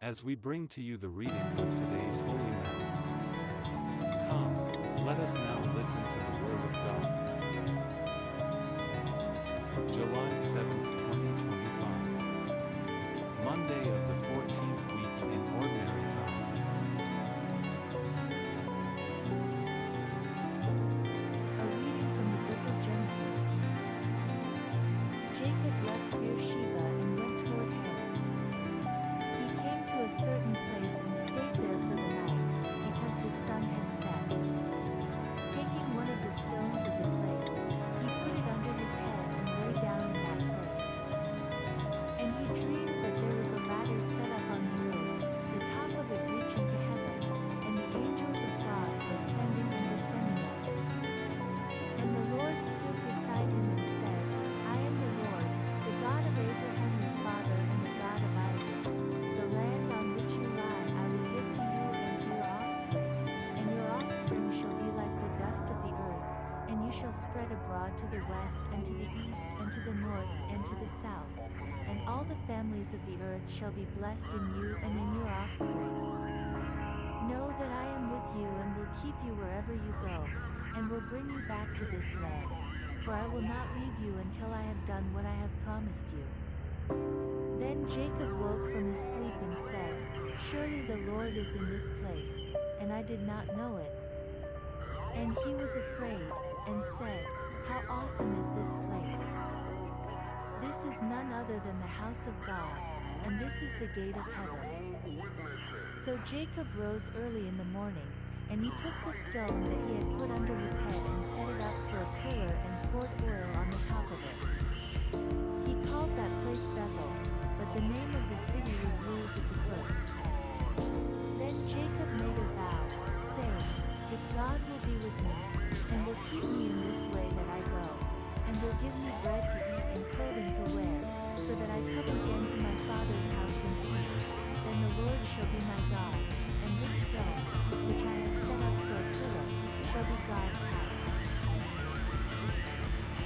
as we bring to you the readings of today's Holy Mass. Come, let us now listen to the Word of God. July 7th, 2025. Monday of the 14th week in Ordinary Time. A reading from the book of Genesis. Jacob left Beersheba and went toward Haran. He came to a certain place and stayed there for the night, because the sun had set. Taking one of the stones of the place, he put it under his head and lay down in that place. And he dreamed that there was a ladder set up on the earth, the top of it reaching to heaven, and the angels of God were ascending and descending on it. And the Lord stood beside him and said, I am the Lord, the God of Abraham your father and the God of Isaac. The land on which you lie I will give to you and to your offspring, and your offspring shall be like the dust of the earth, and you shall spread abroad to the west and to the east and to the north and to the south, and all the families of the earth shall be blessed in you and in your offspring. Know that I am with you and will keep you wherever you go, and will bring you back to this land, for I will not leave you until I have done what I have promised you. Then Jacob woke from his sleep and said, Surely the Lord is in this place, and I did not know it. And he was afraid, and said, How awesome is this place! This is none other than the house of God, and this is the gate of heaven. So Jacob rose early in the morning, and he took the stone that he had put under his head and set it up for a pillar and poured oil on the top of it. He called that place Bethel, but the name of the city was Luz at the first. Then Jacob made a vow, saying, If God will be with me, and will keep me in this way that I go, and will give me bread to eat and clothing to wear, so that I come again to my father's house in peace, then the Lord shall be my God, and this stone, which I have set up for a pillar, shall be God's house.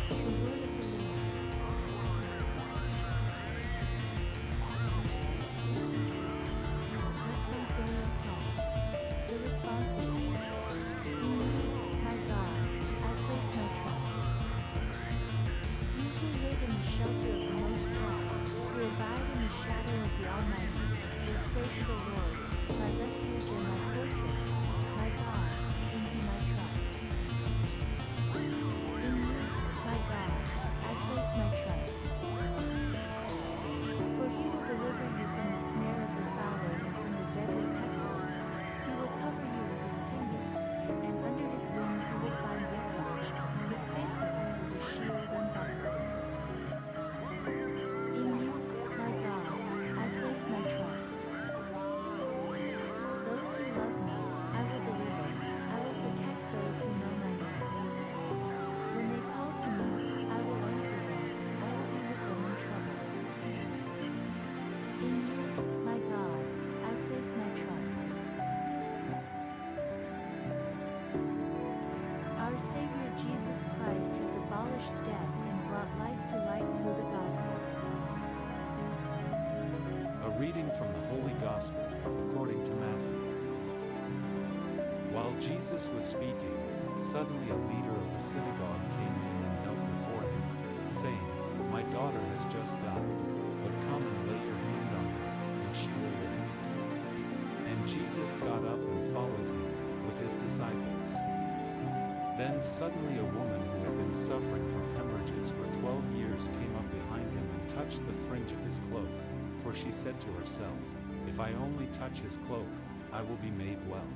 The word of the Lord. Responsorial Psalm. The response is, In you, my God, I place my trust. You who live in the shelter of the Most High, who abide in the shadow of the Almighty, will say to the Lord, my refuge and my fortress, my God, in whom I trust. In you, my God, I place my trust. For he will deliver you from the snare of the fowler and from the deadly pestilence. He will cover you with his pinions, and under his wings you will find refuge. His faithfulness is a shield and buckler. In you, my God, I place my trust. Those who love me, I will deliver. I will protect those who know my name. When they call to me, I will answer them. I will be with them in trouble. In you, my God, I place my trust. Our Savior Jesus Christ has abolished death and brought life to light through the gospel. A reading from the Holy Gospel, according to Matthew. While Jesus was speaking, suddenly a leader of the synagogue came in and knelt before him, saying, My daughter has just died, but come and lay your hand on her, and she will live. And Jesus got up and followed him, with his disciples. Then suddenly a woman who had been suffering from hemorrhages for 12 years came up behind him and touched the fringe of his cloak, for she said to herself, If I only touch his cloak, I will be made well.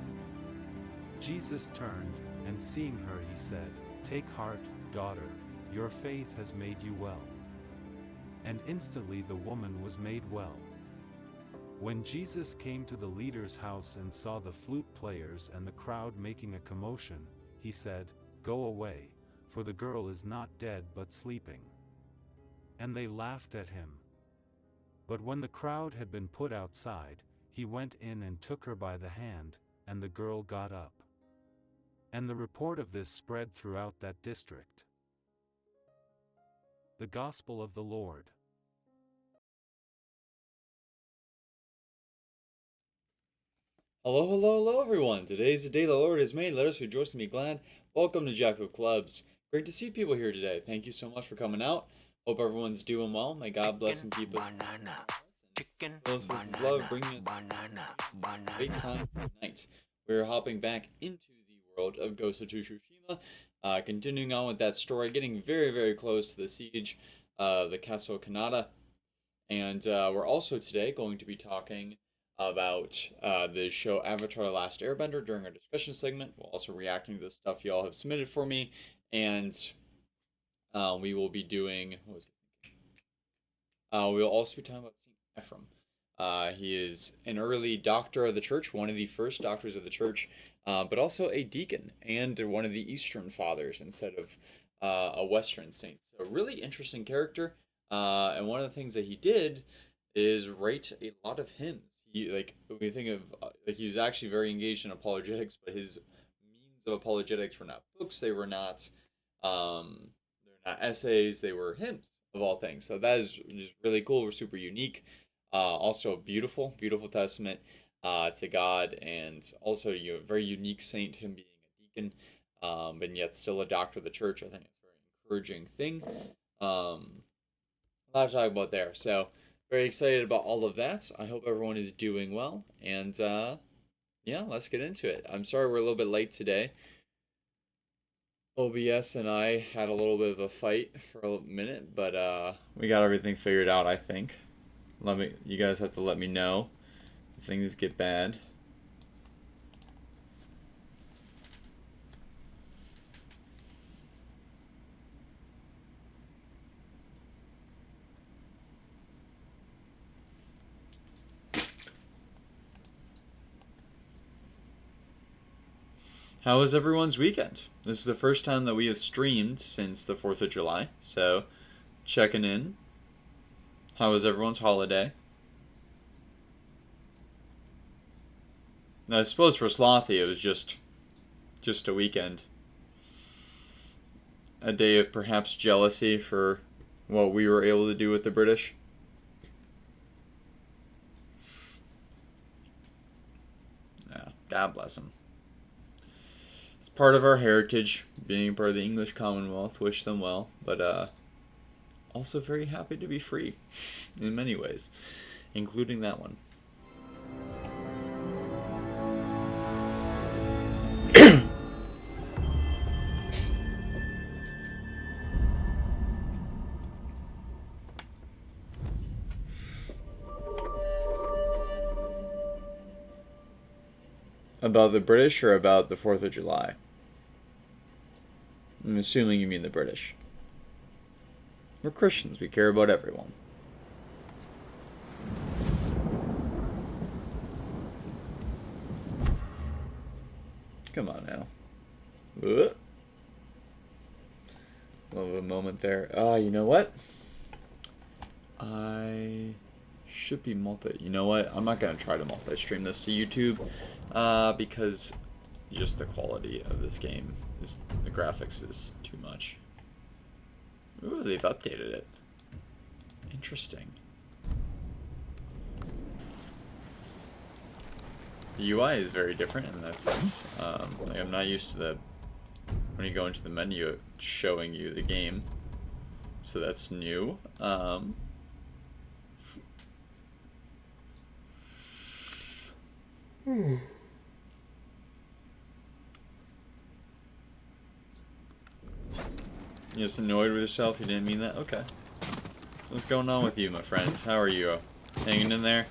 Jesus turned, and seeing her he said, Take heart, daughter, your faith has made you well. And instantly the woman was made well. When Jesus came to the leader's house and saw the flute players and the crowd making a commotion, he said, Go away, for the girl is not dead but sleeping. And they laughed at him. But when the crowd had been put outside, he went in and took her by the hand, and the girl got up. And the report of this spread throughout that district. The Gospel of the Lord. Hello, hello, hello, everyone. Today is the day the Lord has made. Let us rejoice and be glad. Welcome to Jack of Clubs. Great to see people here today. Thank you so much for coming out. Hope everyone's doing well. May God bless and keep us. Those with His love, bringing us a great time tonight. We're hopping back into the world of Ghost of Tsushima, continuing on with that story, getting very, very close to the siege of the Castle Kanata. And we're also today going to be talking about the show Avatar: The Last Airbender during our discussion segment. We're also reacting to the stuff y'all have submitted for me, and we will be doing what was it? We'll also be talking about Saint Ephraim. He is an early doctor of the church, one of the first doctors of the church, but also a deacon and one of the Eastern fathers instead of a Western saint. So, really interesting character. And one of the things that he did is write a lot of hymns. He like when we think of like he was actually very engaged in apologetics, but his means of apologetics were not books. They're not essays. They were hymns of all things. So that is just really cool. We're super unique. Also a beautiful, beautiful testament to God, and also a very unique saint. Him being a deacon, and yet still a doctor of the church. I think it's a very encouraging thing. A lot to talk about there. So, very excited about all of that. I hope everyone is doing well. And, yeah, let's get into it. I'm sorry we're a little bit late today. OBS and I had a little bit of a fight for a minute, but, we got everything figured out, I think. You guys have to let me know if things get bad. How was everyone's weekend? This is the first time that we have streamed since the 4th of July, so checking in. How was everyone's holiday? I suppose for Slothy it was just a weekend. A day of perhaps jealousy for what we were able to do with the British. Yeah, God bless them. It's part of our heritage, being part of the English Commonwealth. Wish them well, but also very happy to be free in many ways, including that one. About the British or about the 4th of July? I'm assuming you mean the British. We're Christians. We care about everyone. Come on now. Little moment there. You know what? I should be You know what? I'm not going to try to multi-stream this to YouTube because just the quality of this game the graphics is too much. Ooh, they've updated it. Interesting. The UI is very different in that sense. Like I'm not used to when you go into the menu showing you the game, so that's new. You're just annoyed with yourself? You didn't mean that? Okay. What's going on with you, my friend? How are you? Hanging in there?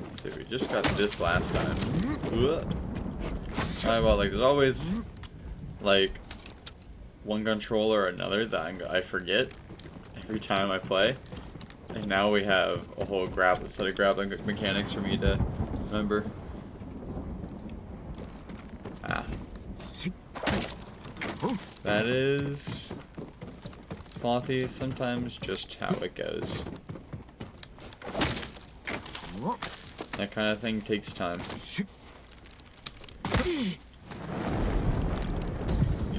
Let's see, we just got this last time. Well, like, there's always, like, one controller or another that I forget every time I play. And now we have a whole set of grappling mechanics for me to remember. That is Slothy, sometimes just how it goes. That kind of thing takes time. You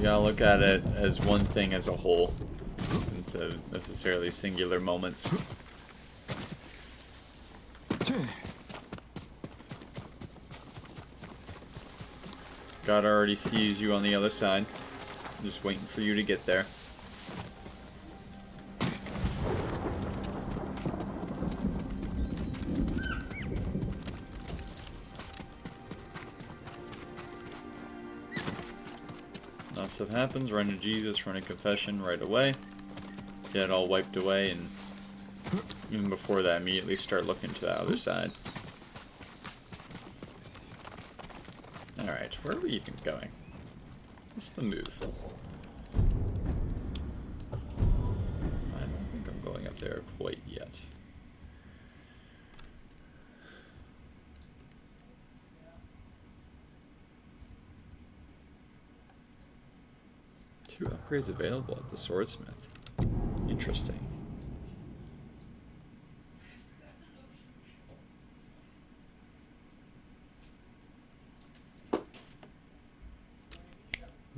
gotta look at it as one thing as a whole, instead of necessarily singular moments. God already sees you on the other side. I'm just waiting for you to get there. Now stuff happens, run to Jesus, run to confession right away. Get it all wiped away, and even before that, immediately start looking to the other side. Alright, where are we even going? What's the move? I don't think I'm going up there quite yet. Two upgrades available at the swordsmith. Interesting.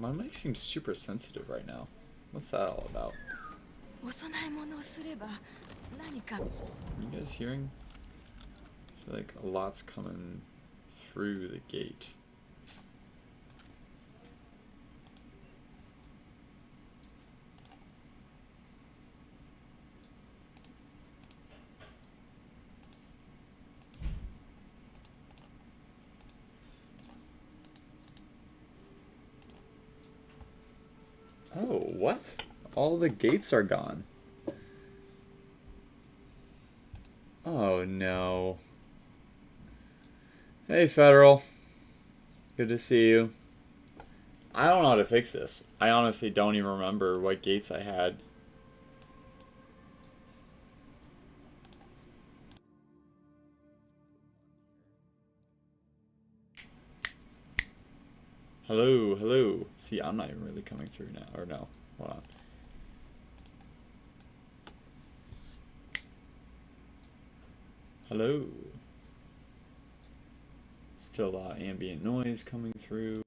My mic seems super sensitive right now. What's that all about? You guys hearing? I feel like a lot's coming through the gate. Oh, what? All the gates are gone. Oh, no. Hey, Federal. Good to see you. I don't know how to fix this. I honestly don't even remember what gates I had. Hello, hello. See, I'm not even really coming through now. Or no. Hold on. Hello. Still a lot of ambient noise coming through.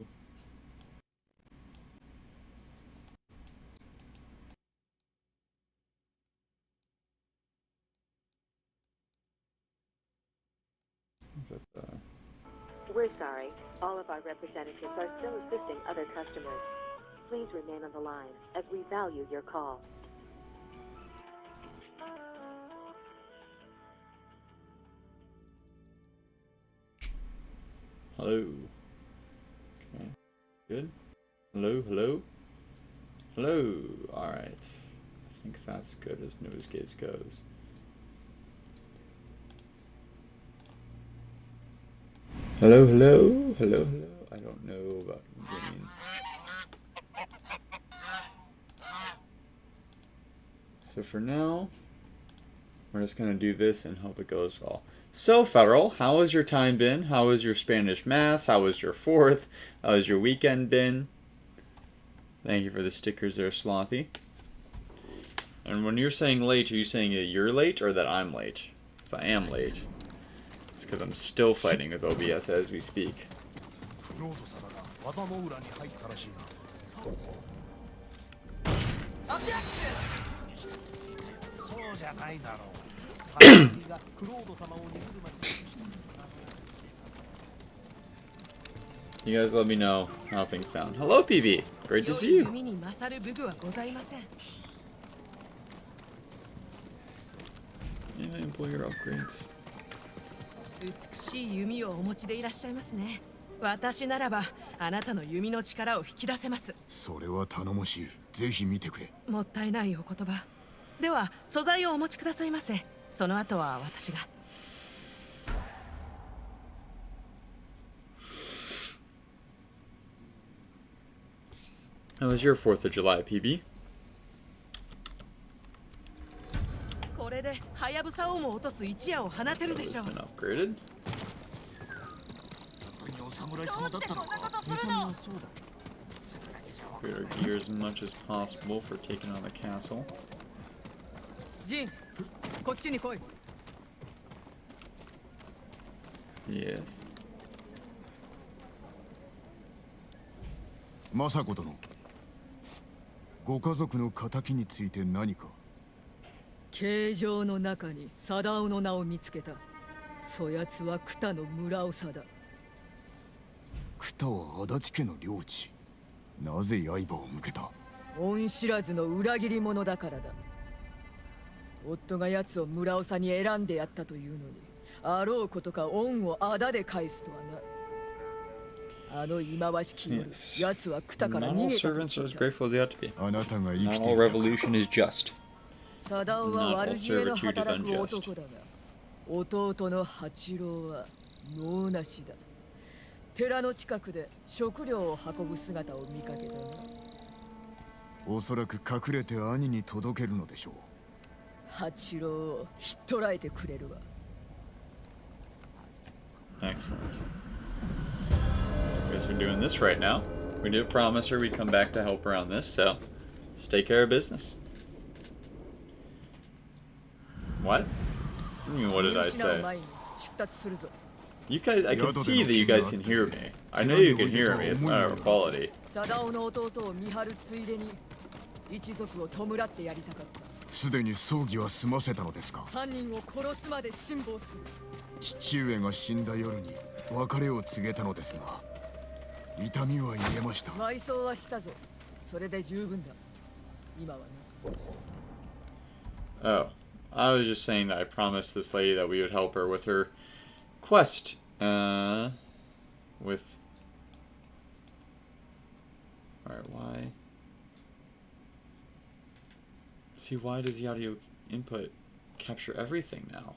That's, We're sorry. All of our representatives are still assisting other customers. Please remain on the line as we value your call. hello. Okay. Good. Hello, hello. Hello. Alright. I think that's good as news gates goes. Hello, hello. Hello, hello. I don't know about games. So for now, we're just going to do this and hope it goes well. So, Federal, how has your time been? How was your Spanish Mass? How was your 4th? How has your weekend been? Thank you for the stickers there, Slothy. And when you're saying late, are you saying that you're late or that I'm late? Because I am late. It's because I'm still fighting with OBS as we speak. You guys let me know how things sound. Hello, PB. Great to see you. Yeah, employer upgrades. 美しい弓をお持ちでいらっしゃいますね。私ならばあなたの弓の力を引き出せます。それは頼もしい。ぜひ見てくれ。もったいないお言葉。では素材をお持ちくださいませ。その後は私が。How was your 4th of July, PB? これでハヤブサをも落とす一夜を放てるでしょう。Been upgraded. Upgrade our gear as much as possible for taking on the castle. ジン、こっちに来い。Yes. 政子殿、ご家族の仇について何か。形状の中にサダオの名を見つけた。そやつはクタの村長だ。クタは足立家の領地。なぜ刃を向けた？恩知らずの裏切り者だからだ。夫が奴を村長に選んでやったというのに、あろうことか恩をあだで返すとはな。あの忌まわしき夜、奴はクタから Not 逃 all げたと servants are 聞 as いた。 grateful as they ought to be. あなたが生 Not きて all いたから。 revolution is just. サダオ Not は all 悪知恵の servitude is 働く unjust. 男だが、弟の八郎は能なしだ。寺の近くで食料を運ぶ姿を見かけたな。おそらく隠れて兄に届けるのでしょう。八郎をひっ捕らえてくれるわ。 Excellent. Guess we're doing this right now. We did promise her we'd come back to help her on this, so let's take care of business. What? I mean, what did I 見失う say? 前に出立するぞ。 You guys, I can see that you guys can hear me. I know you can hear me. It's a matter of quality. サダオの弟を見張るついでに一族を弔ってやりたかった。すでに葬儀は済ませたのですか？犯人を殺すまで辛抱する。父上が死んだ夜に別れを告げたのですが、痛みは癒えました。埋葬はしたぞ。それで十分だ。今はな。 Oh, I was just saying that I promised this lady that we would help her with her quest. With. Alright, why? See, why does the audio input capture everything now?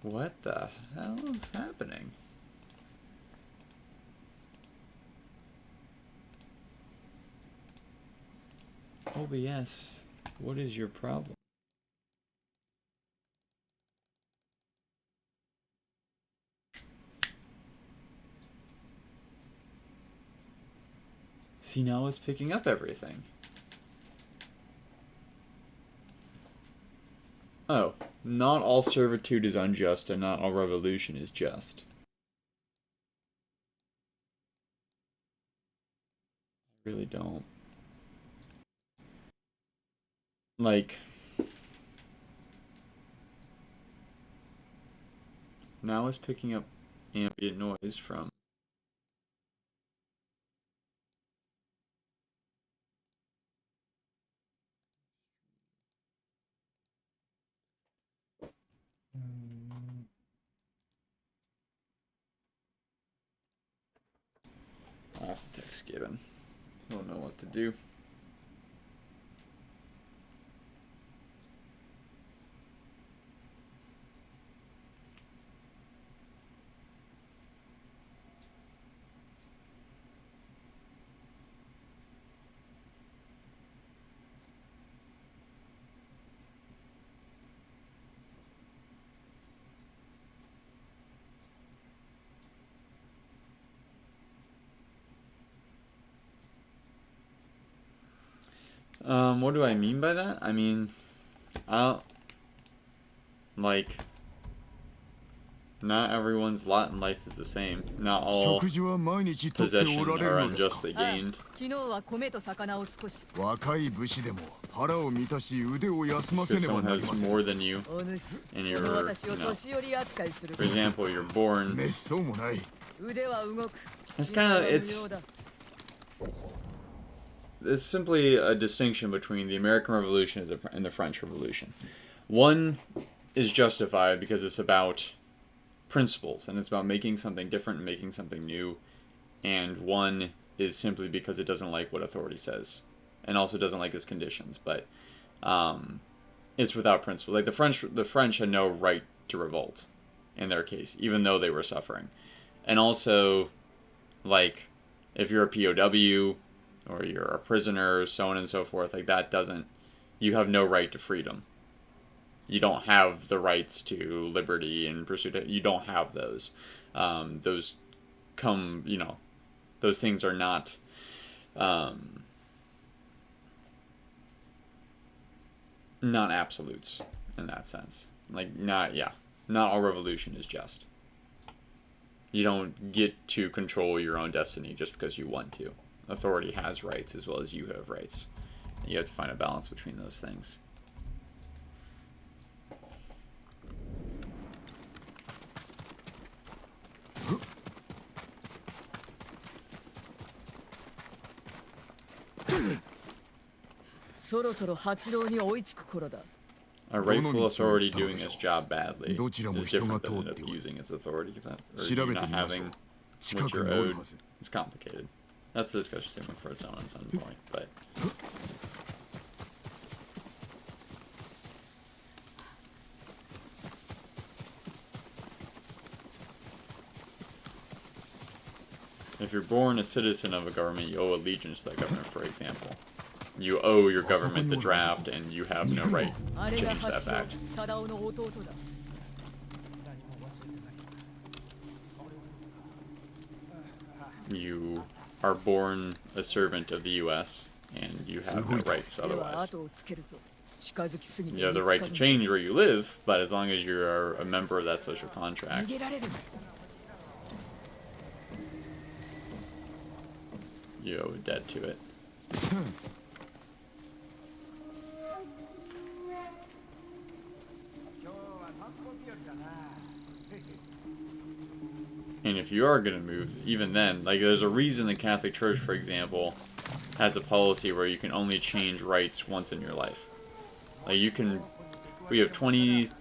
What the hell is happening? OBS, what is your problem? See, now it's picking up everything. Oh, not all servitude is unjust and not all revolution is just. I really don't. Like, now it's picking up ambient noise from I'll have to text Gibbon. I don't know what to do. What do I mean by that? I mean, like, not everyone's lot in life is the same. Not all 食事は毎日とってお possessions られ are るのですか？ unjustly gained. 昨日は米と魚を少し。若い武士でも腹を満たし腕を休ませ Because ねば someone なり has ません。 more than you, お主、 and この you're, 私を you know, 年寄り扱いする for。example, you're born. 滅相もない。腕は動く。 It's kind of, 心 it's は無用だ。 It's simply a distinction between the American Revolution and the French Revolution. One is justified because it's about principles and it's about making something different and making something new, and one is simply because it doesn't like what authority says and also doesn't like its conditions. But it's without principle. Like the French had no right to revolt in their case, even though they were suffering. And also, like, if you're a POW or you're a prisoner, so on and so forth, like that doesn't, you have no right to freedom. You don't have the rights to liberty and pursuit. You don't have those. Those come, you know, those things are not, not absolutes in that sense. Like, not all revolution is just. You don't get to control your own destiny just because you want to. Authority has rights as well as you have rights. And you have to find a balance between those things. そろそろ八郎に追いつく頃だ。 A rightful authority doing its job badly is different than abusing its authority or you not having what you're owed. It's complicated. That's the discussion statement for its own at some point, but if you're born a citizen of a government, you owe allegiance to that government, for example. You owe your government the draft, and you have no right to change that fact. You are born a servant of the U.S., and you have no rights otherwise. You have the right to change where you live, but as long as you are a member of that social contract, you owe a debt to it. And if you are going to move, even then, like there's a reason the Catholic Church, for example, has a policy where you can only change rights once in your life. Like you can, we have 21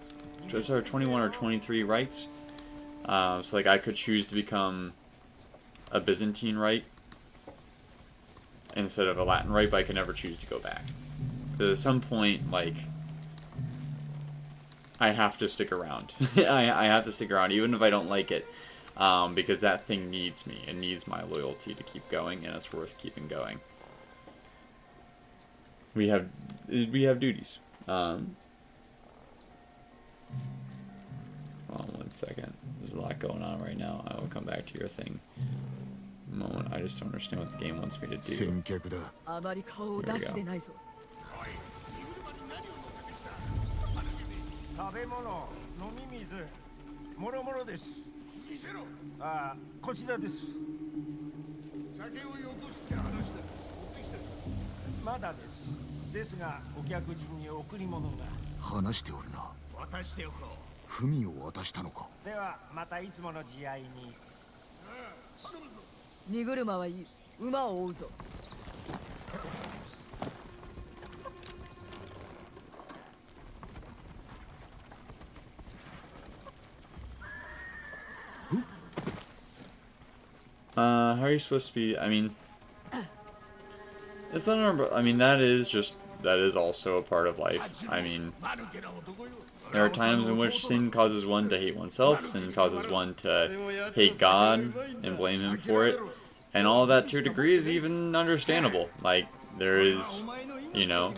or 23 rights. So like I could choose to become a Byzantine rite instead of a Latin rite, but I can never choose to go back. Because at some point, like, I have to stick around. I have to stick around, even if I don't like it. Because that thing needs me. It needs my loyalty to keep going, and it's worth keeping going. We have duties. Hold on 1 second. There's a lot going on right now. I will come back to your thing in a moment. I just don't understand what the game wants me to do. There we go. ああ、こちらです。酒をよこすって話だ。持ってきて。まだです。ですが、お客人に贈り物が。話しておるな。渡しておこう。文を渡したのか。では、またいつもの慈愛に。荷車はいい。馬を追うぞ。How are you supposed to be? I mean, it's not. I mean, that is also a part of life. I mean, there are times in which sin causes one to hate oneself. Sin causes one to hate God and blame Him for it, and all of that to a degree is even understandable. Like there is, you know,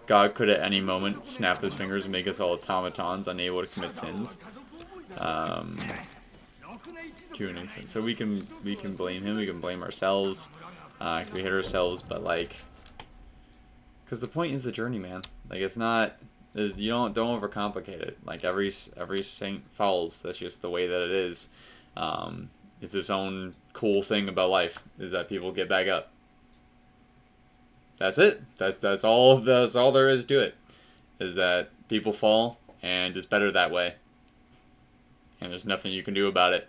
God could at any moment snap His fingers and make us all automatons, unable to commit sins. To an extent, so we can blame Him, we can blame ourselves, because we hit ourselves, but like, because the point is the journey, man. Like it's not, you don't overcomplicate it. Like every saint falls. That's just the way that it is. It's its own cool thing about life is that people get back up. That's it. That's all there is to it. Is that people fall, and it's better that way. And there's nothing you can do about it.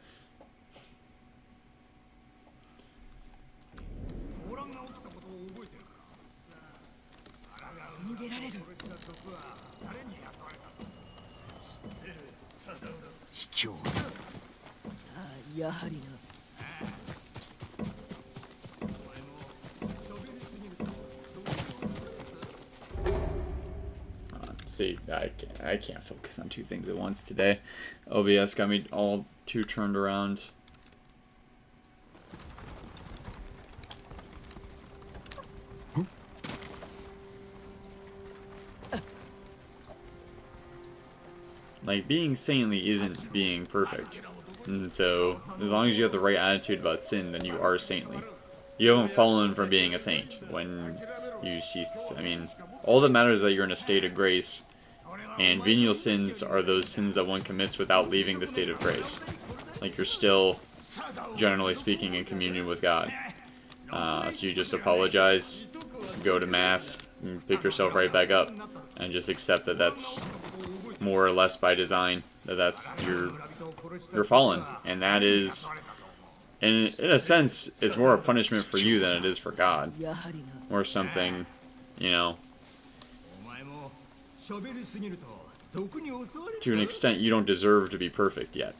See, I can't focus on two things at once today. OBS got me all too turned around. Like, being saintly isn't being perfect. And so, as long as you have the right attitude about sin, then you are saintly. You haven't fallen from being a saint. When you cease, I mean, all that matters is that you're in a state of grace. And venial sins are those sins that one commits without leaving the state of grace. Like, you're still, generally speaking, in communion with God. So you just apologize, go to Mass, and pick yourself right back up. And just accept that that's more or less by design. That's you're fallen. And that is, in a sense, it's more a punishment for you than it is for God. Or something, you know, To an extent, you don't deserve to be perfect yet.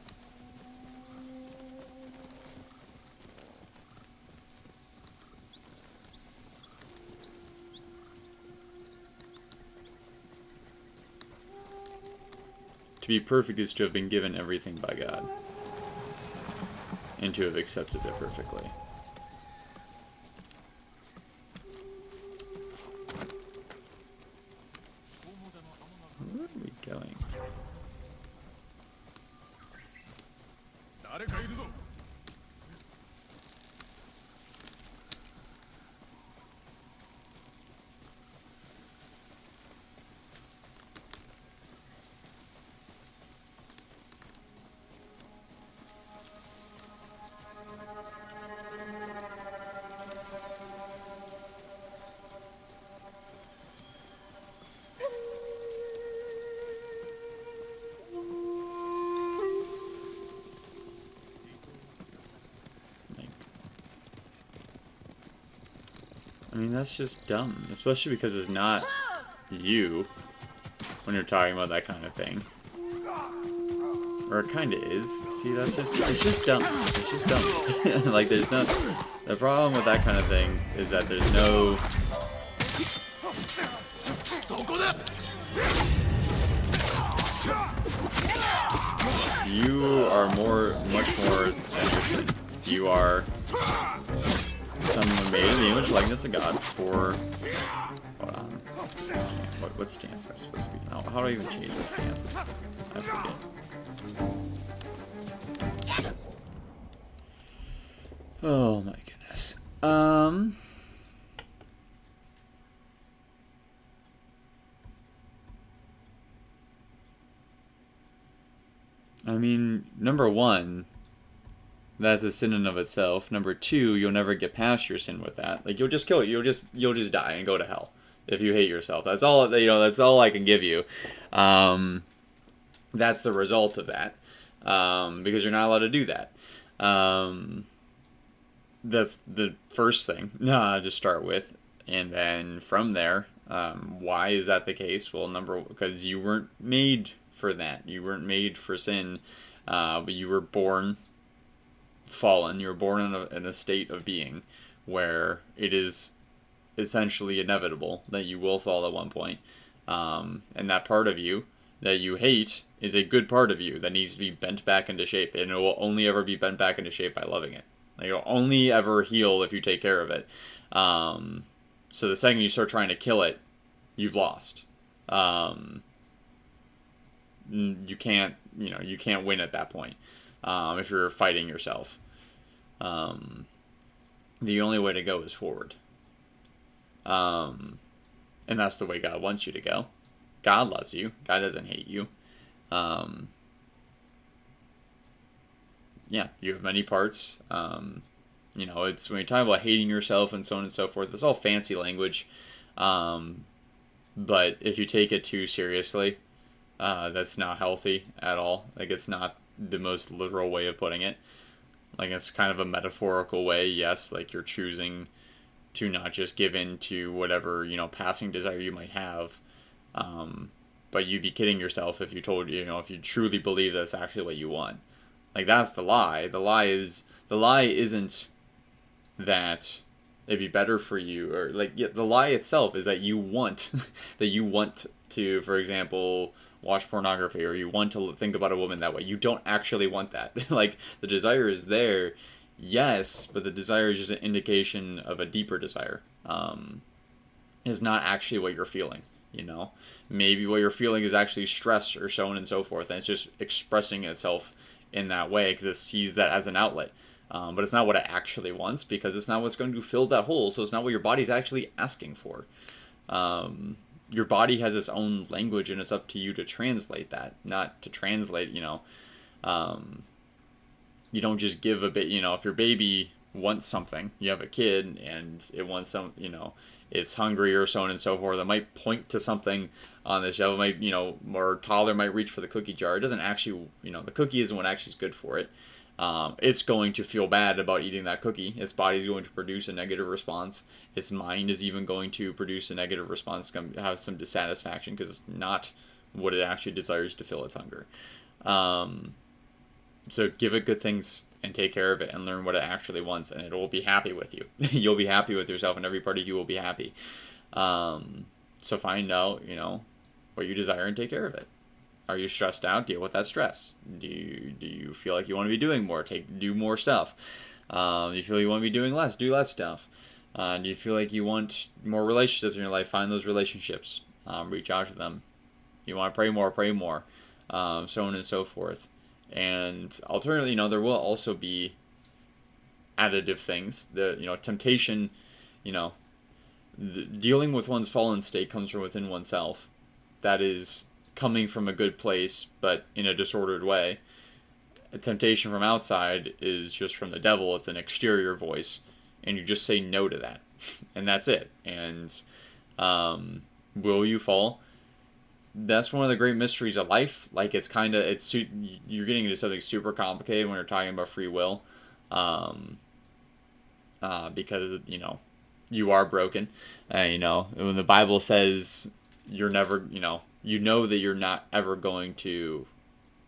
To be perfect is to have been given everything by God, and to have accepted it perfectly. Where are we going? I mean, that's just dumb, especially because it's not you when you're talking about that kind of thing. Or it kind of is. See, that's just, it's just dumb. It's just dumb. Like, there's no, the problem with that kind of thing is that there's no, you are much more than your sin. You are someone made in the image and likeness of God for, hold on, what stance am I supposed to be? How do I even change those stances? I forget. Oh my goodness. I mean, number one, that's a sin in of itself. Number two, you'll never get past your sin with that. Like, you'll just kill it. You'll just die and go to hell if you hate yourself. That's all, that's all I can give you. That's the result of that. Because you're not allowed to do that. That's the first thing to start with. And then from there, why is that the case? Well, because you weren't made for that. You weren't made for sin, but you were born fallen. You were born in a state of being where it is essentially inevitable that you will fall at one point. And that part of you that you hate is a good part of you that needs to be bent back into shape, and it will only ever be bent back into shape by loving it. Like, it'll only ever heal if you take care of it. So the second you start trying to kill it, you've lost. You can't win at that point if you're fighting yourself. The only way to go is forward. And that's the way God wants you to go. God loves you. God doesn't hate you. Yeah, you have many parts. It's when you talk about hating yourself and so on and so forth, it's all fancy language. But if you take it too seriously, that's not healthy at all. Like, it's not the most literal way of putting it. Like, it's kind of a metaphorical way, yes, like you're choosing to not just give in to whatever, passing desire you might have. But you'd be kidding yourself if you if you truly believe that's actually what you want. Like, that's the lie. The lie isn't that it'd be better for you, or the lie itself is that you want, to, for example, watch pornography, or you want to think about a woman that way. You don't actually want that. Like, the desire is there, yes, but the desire is just an indication of a deeper desire. Is not actually what you're feeling. Maybe what you're feeling is actually stress or so on and so forth, and it's just expressing itself in that way because it sees that as an outlet. But it's not what it actually wants, because it's not what's going to fill that hole, so it's not what your body's actually asking for. Your body has its own language, and it's up to you to translate that, not to translate, you don't just give a bit, if your baby wants something, you have a kid, and it wants some, it's hungry or so on and so forth, it might point to something on the shelf, or toddler might reach for the cookie jar. It doesn't actually, the cookie isn't what actually is good for it. it's going to feel bad about eating that cookie. Its body's going to produce a negative response. Its mind is even going to produce a negative response, going to have some dissatisfaction because it's not what it actually desires to fill its hunger. So give it good things and take care of it and learn what it actually wants, and it will be happy with you. You'll be happy with yourself, and every part of you will be happy. So find out, what you desire and take care of it. Are you stressed out? Deal with that stress. Do you feel like you want to be doing more? Do more stuff. Do you feel you want to be doing less? Do less stuff. Do you feel like you want more relationships in your life? Find those relationships. Reach out to them. You want to pray more? Pray more. So on and so forth. And alternatively, there will also be additive things. Temptation, dealing with one's fallen state comes from within oneself. That is coming from a good place, but in a disordered way. A temptation from outside is just from the devil. It's an exterior voice, and you just say no to that, and that's it. And will you fall? That's one of the great mysteries of life. Like, you're getting into something super complicated when you're talking about free will, because you are broken. When the Bible says you're never, that you're not ever going to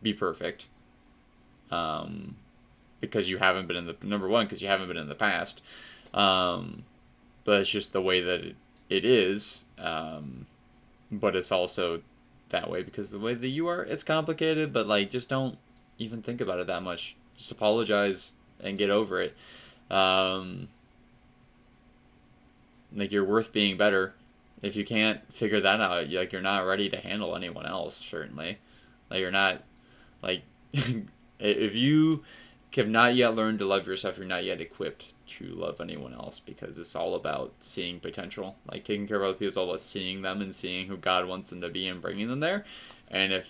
be perfect, because you haven't been because you haven't been in the past, but it's just the way that it is, but it's also that way because the way that you are, it's complicated, but just don't even think about it that much. Just apologize and get over it. You're worth being better. If you can't figure that out, you're not ready to handle anyone else, certainly. You're not, if you have not yet learned to love yourself, you're not yet equipped to love anyone else, because it's all about seeing potential. Taking care of other people is all about seeing them and seeing who God wants them to be and bringing them there. And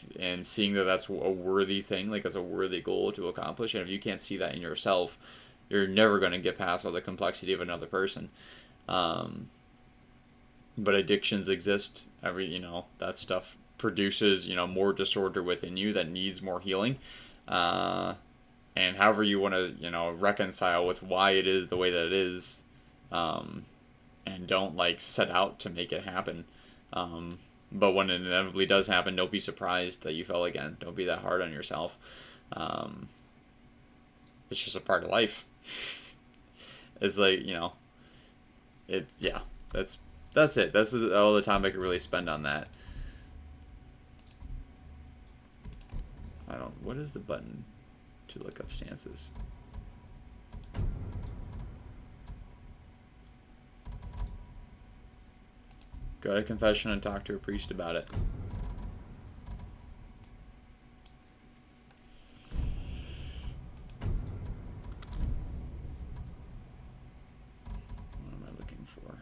seeing that that's a worthy thing, it's a worthy goal to accomplish. And if you can't see that in yourself, you're never going to get past all the complexity of another person. But addictions exist. That stuff produces, more disorder within you that needs more healing. And however you want to, reconcile with why it is the way that it is, and don't set out to make it happen. But when it inevitably does happen, don't be surprised that you fell again. Don't be that hard on yourself. It's just a part of life. It's that's it. That's all the time I could really spend on that. What is the button to look up stances? Go to confession and talk to a priest about it. What am I looking for?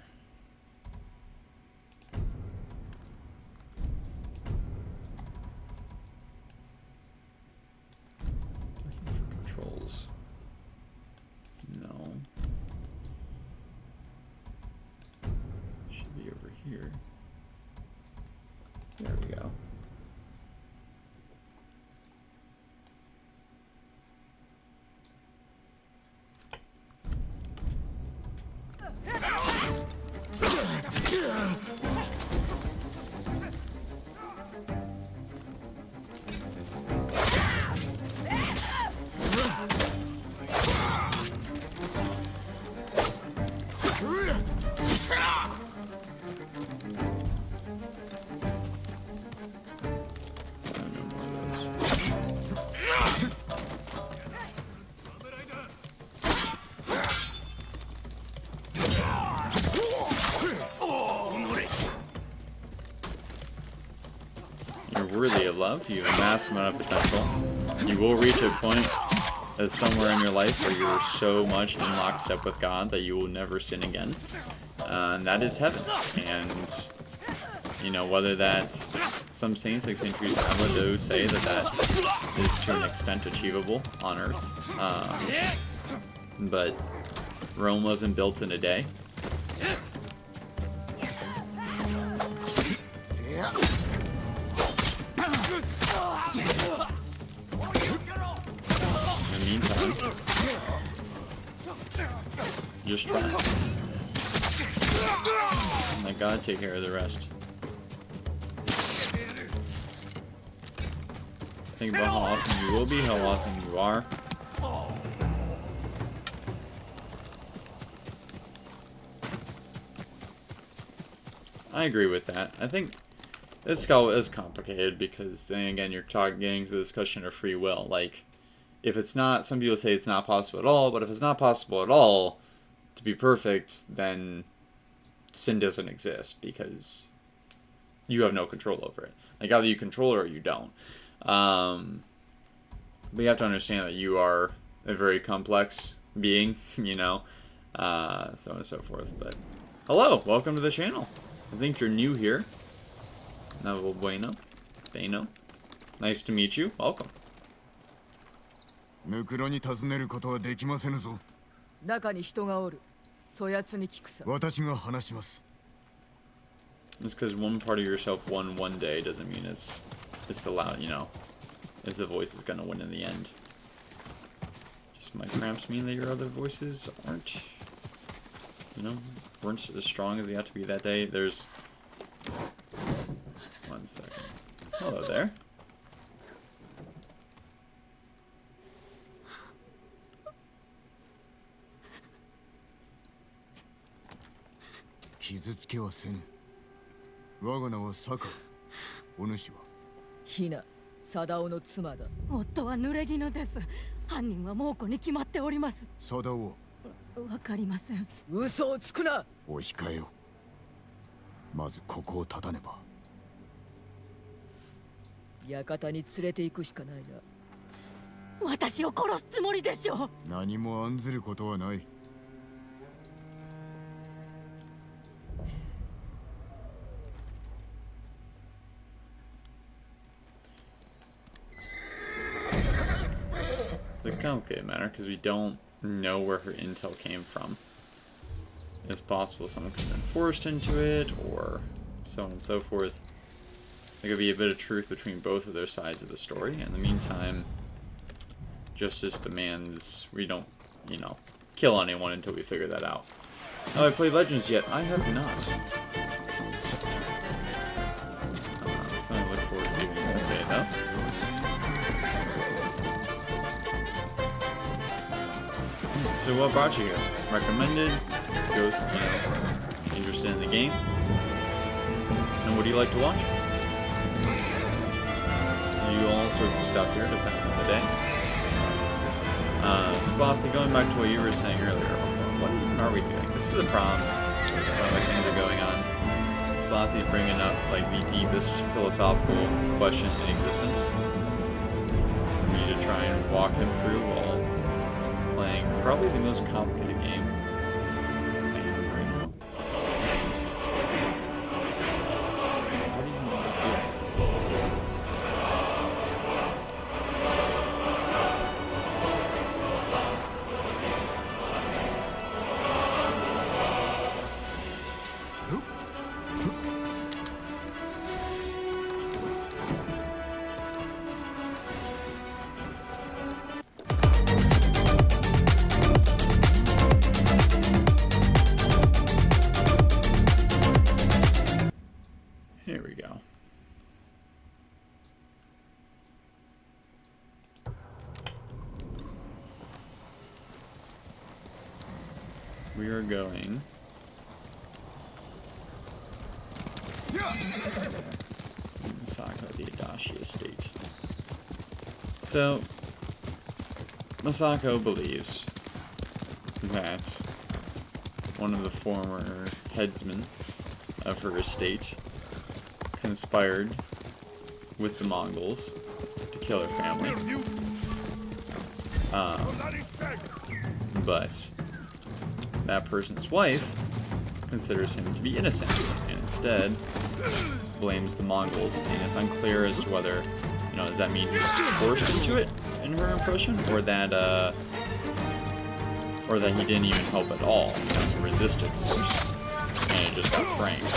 Looking for controls. No. Should be over here. There we go. Worthy of love, you have a massive amount of potential. You will reach a point somewhere in your life where you're so much in lockstep with God that you will never sin again. And that is heaven. And, whether that, some saints like St. Teresa do say that is to an extent achievable on earth. But Rome wasn't built in a day. meantime, just try. And I gotta take care of the rest. Think about how awesome you will be, how awesome you are. I agree with that. I think this skull is complicated because then again you're getting to the discussion of free will. Like, if it's not, some people say it's not possible at all, but if it's not possible at all to be perfect, then sin doesn't exist because you have no control over it. Like, either you control it or you don't. But you have to understand that you are a very complex being, you know, so on and so forth. But hello, welcome to the channel. I think you're new here. Novel Bueno. Nice to meet you. Welcome. ムクロに尋ねることはできませぬぞ。中に人がおる。そやつに聞くさ。私が話します。 Just because one part of yourself won one day doesn't mean it's the loud, you know, is the voice is gonna win in the end. Just might perhaps mean that your other voices aren't, you know, weren't as strong as they have to be that day. There's 1 second. Hello there.ひな、貞夫の妻だ。夫は濡れ衣です。犯人は猛虎に決まっております。貞夫。わかりません。嘘をつくな。お控えよ。まずここを立たねば。館に連れて行くしかないな。私を殺すつもりでしょう。何も案ずることはない。It's a complicated matter because we don't know where her intel came from. It's possible someone could have been forced into it, or so on and so forth. There could be a bit of truth between both of their sides of the story. In the meantime, justice demands we don't, you know, kill anyone until we figure that out. Have I played Legends yet? I have not. Something I look forward to doing someday, though. So what brought you here? Recommended? Goes, you know, interested in the game? And what do you like to watch? You do all sorts of stuff here, depending on the day. Slothy, going back to what you were saying earlier, what are we doing? This is the problem. Like things are going on. Slothy bringing up like the deepest philosophical question in existence. For me to try and walk him through while playing probably the most complicated game I have right now. How do you want to do it? Here we go. We are going Masako, the Adachi estate. So, Masako believes that one of the former headsmen of her estate conspired with the Mongols to kill her family. But that person's wife considers him to be innocent and instead blames the Mongols, and it's unclear as to whether, you know, does that mean he was forced into it in her impression, or that he didn't even help at all, you know, he resisted force and it just got framed.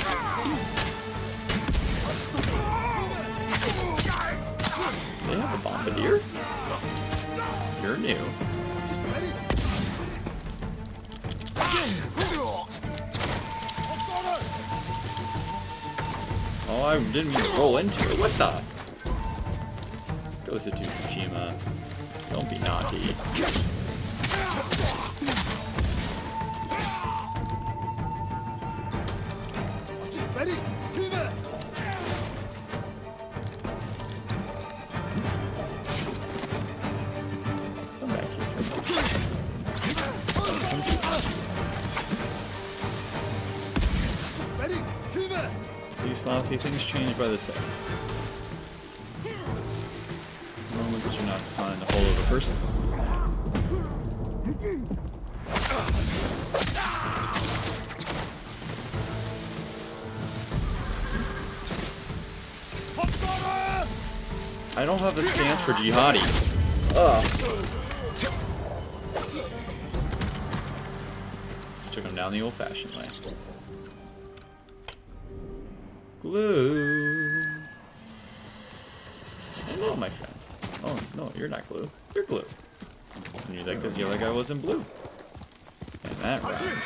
They have a bombardier? you're new. Oh, I didn't mean to roll into it. What the? Goes to Tsushima. Don't be naughty. Come back here for a minute. These sloppy things change by the second. Moments are not defined the whole of a person. I don't have the stance for jihadi. Ugh. Just took him down the old-fashioned way. Glue. Hello, my friend. Oh, no, you're not glue. You're glue. I knew that because the other guy wasn't blue. And that round.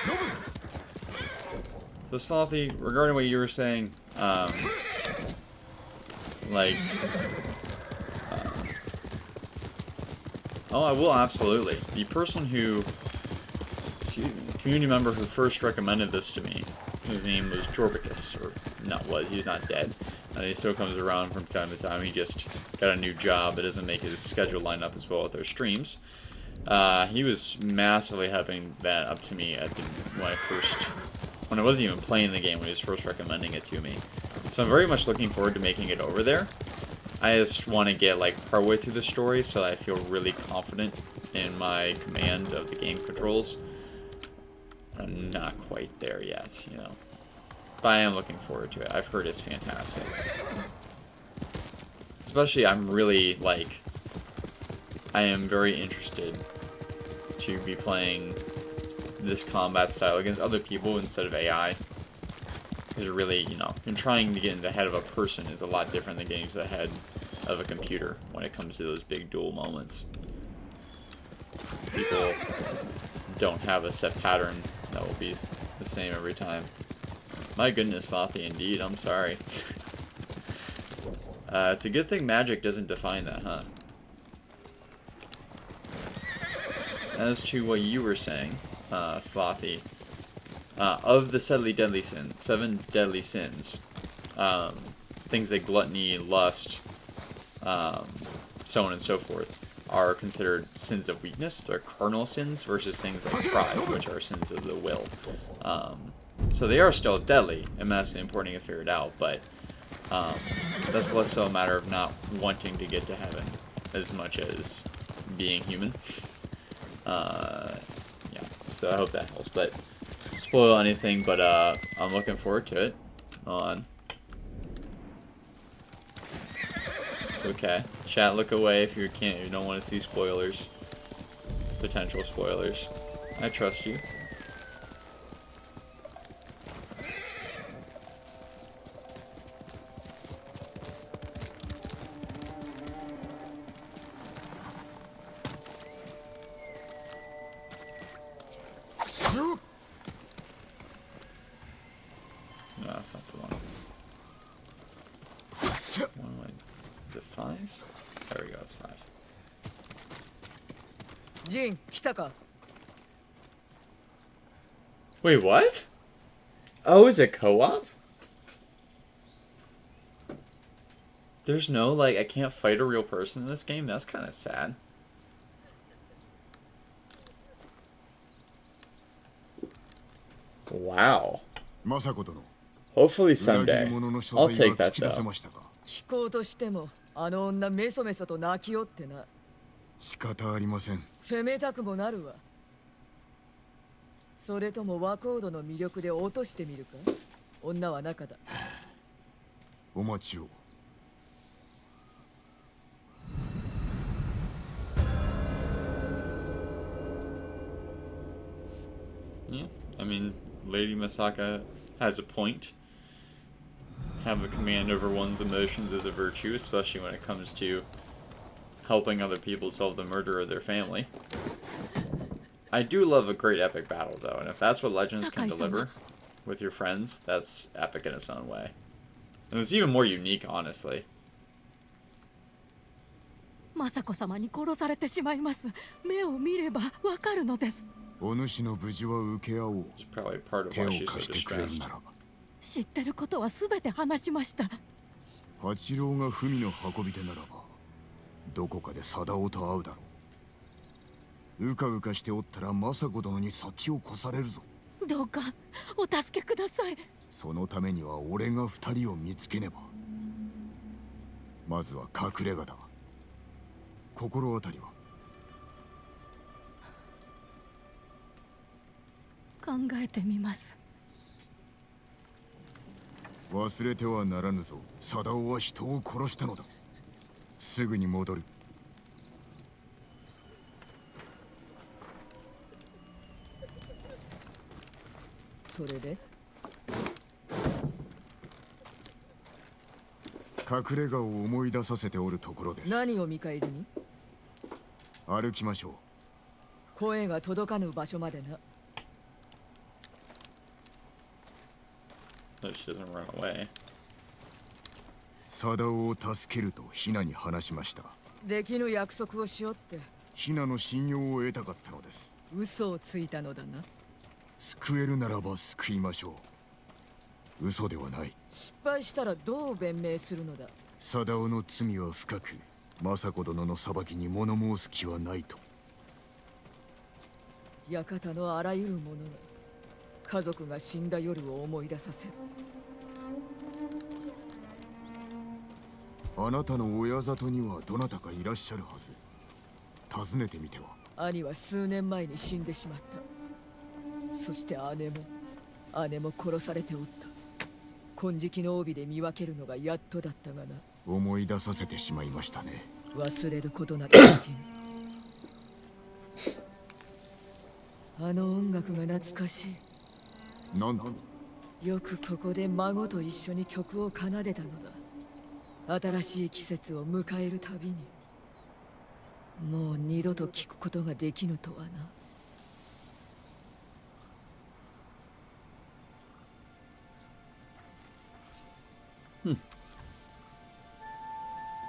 So, Slothy, regarding what you were saying, like... oh, I will, absolutely. The person who... excuse me, the community member who first recommended this to me, his name was Jorbicus, or not was, he's not dead. And he still comes around from time to time. He just got a new job. It doesn't make his schedule line up as well with our streams. He was massively hyping that up to me at when I wasn't even playing the game, when he was first recommending it to me. So I'm very much looking forward to making it over there. I just want to get like partway through the story so that I feel really confident in my command of the game controls. I'm not quite there yet, you know. But I am looking forward to it. I've heard it's fantastic. Especially, I'm really, like... I am very interested to be playing this combat style against other people instead of AI. Because really, you know, trying to get into the head of a person is a lot different than getting to the head of a computer when it comes to those big duel moments. People don't have a set pattern that will be the same every time. My goodness, Lothy, indeed. I'm sorry. It's a good thing magic doesn't define that, huh? As to what you were saying, Slothy, of the seven deadly sins, things like gluttony, lust, so on and so forth, are considered sins of weakness. They're carnal sins versus things like pride, which are sins of the will. So they are still deadly, and massively important to figure it out, but that's less so a matter of not wanting to get to heaven as much as being human. Yeah, so I hope that helps, but spoil anything, but I'm looking forward to it. On. Okay, chat, look away if you don't want to see spoilers, potential spoilers. I trust you. No, that's not the one. Is it 5? There we go, it's 5. Jin, 来たか? Wait, what? Oh, is it co-op? There's no, like, I can't fight a real person in this game? That's kind of sad. Wow. Hopefully someday. I'll take that though. 聞こうとしても、あの女メソメソと泣きよってな。仕方ありません。責めたくもなるわ。それとも和コードの魅力で落としてみるか？女は中だ。お待ちを。Yeah, I mean, Lady Masaka has a point. Have a command over one's emotions is a virtue, especially when it comes to helping other people solve the murder of their family. I do love a great epic battle, though, and if that's what Legends can deliver with your friends, that's epic in its own way. And it's even more unique, honestly. 雅子様に殺されてしまいます。目を見ればわかるのです。お主の無事は受け合おう。 It's probably part of 手 why を she's 貸 so してくれる distressed. ならば。知ってることは全て話しました。八郎が文の運び手ならば、どこかで貞夫と会うだろう。うかうかしておったら政子殿に先を越されるぞ。どうかお助けください。そのためには俺が二人を見つけねば。まずは隠れ家だ。心当たりは？考えてみます。忘れてはならぬぞ。貞夫は人を殺したのだ。すぐに戻る。それで隠れ家を思い出させておるところです。何を見返りに？歩きましょう。声が届かぬ場所までな。So she doesn't run away. 貞夫を助けるとヒナに話しました。できぬ約束をしよって。ヒナの信用を得たかったのです。嘘をついたのだな。救えるならば救いましょう。嘘ではない。失敗したらどう弁明するのだ。貞夫の罪は深く、政子殿の裁きに物申す気はないと。館のあらゆるものが家族が死んだ夜を思い出させる。あなたの親里にはどなたかいらっしゃるはず。訪ねてみては。兄は数年前に死んでしまった。そして姉も殺されておった。金色の帯で見分けるのがやっとだったがな。思い出させてしまいましたね。忘れることなどできぬ。あの音楽が懐かしい。なんと。よくここで孫と一緒に曲を奏でたのだ。新しい季節を迎えるたびに。もう二度と聞くことができぬとはな。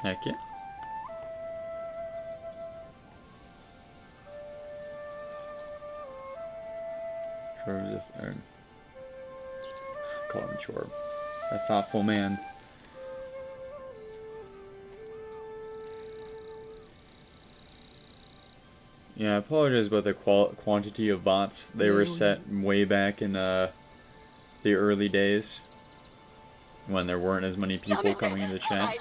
Heck yeah. Joseph, call him Jorb. A thoughtful man. Yeah, I apologize about the quantity of bots. They were set way back in the early days when there weren't as many people coming into chat.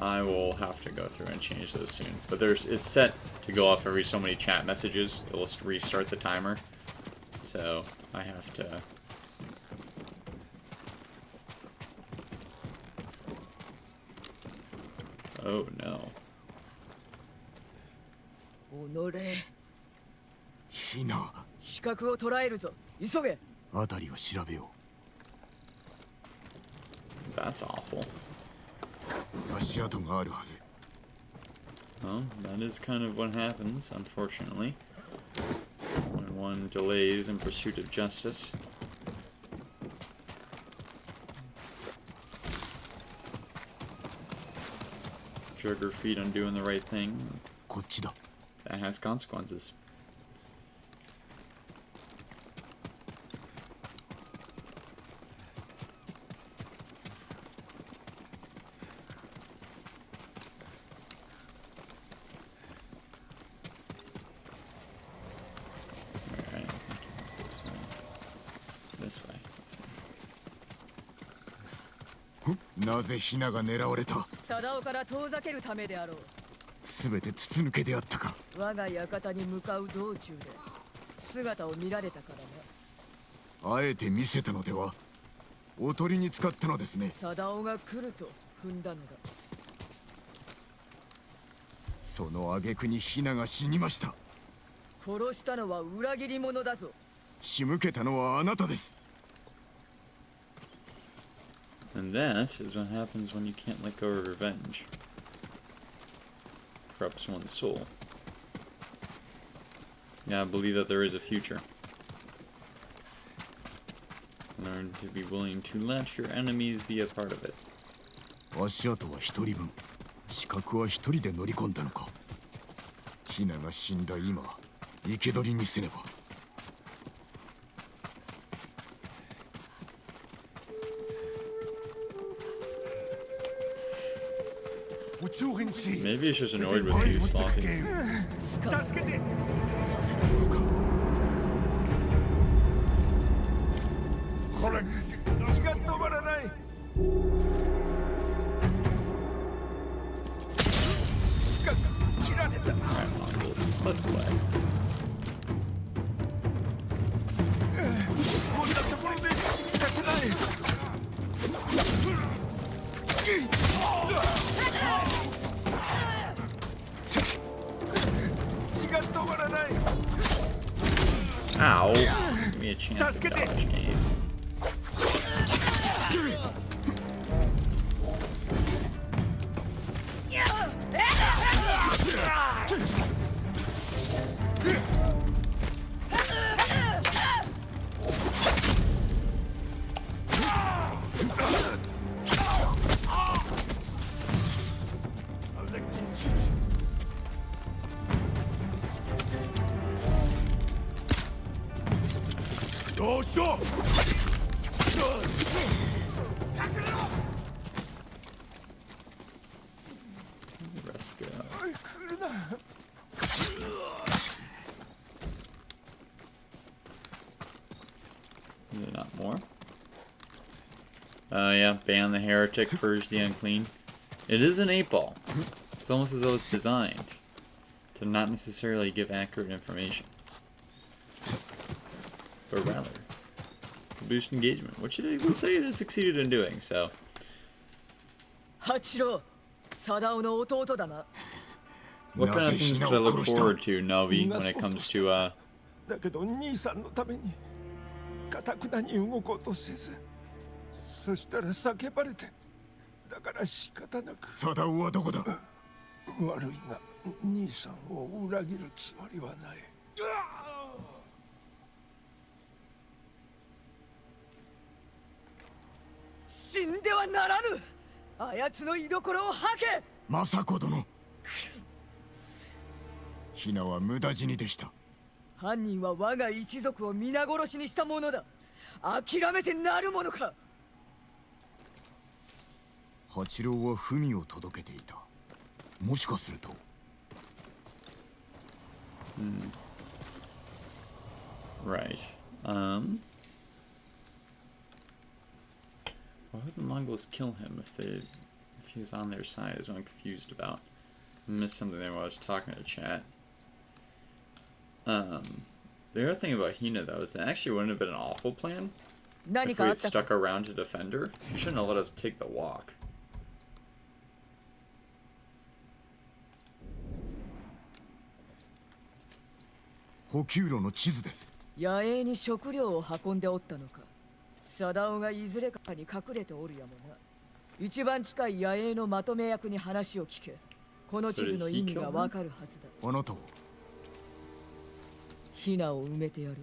I will have to go through and change those soon. But it's set to go off every so many chat messages. It will restart the timer. So I have to... Oh no. ヒナ。視覚を捉えるぞ。急げ。辺りを調べよう。That's awful. 足跡があるはず。Well, that is kind of what happens, unfortunately, when one delays in pursuit of justice. Drag her feet on doing the right thing. こっちだ。That has consequences. This way. なぜヒナが狙われた？貞夫から遠ざけるためであろう。すべて筒抜けであったか。我が館に向かう道中で姿を見られたからな。あえて見せたのでは？おとりに使ったのですね。貞夫が来ると踏んだのだ。その挙句にヒナが死にました。殺したのは裏切り者だぞ。仕向けたのはあなたです。And that is what happens when you can't let go of revenge. Corrupts one's soul. Yeah, I believe that there is a future. Learn to be willing to let your enemies be a part of it. 足跡は一人分、資格は一人で乗り込んだのか。ヒナが死んだ今、生け捕りにせねば。Maybe it's just annoyed with you, Sloppy. 助けて。させるものか。これ血が止まらない。切られた。 Alright, Mongols, let's play. こんなところで死にたくない。血が止まらない。 Ow! Give me a chance to dodge game. Let's go. Is there not more? Oh yeah, ban the heretic, purge the unclean. It is an 8-ball. It's almost as though it's designed to not necessarily give accurate information, but rather to boost engagement, which I would say it has succeeded in doing. So. 八郎、貞夫の弟だな。 What kind of things could I look forward to, Novi, when it comes to だけど兄さんのために固くなに動こうとせず、そしたら叫ばれて、だから仕方なく。貞夫はどこだ。悪いが兄さんを裏切るつもりはない。死んではならぬ。あやつの居所を吐け。政子殿。ヒナは無駄死にでした。犯人は我が一族を皆殺しにしたものだ。諦めてなるものか。八郎は文を届けていた。もしかすると。right. Why would the Mongols kill him if he was on their side? Is what I'm confused about. I missed something there while I was talking to chat. The other thing about Hina though is that actually wouldn't have been an awful plan if we had stuck around to defend her. She shouldn't have let us take the walk. 補給路の地図です。野営に食料を運んでおったのか。貞夫がいずれかに隠れておるやもな。一番近い野営のまとめ役に話を聞け。この地図の意味がわかるはずだ。あなたはヒナを埋めてやる。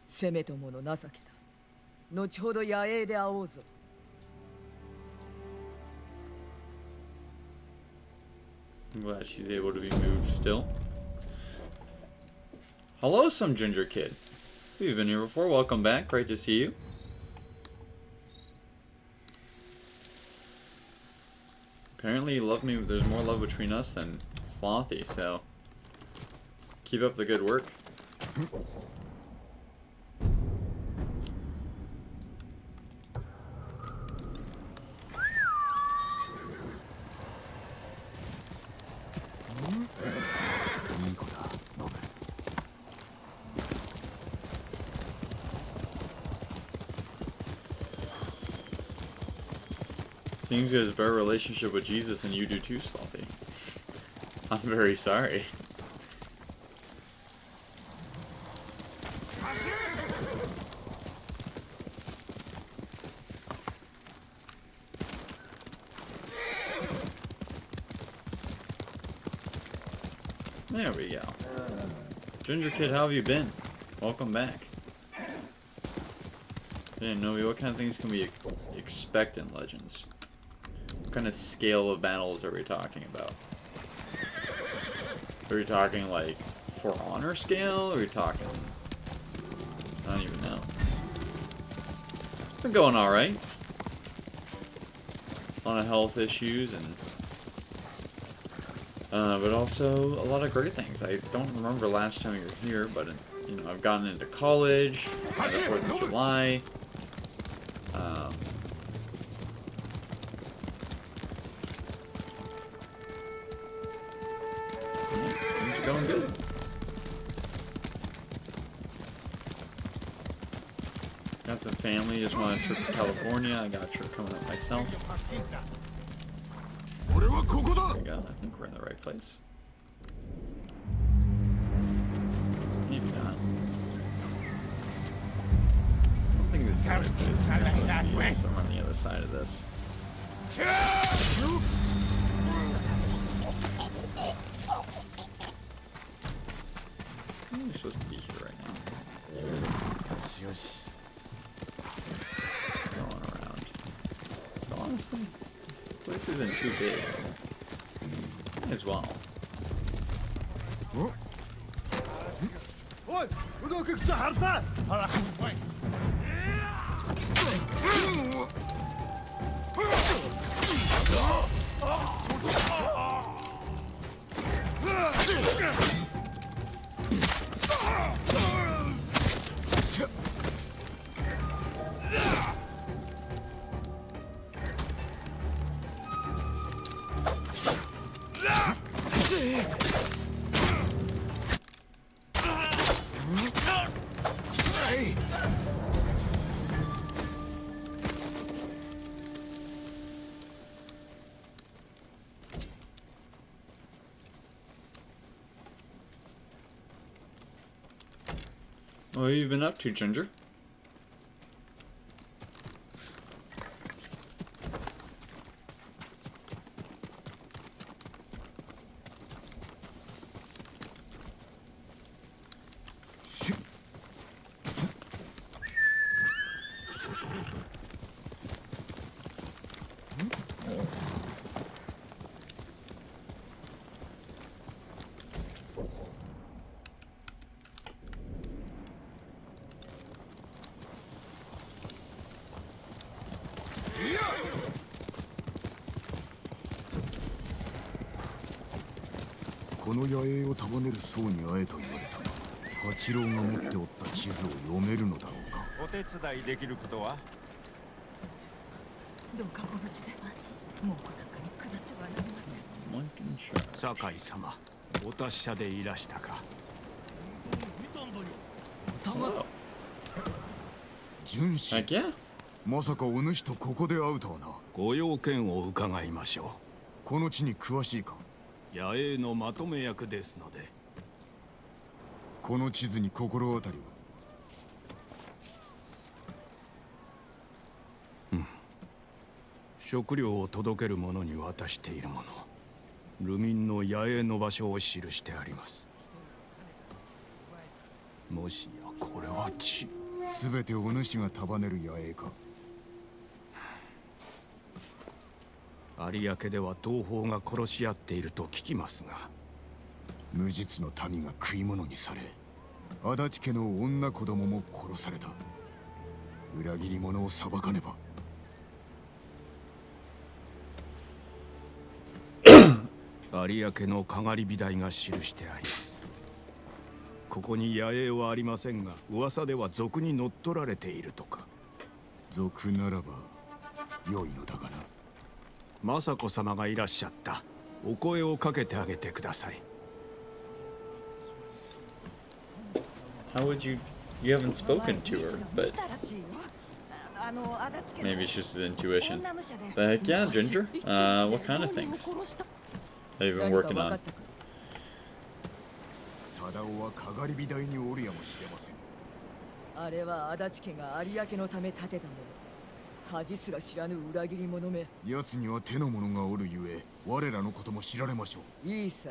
せめともの情けだ。後ほど野営で会おうぞ。I'm glad she's able to be moved still. Hello, some ginger kid. We've been here before. Welcome back. Great to see you. Apparently you love me. There's more love between us than Slothy, so keep up the good work. Seems you have a better relationship with Jesus than you do too, Sloppy. I'm very sorry. There we go. Ginger Kid, how have you been? Welcome back. Didn't know what kind of things can we expect in Legends? What kind of scale of battles are we talking about? Are we talking like For Honor scale? Are we talking... I don't even know. It's been going alright. A lot of health issues and... but also a lot of great things. I don't remember last time you were here, but you know, I've gotten into college, the 4th of July. Yeah, things are going good. Got some family, just want a trip to California. I got a trip coming up myself. There we go. I think we're in the right place. Maybe not. I don't think this is the right place. Somewhere on the other side of this. You're supposed to be here right now. Going around. So honestly, this place isn't too big. As well. What have you been up to, Ginger?この野営を束ねる僧に会えと言われたが、八郎が持っておった地図を読めるのだろうか。お手伝いできることは？どうかご無事で安心してもう小高に下ってはなりません。酒井様、お達者でいらしたか。純子、 Heck yeah. まさかお主とここで会うとはな。ご用件を伺いましょう。この地に詳しいか？野営のまとめ役ですので。この地図に心当たりは？食料を届ける者に渡しているもの。流民の野営の場所を記してあります。もしやこれは地。すべてお主が束ねる野営か？有明では同胞が殺し合っていると聞きますが。無実の民が食い物にされ、足立家の女子供も殺された。裏切り者を裁かねば。有明のかがり火台が記してあります。ここに野営はありませんが、噂では賊に乗っ取られているとか。賊ならば良いのだがな。政子様がいらっしゃった。お声をかけてあげてください。How would you haven't spoken to her, but maybe it's just an intuition. But heck yeah, Ginger. What kind of things have you been working on? 貞夫はかがり火台におるやもしれません。あれは足立家が有明のため建てたもの。恥すら知らぬ裏切り者め。奴には手の者がおるゆえ、我らのことも知られましょう。いいさ、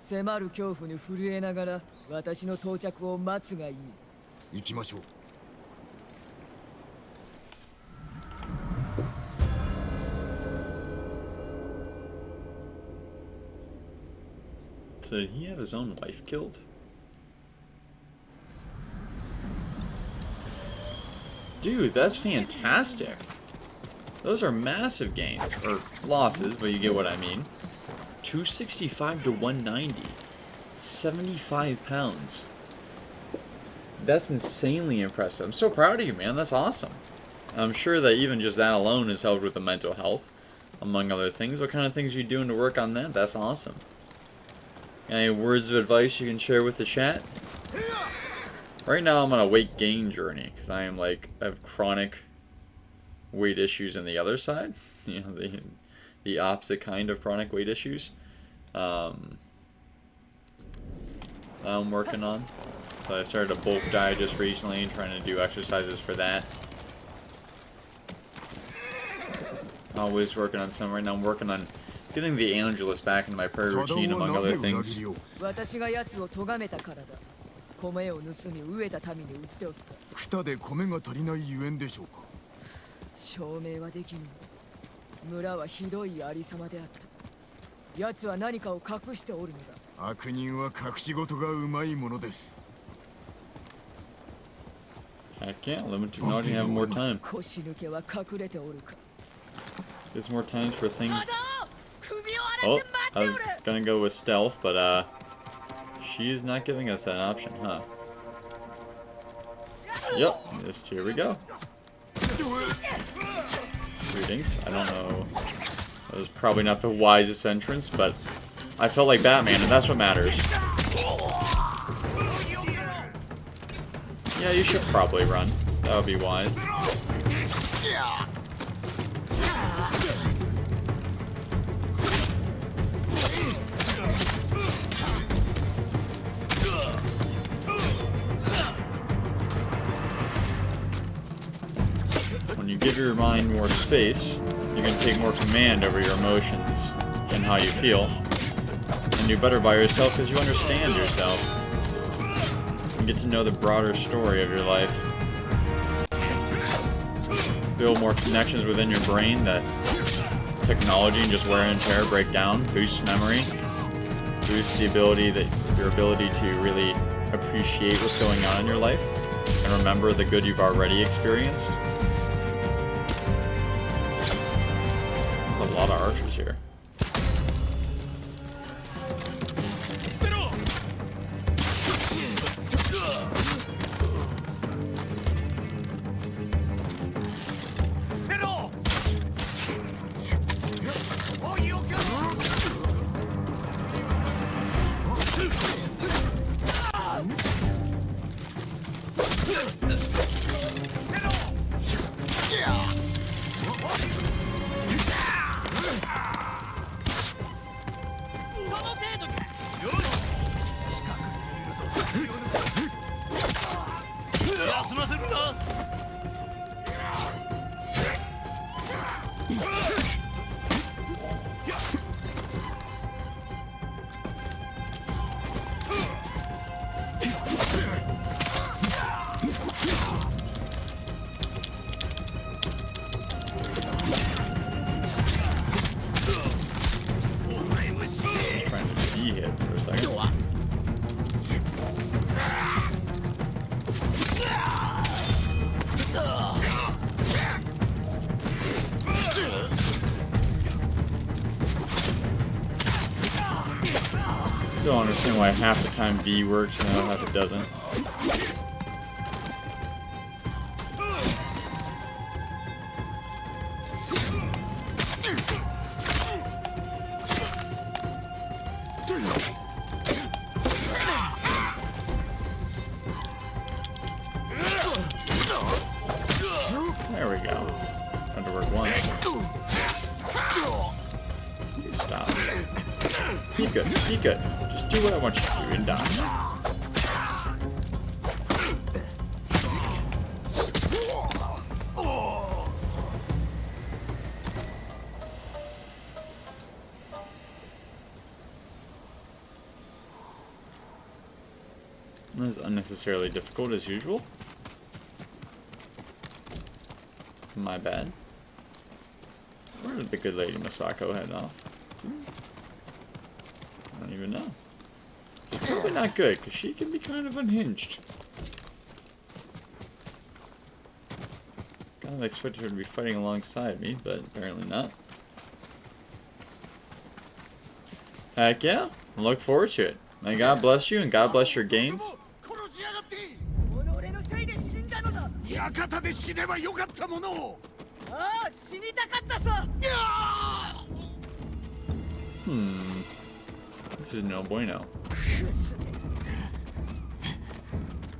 迫る恐怖に震えながら私の到着を待つがいい。行きましょう。 So did he have his own wife killed? Dude, that's fantastic. Those are massive gains, or losses, but you get what I mean. 265 to 190. 75 pounds. That's insanely impressive. I'm so proud of you, man. That's awesome. I'm sure that even just that alone has helped with the mental health, among other things. What kind of things are you doing to work on that? That's awesome. Any words of advice you can share with the chat? Right now I'm on a weight gain journey because I have chronic weight issues on the other side. You know, the opposite kind of chronic weight issues. I'm working on. So I started a bulk diet just recently, trying to do exercises for that. Always working on some. Right now I'm working on getting the Angelus back into my prayer routine, among other things. 私が奴を咎めたからだ。米を盗み飢えた民に売っておった。クタで米が足りないゆえんでしょうか。証明はできぬ。村はひどいありさまであった。奴は何かを隠しておるのだ。悪人は隠し事がうまいものです。 I can't limit to not have more time. 腰抜けは隠れておるか。 There's more times for things. Oh, I was gonna go with stealth, but she is not giving us that option, huh? Yep, just here we go. Greetings. I don't know. That was probably not the wisest entrance, but I felt like Batman, and that's what matters. Yeah, you should probably run. That would be wise. When you give your mind more space, you can take more command over your emotions and how you feel, and do better by yourself because you understand yourself and get to know the broader story of your life. Build more connections within your brain that technology and just wear and tear break down, boosts memory, boosts the ability your ability to really appreciate what's going on in your life and remember the good you've already experienced. There's a lot of archers here. Still don't understand why half the time V works and the other half it doesn't. There we go. Had to work once. You stop. Be good. Be good. Just do what I want you to do and die. That is unnecessarily difficult as usual. My bad. Where did the good lady Masako head off? I don't even know. She's probably not good, because she can be kind of unhinged. Kind of expected her to be fighting alongside me, but apparently not. Heck yeah, I look forward to it. May God bless you and God bless your gains. 己のせいで死んだのだ。館で死ねばよかったものを。ああ、死にたかったさ。This is no bueno.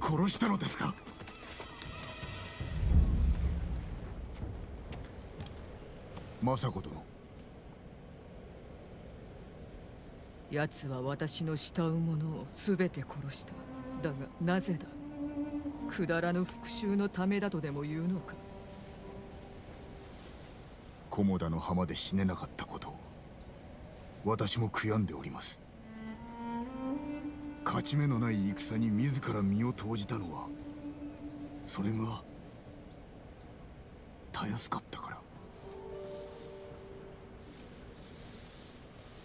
殺したのですか。政子殿。奴は私の慕う者を全て殺した。だがなぜだ。くだらぬ復讐のためだとでも言うのか。菰田の浜で死ねなかったことを私も悔やんでおります。勝ち目のない戦に自ら身を投じたのはそれがたやすかったから。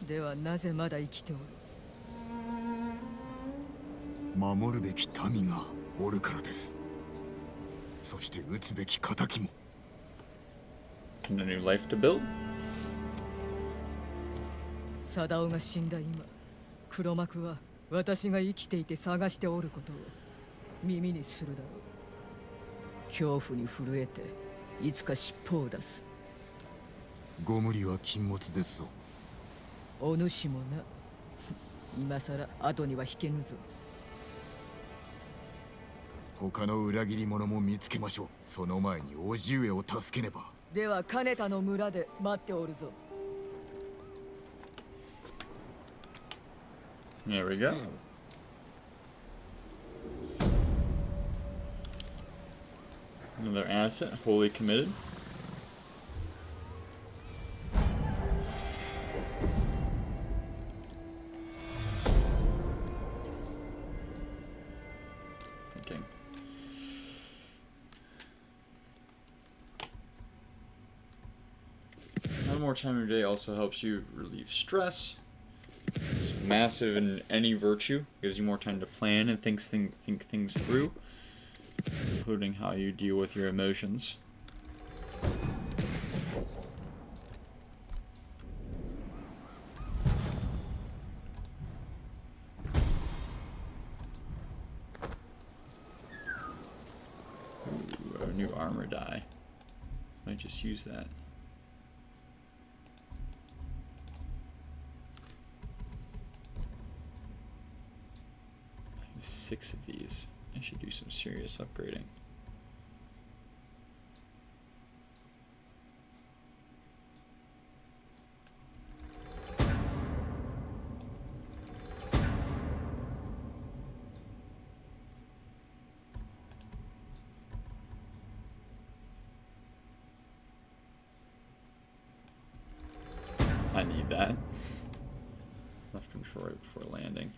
ではなぜまだ生きておる。守るべき民がおるからです。そして討つべき仇も。 And a new life to build. 貞夫が死んだ今、黒幕は私が生きていて探しておることを耳にするだろう。恐怖に震えていつか尻尾を出す。ご無理は禁物ですぞ。お主もな。今さら後には引けぬぞ。他の裏切り者も見つけましょう。その前に叔父上を助けねば。では金田の村で待っておるぞ。 There we go. Another asset, wholly committed. Thinking. One more time of day also helps you relieve stress. It's massive in any virtue. Gives you more time to plan and think things through, including how you deal with your emotions. Ooh, a new armor die. Might just use that. 6 of these. I should do some serious upgrading. I need that. Left control right before landing.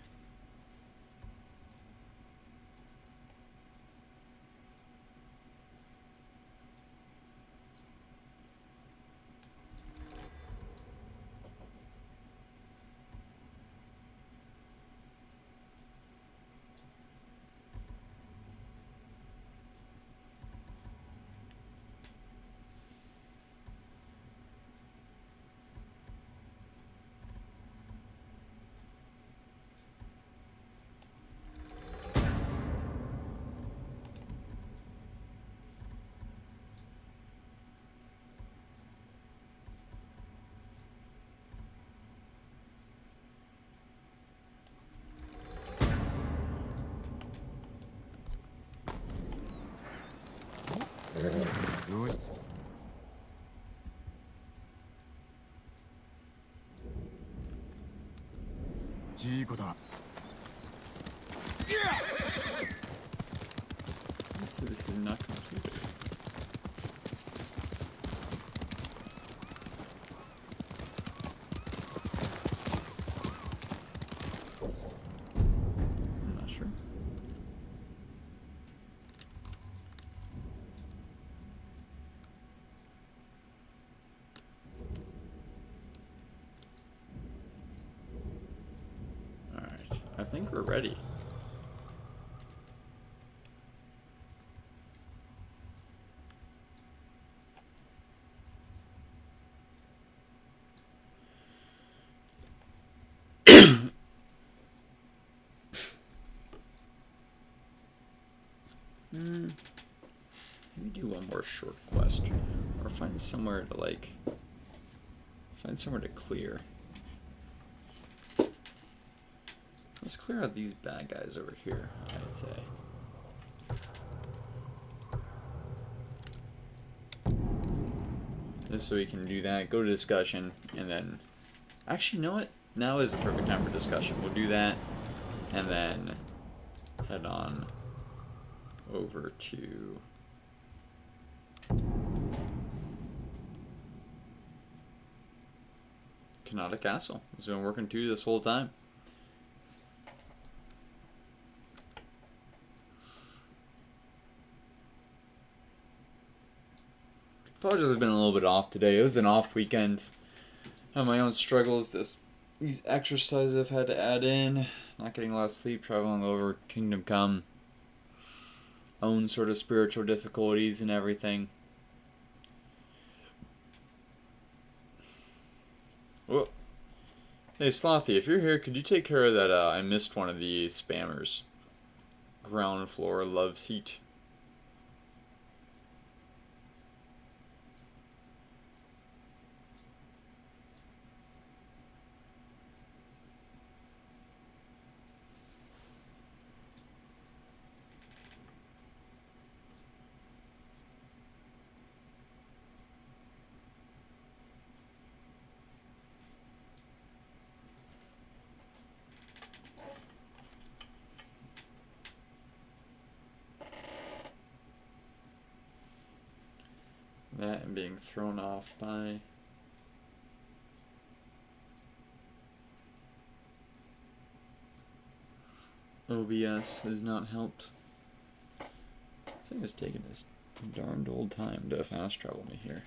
よし。ジーコだ。This is not completed. I'm not sure. think we're ready. Maybe do one more short quest, or find somewhere to clear. Let's clear out these bad guys over here, I say. Just so we can do that, go to discussion, and then... Actually, you know what? Now is the perfect time for discussion. We'll do that, and then head on over to... Kanata Castle. It's been working too this whole time. Apologies, I've been a little bit off today. It was an off weekend. I have my own struggles. These exercises I've had to add in. Not getting a lot of sleep, traveling over Kingdom Come. Own sort of spiritual difficulties and everything. Whoa. Hey, Slothy, if you're here, could you take care of that? I missed one of the spammers. Ground floor love seat. That and being thrown off by OBS has not helped. This thing has taken this darned old time to fast travel me here.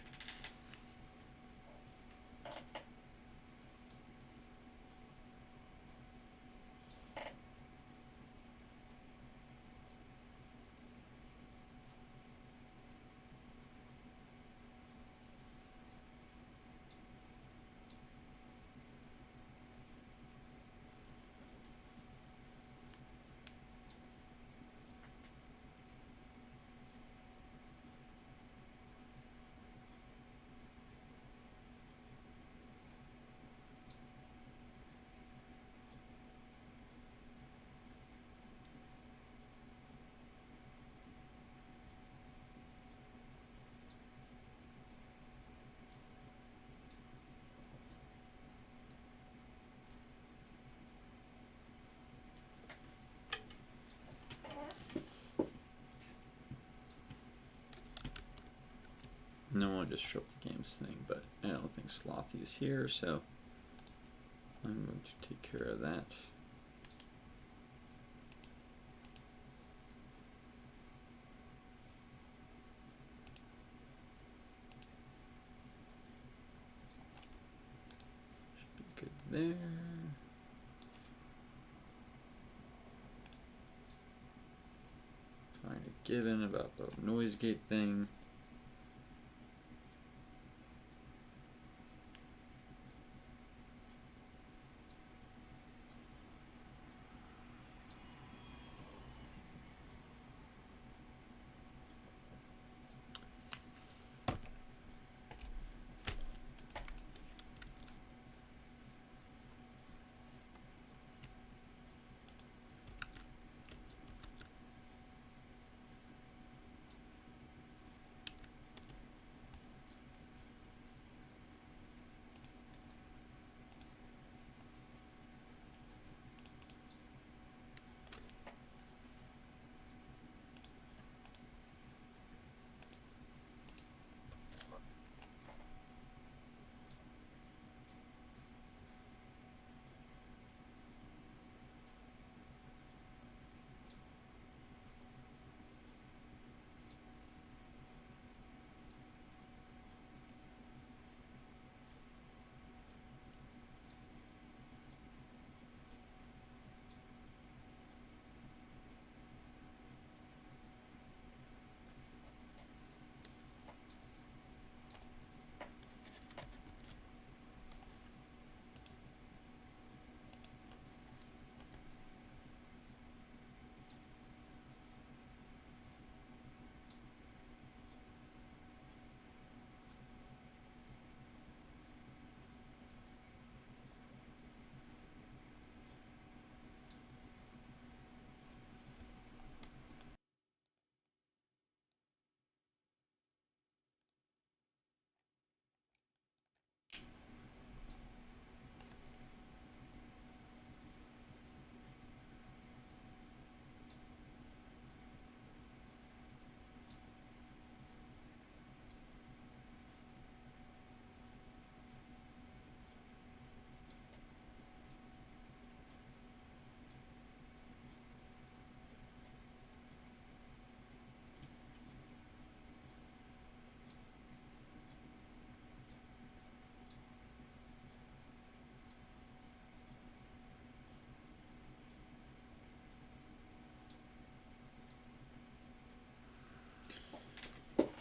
No one just showed the games thing, but I don't think Slothy is here, so I'm going to take care of that. Should be good there. Trying to give in about the noise gate thing.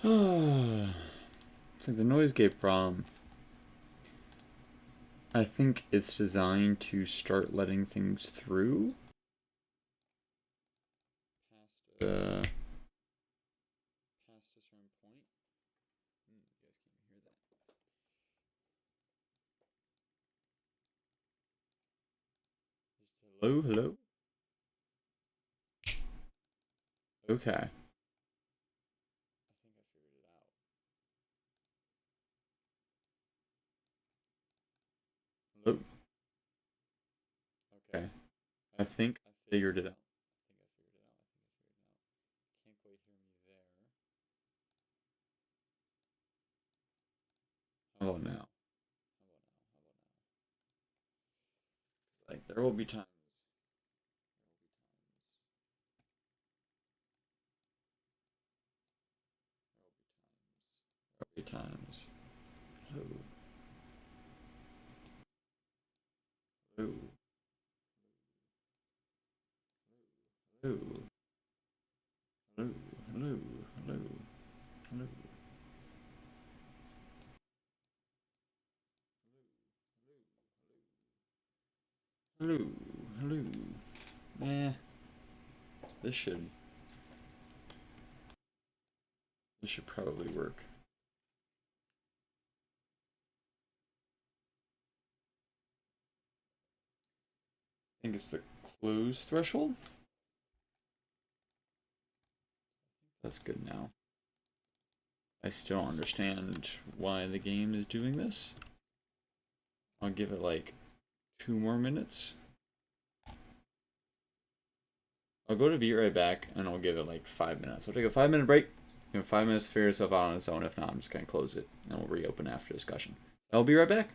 It's like the noise gate problem. I think it's designed to start letting things through. Past a certain point. You guys can't hear that. Hello, hello. Okay. I think I figured it out. Hello. Okay. I think I figured it out. Can't quite hear me there. How about now? Like there will be times. There will be times. Hello. Hello. Hello. Hello. Hello. Hello. Hello. Hello. Hello. Eh. This should probably work. I think it's the close threshold. That's good now. I still don't understand why the game is doing this. I'll give it like 2 more minutes. I'll go to be right back and I'll give it like 5 minutes. I'll take a 5-minute break. 5 minutes to figure itself out on its own. If not, I'm just going to close it and we'll reopen after discussion. I'll be right back.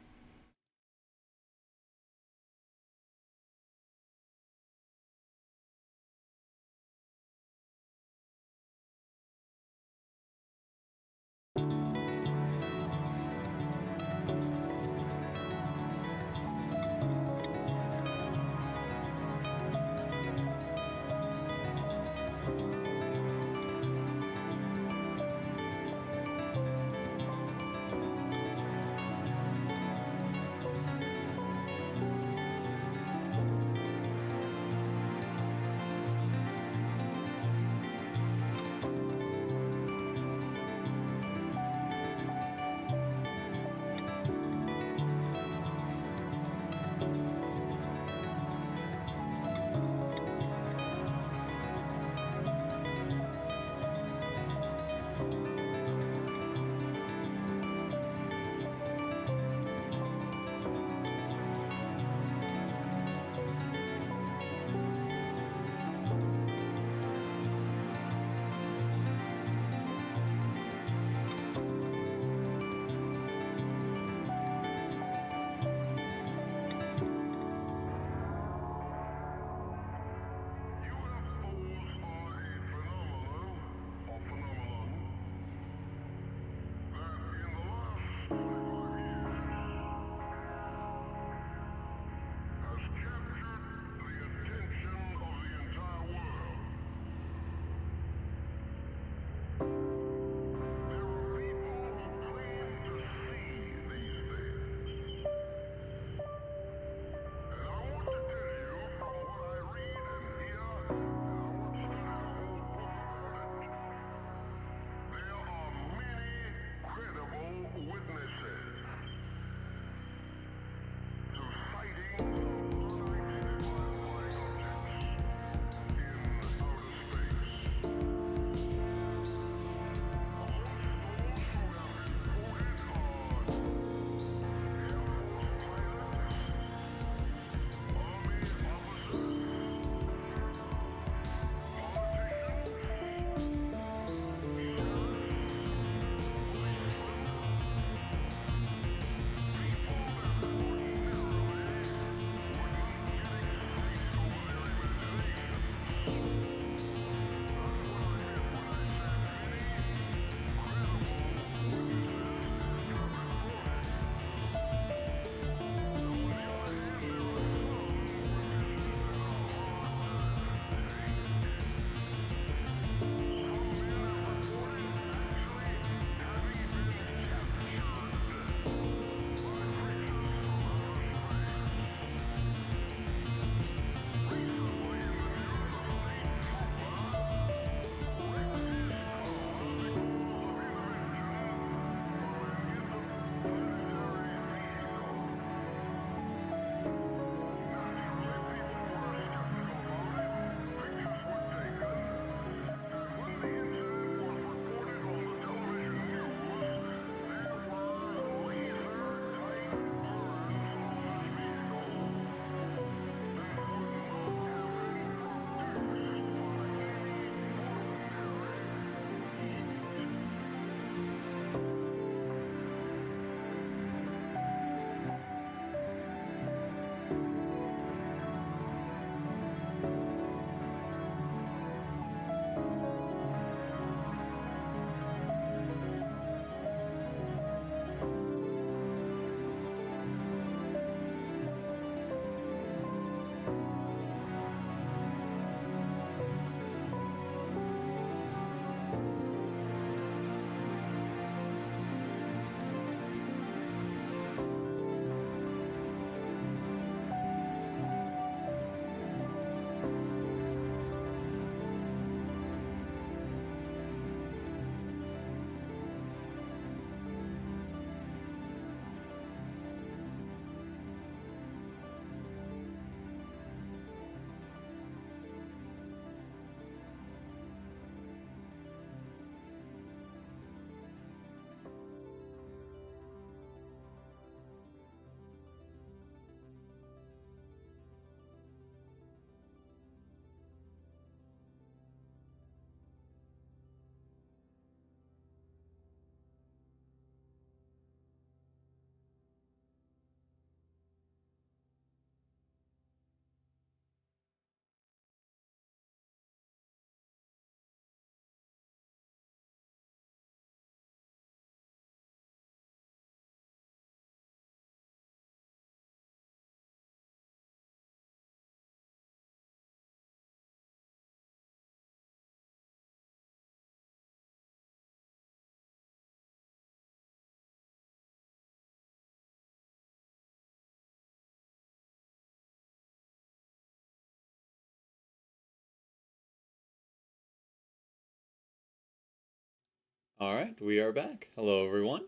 Alright, we are back. Hello, everyone.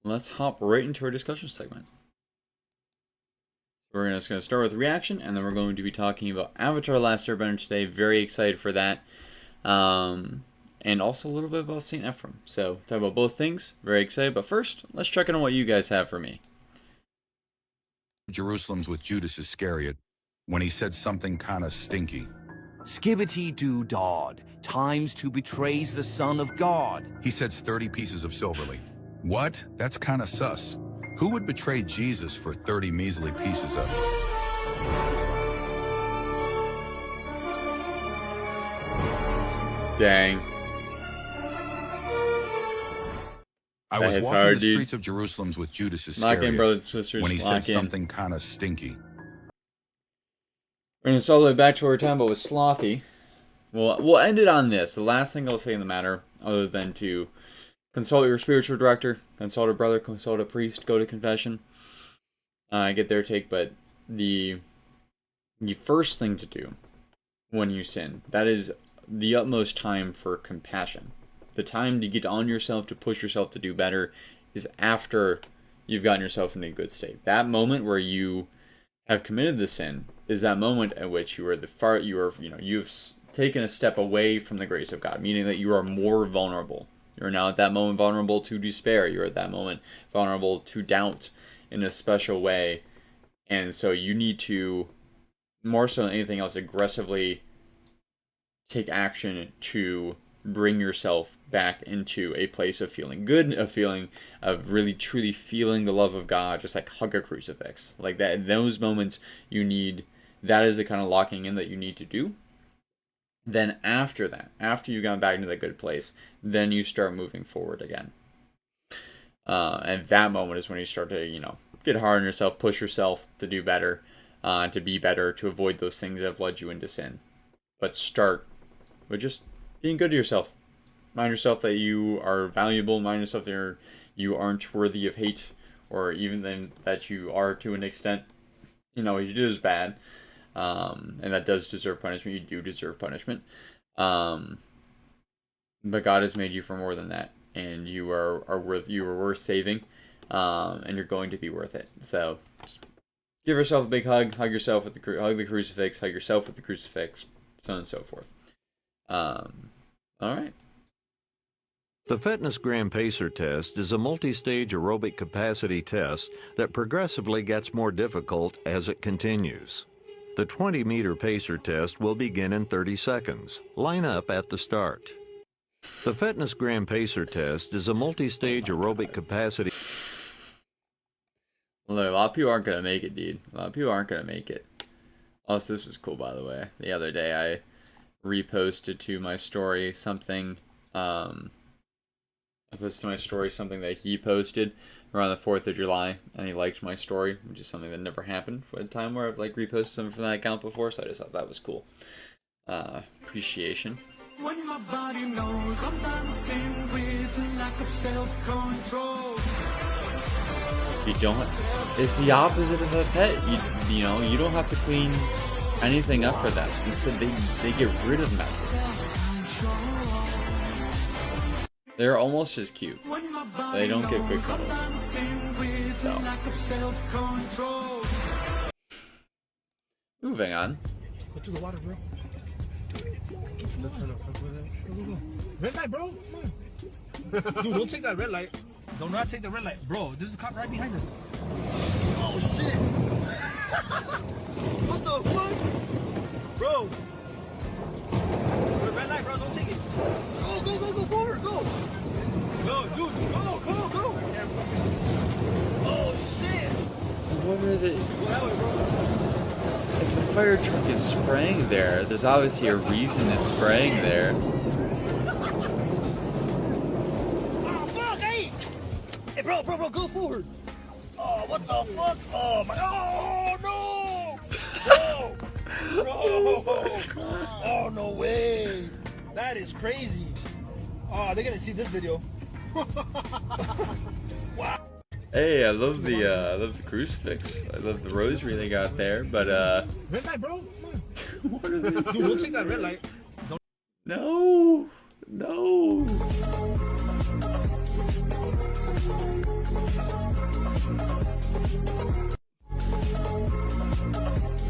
Let's hop right into our discussion segment. We're just going to start with reaction, and then we're going to be talking about Avatar: Last Airbender today. Very excited for that. And also a little bit about St. Ephraim. So, talk about both things. Very excited. But first, let's check in on what you guys have for me. Jerusalem's with Judas Iscariot when he said something kind of stinky. Skibbity doo dod, times to betrays the Son of God. He said 30 pieces of silverly. What? That's kind of sus. Who would betray Jesus for 30 measly pieces of? Dang. I was That is walking hard, the dude. streets of Jerusalem's with Judas Lock in, brothers and Iscariot sisters. when he Lock said in. something kind of stinky. We're going to all the way back to what we were talking about with Slothy. We'll end it on this. The last thing I'll say in the matter, other than to consult your spiritual director, consult a brother, consult a priest, go to confession, get their take. But the first thing to do when you sin, that is the utmost time for compassion. The time to get on yourself, to push yourself to do better, is after you've gotten yourself in a good state. That moment where you have committed the sin is that moment at which you've taken a step away from the grace of God, meaning that you are more vulnerable. You're now at that moment vulnerable to despair. You're at that moment vulnerable to doubt in a special way. And so you need to, more so than anything else, aggressively take action to bring yourself back into a place of feeling good, a feeling of really truly feeling the love of God, just like hug a crucifix. Like that, in those moments that is the kind of locking in that you need to do. Then after that, after you've gone back into that good place, then you start moving forward again. And that moment is when you start to, get hard on yourself, push yourself to do better, to be better, to avoid those things that have led you into sin. But start with just being good to yourself. Mind yourself that you are valuable. Mind yourself that you aren't worthy of hate, or even then that you are to an extent. You do is bad. And that does deserve punishment. You do deserve punishment. But God has made you for more than that. And you are worth saving. And you're going to be worth it. So just give yourself a big hug. Hug yourself with hug the crucifix. Hug yourself with the crucifix. So on and so forth. All right. The Fitness Gram Pacer test is a multi-stage aerobic capacity test that progressively gets more difficult as it continues. The 20-meter pacer test will begin in 30 seconds. Line up at the start. The Fitness Gram Pacer test is a multi-stage aerobic capacity. Well, a lot of people aren't going to make it, dude. A lot of people aren't going to make it. Also, this was cool, by the way. The other day, I reposted to my story something, something that he posted around the 4th of July, and he liked my story, which is something that never happened for a time where I've reposted something from that account before, so I just thought that was cool. Appreciation. When my body knows I'm dancing with a lack of self-control. You don't. It's the opposite of a pet. You don't have to clean anything up for them. Instead, they get rid of messes. They're almost as cute. They don't get quick cuddles. So. Moving on. Go to the water, bro. Go. Red light, bro. Come on. Dude, don't take that red light. Do not take the red light. Bro, there's a cop right behind us. Oh, shit. What the fuck? Bro. Red light, bro. Don't take it. Go forward. Go. Go, dude. Go. Oh, shit. What are they? Go that way, bro. If the fire truck is spraying there's obviously a reason it's spraying there. Oh, fuck, hey! Hey, bro, go forward. Oh, what the fuck? Oh, my... Oh, no! Bro! Oh, no way! That is crazy. Oh, they're gonna see this video. Wow. Hey, I love the crucifix. I love the rosary they got there, but Red light, bro. Come on. What are they? Dude, don't take that red light. No.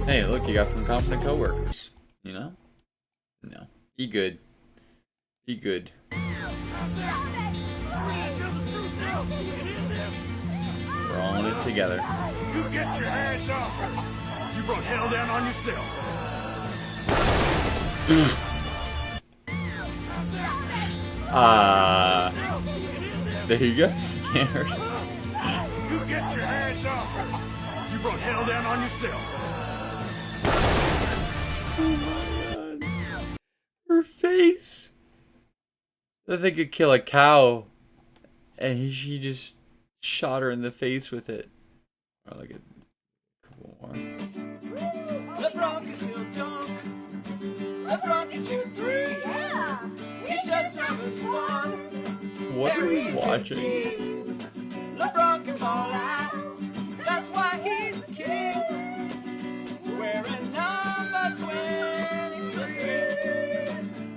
Hey, look, you got some confident coworkers. You know? No. Be good. Be good. We're all in it together. You get your hands off her. You brought hell down on yourself. There you go. Can't hurt. You get your hands off her. You brought hell down on yourself. Oh my god. Her face. That thing could kill a cow. And she just shot her in the face with it. Or like a couple more. Let's rock it till dawn. Let's rock it till 3. Yeah. We just having fun. What are we watching? Let's rock and fall out. That's why he's the king. Wearing number 23.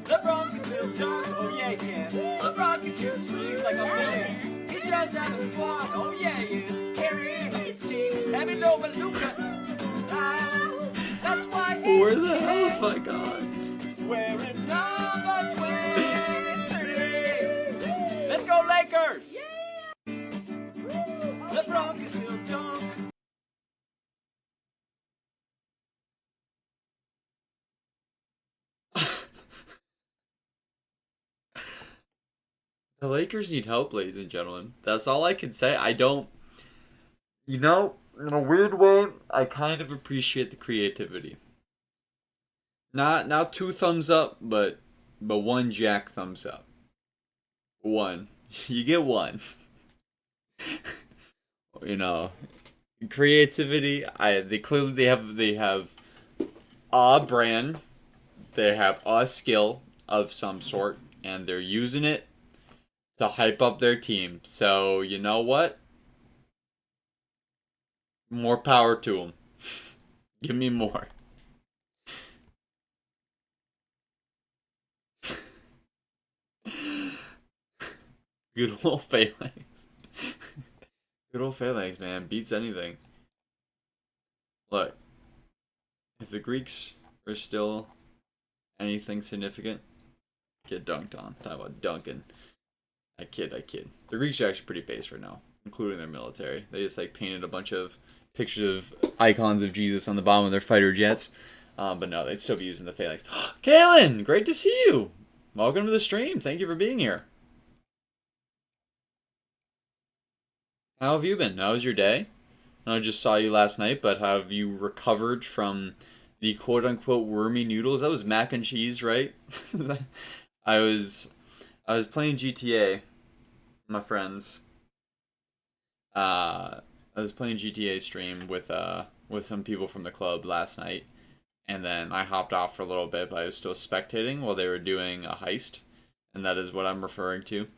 Let's rock it till dawn. Oh yeah, yeah. Let's rock it till 3 like a man. He's just having fun. Oh yeah, he is. Carrying his cheek. Having over Luca. That's why he's Where the hell have I gone? wearing number 23. Let's go Lakers! Let's rock it till dawn. The Lakers need help, ladies and gentlemen. That's all I can say. I don't... You know, in a weird way, I kind of appreciate the creativity. Not 2 thumbs up, but 1 jack thumbs up. 1. You get 1. You know, creativity. They have a brand. They have a skill of some sort, and they're using it to hype up their team. So you know what? More power to them. Give me more. Good old phalanx. Good old phalanx, man. Beats anything. Look. If the Greeks are still anything significant, get dunked on. Talk about dunking. I kid. The Greeks are actually pretty base right now, including their military. They just like painted a bunch of pictures of icons of Jesus on the bottom of their fighter jets. But no, they'd still be using the phalanx. Kaylin, great to see you. Welcome to the stream. Thank you for being here. How have you been? How was your day? I just saw you last night, but have you recovered from the quote-unquote wormy noodles? That was mac and cheese, right? I was playing GTA, my friends. I was playing GTA stream with some people from the club last night, and then I hopped off for a little bit, but I was still spectating while they were doing a heist, and that is what I'm referring to.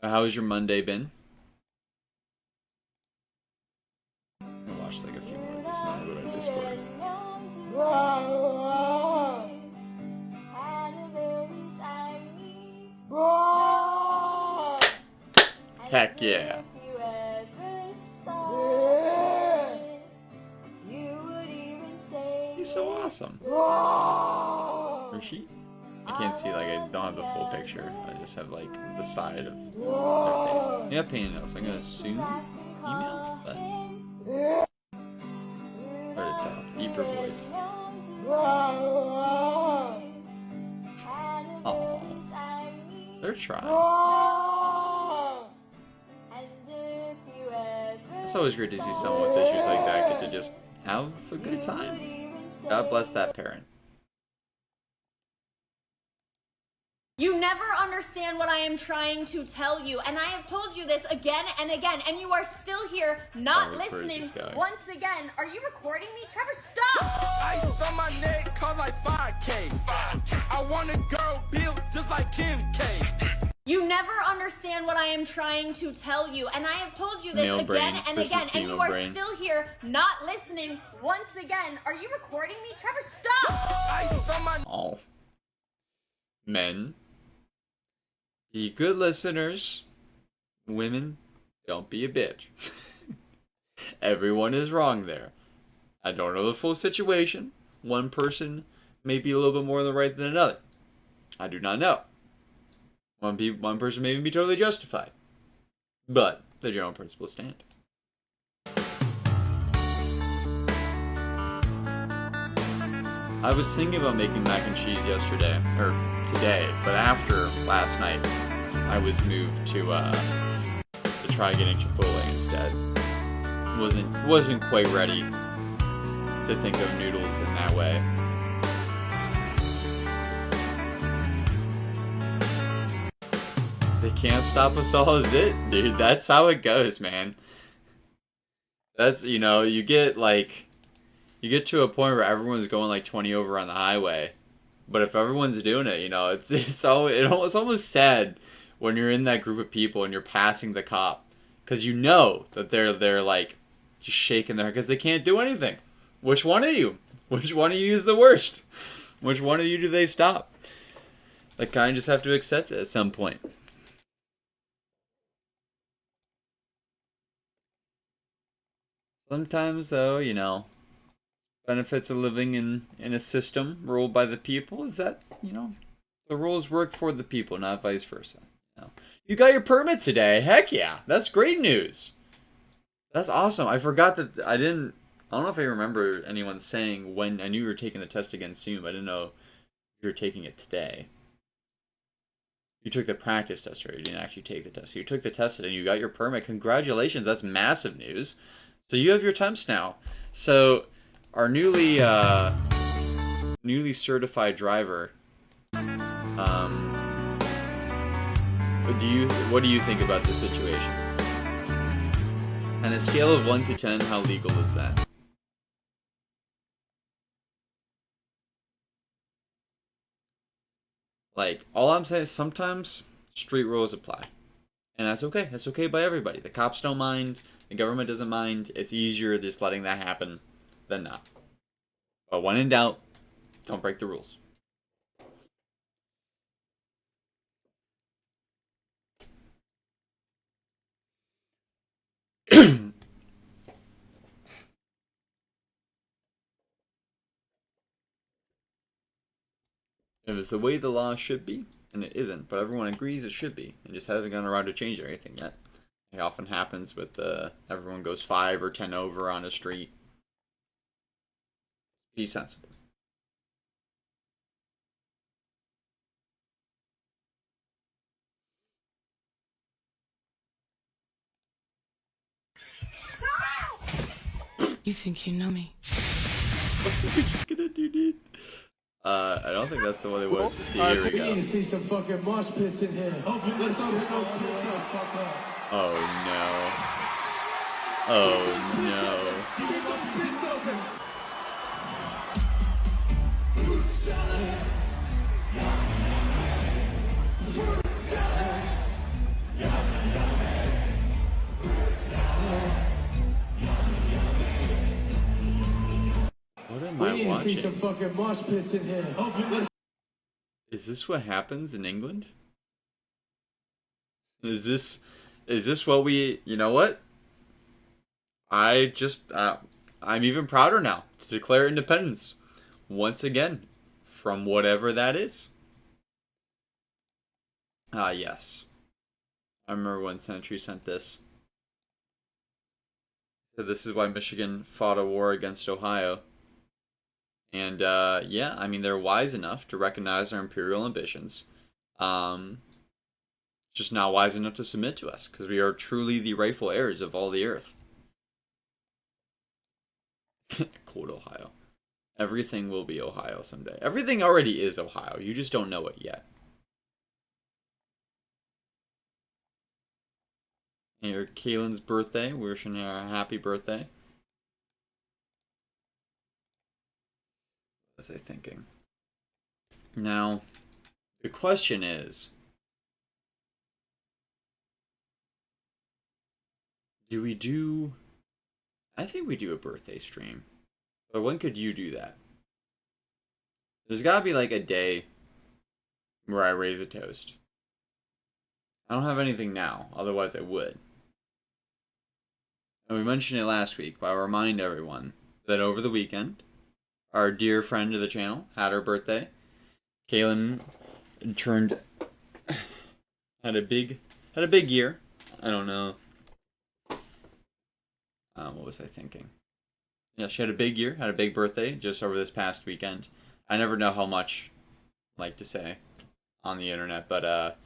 How has your Monday been? I watched like a few more of these now that I Discord. Heck yeah. He's so awesome. Where's she? I can't see, like, I don't have the full picture. I just have, like, the side of their face. Yeah, painting nails. I'm gonna assume email, but... Or to talk. Deeper voice. Aww. They're trying. It's always great to see someone with issues like that get to just have a good time. God bless that parent. You never understand what I am trying to tell you, and I have told you this again and again, and you are still here not listening. Once again, are you recording me? Trevor, stop! Ice on my neck cause like 5K. I want a girl built just like Kim K. You never understand what I am trying to tell you, and I have told you this again and again, and you are still here not listening. Once again, are you recording me? Trevor, stop! Ice on my... Oh. Men, be good listeners. Women, don't be a bitch. Everyone is wrong there. I don't know the full situation. One person may be a little bit more on the right than another. I do not know. One person may even be totally justified. But the general principles stand. I was thinking about making mac and cheese yesterday, or today, but after last night, I was moved to try getting Chipotle instead. Wasn't quite ready to think of noodles in that way. They can't stop us all, is it? Dude, that's how it goes, man. That's, you know, you get to a point where everyone's going like 20 over on the highway. But if everyone's doing it, you know, it's almost sad when you're in that group of people and you're passing the cop, because you know that they're like just shaking their head because they can't do anything. Which one of you? Which one of you is the worst? Which one of you do they stop? Like, kind of just have to accept it at some point. Sometimes, though, you know, benefits of living in a system ruled by the people is that, you know, the rules work for the people, not vice versa. You know, you got your permit today. Heck yeah. That's great news. That's awesome. I forgot that I don't know if I remember anyone saying when. I knew you were taking the test again soon, but I didn't know you were taking it today. You took the practice test, right? You didn't actually take the test. You took the test and you got your permit. Congratulations. That's massive news. So you have your temps now. So our newly certified driver, what do you think about this situation? On a scale of 1 to 10, how legal is that? Like, all I'm saying is sometimes street rules apply. And that's okay. That's okay by everybody. The cops don't mind. The government doesn't mind. It's easier just letting that happen than not. But when in doubt, don't break the rules. If it's the way the law should be, and it isn't, but everyone agrees it should be, and just hasn't gone around to change anything yet. It often happens with everyone goes 5 or 10 over on a street. Be sensible. You think you know me? What are we just gonna do, dude? I don't think that's the one they want us to see. Here we go. We need to see some fucking mosh pits in here. Open this up. Oh no. Oh no. Keep those pits open. What am We I need to see some watching? fucking mosh pits in here. Open this. Is this what happens in England? Is this what we, you know what? I'm even prouder now to declare independence once again from whatever that is. Ah, yes. I remember when Sentry sent this. So this is why Michigan fought a war against Ohio. And yeah, I mean, they're wise enough to recognize our imperial ambitions. Just not wise enough to submit to us, because we are truly the rightful heirs of all the earth. Cold Ohio. Everything will be Ohio someday. Everything already is Ohio. You just don't know it yet. And your Kaylin's birthday. We're wishing her a happy birthday. What was I thinking? Now, the question is, do we do... I think we do a birthday stream. But when could you do that? There's gotta be like a day where I raise a toast. I don't have anything now, otherwise I would. And we mentioned it last week, but I'll remind everyone that over the weekend, our dear friend of the channel had her birthday. Kaylin had a big year. I don't know. What was I thinking? Yeah, she had a big year, had a big birthday just over this past weekend. I never know how much I like to say on the internet, but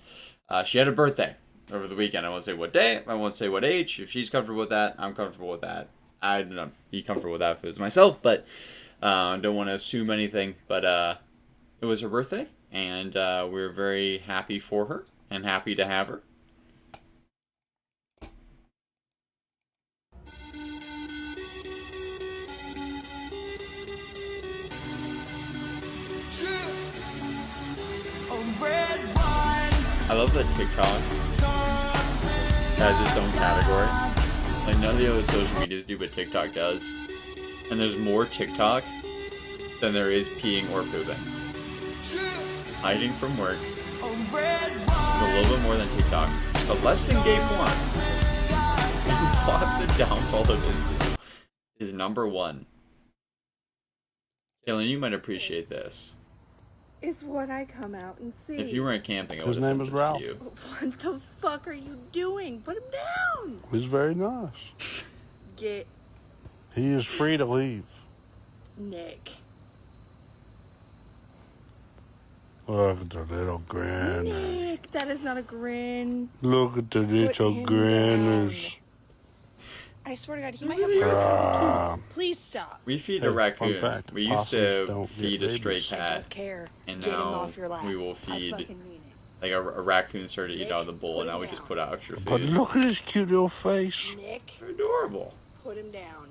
she had a birthday over the weekend. I won't say what day, I won't say what age. If she's comfortable with that, I'm comfortable with that. I'd not be comfortable with that if it was myself, but I don't want to assume anything. But it was her birthday, and we're very happy for her and happy to have her. I love that TikTok has its own category. Like, none of the other social medias do, but TikTok does. And there's more TikTok than there is peeing or pooping. Hiding from work is a little bit more than TikTok, but less than gay porn. And plot the downfall of this video is number 1. Kaylin, you might appreciate this. Is what I come out and see. If you weren't camping, I would have sent this to you. What the fuck are you doing? Put him down! He's very nice. Get He is free to leave. Nick. Look at the little grinners. Nick, that is not a grin. Look at the little him grinners. I swear to God, he might have raccoons. Please stop. We feed Hey, a fun raccoon. fact, We used possums to don't feed get a stray rabies. cat, I don't care. and Get him now off your lap. we will I feed fucking mean it. like a raccoon started to eat out of the bowl, and now we just put out extra But food. look at his cute little face. Nick, They're adorable. put him down.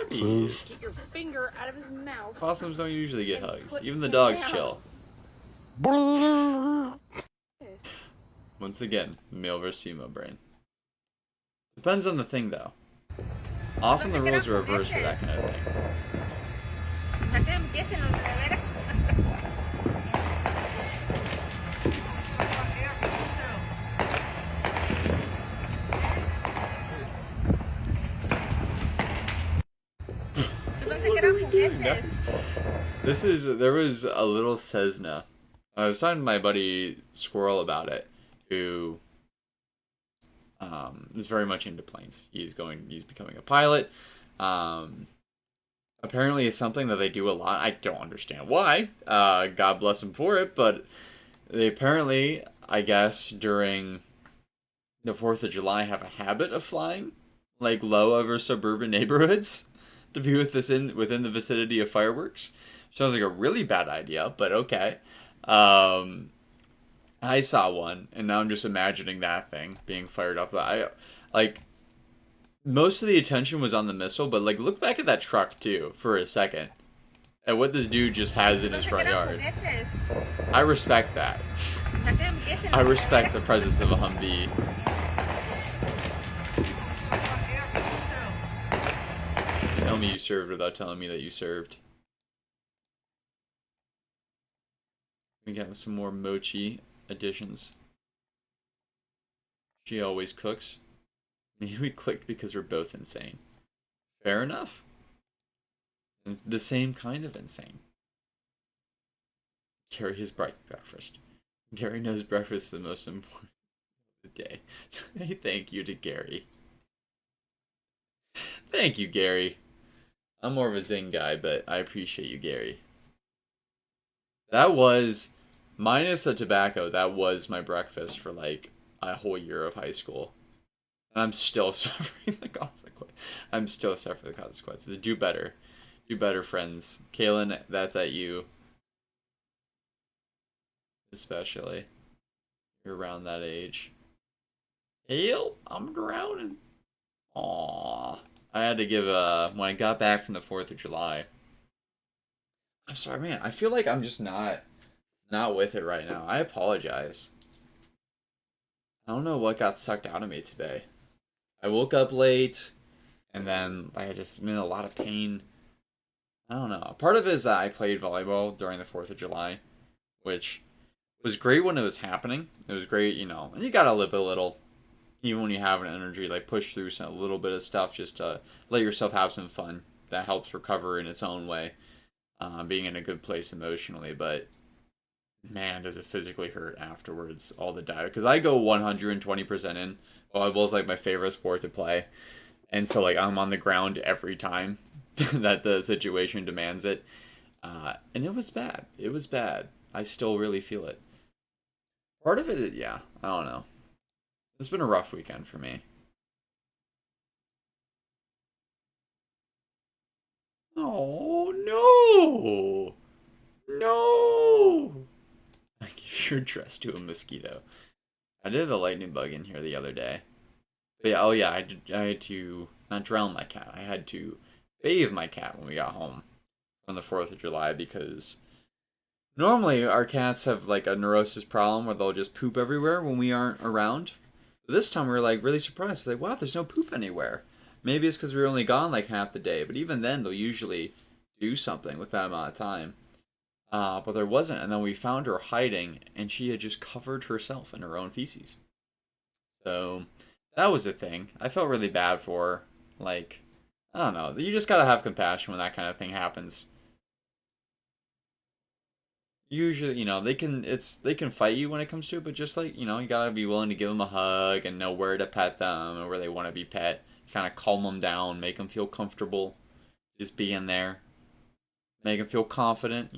Puppies. Get your finger out of his mouth. Possums don't usually get And hugs. put Even the him dogs down. chill. Once again, male versus female brain. Depends on the thing, though. Often the rules are reversed for that kind of thing. There was a little Cessna. I was talking to my buddy Squirrel about it, who is very much into planes. He's becoming a pilot. Apparently it's something that they do a lot. I don't understand why. God bless them for it, but they apparently, I guess, during the 4th of July have a habit of flying, like low over suburban neighborhoods to be within the vicinity of fireworks. Sounds like a really bad idea, but okay. I saw one, and now I'm just imagining that thing being fired off. Most of the attention was on the missile, but like look back at that truck too for a second, and what this dude just has in his front yard. I respect that. I respect the presence of a Humvee. Tell me you served without telling me that you served. We got some more mochi additions. She always cooks. Maybe we clicked because we're both insane. Fair enough. The same kind of insane. Gary has breakfast. Gary knows breakfast is the most important of the day. So hey, thank you to Gary. Thank you, Gary. I'm more of a Zing guy, but I appreciate you, Gary. That was, minus the tobacco, that was my breakfast for like a whole year of high school. And I'm still suffering the consequences. I'm still suffering the consequences. Do better. Do better, friends. Kaylin, that's at you. Especially. You're around that age. Help! I'm drowning. Aww. I had to give when I got back from the 4th of July. I'm sorry, man. I feel like I'm just not with it right now. I apologize. I don't know what got sucked out of me today. I woke up late, and then I had just been in a lot of pain. I don't know. Part of it is that I played volleyball during the 4th of July, which was great when it was happening. It was great, you know, and you gotta live a little. Even when you have an energy, like push through a little bit of stuff just to let yourself have some fun. that helps recover in its own way, being in a good place emotionally. But man, does it physically hurt afterwards, all the diet. Because I go 120% in. Volleyball is like my favorite sport to play. And so like I'm on the ground every time that the situation demands it. And it was bad. It was bad. I still really feel it. Part of it, yeah, I don't know. It's been a rough weekend for me. Oh, no! No! I give your dress to a mosquito. I did have a lightning bug in here the other day. But yeah, oh yeah, I had to not drown my cat. I had to bathe my cat when we got home on the 4th of July because normally our cats have like a neurosis problem where they'll just poop everywhere when we aren't around. But this time we were like really surprised. Like, wow, there's no poop anywhere. Maybe it's because we were only gone like half the day. But even then, they'll usually do something with that amount of time. But there wasn't. And then we found her hiding, and she had just covered herself in her own feces. So that was the thing. I felt really bad for her. Like, I don't know. You just gotta have compassion when that kind of thing happens. Usually, they can fight you when it comes to it, but just like, you gotta be willing to give them a hug and know where to pet them and where they want to be pet. Kind of calm them down, make them feel comfortable. Just being there. Make them feel confident,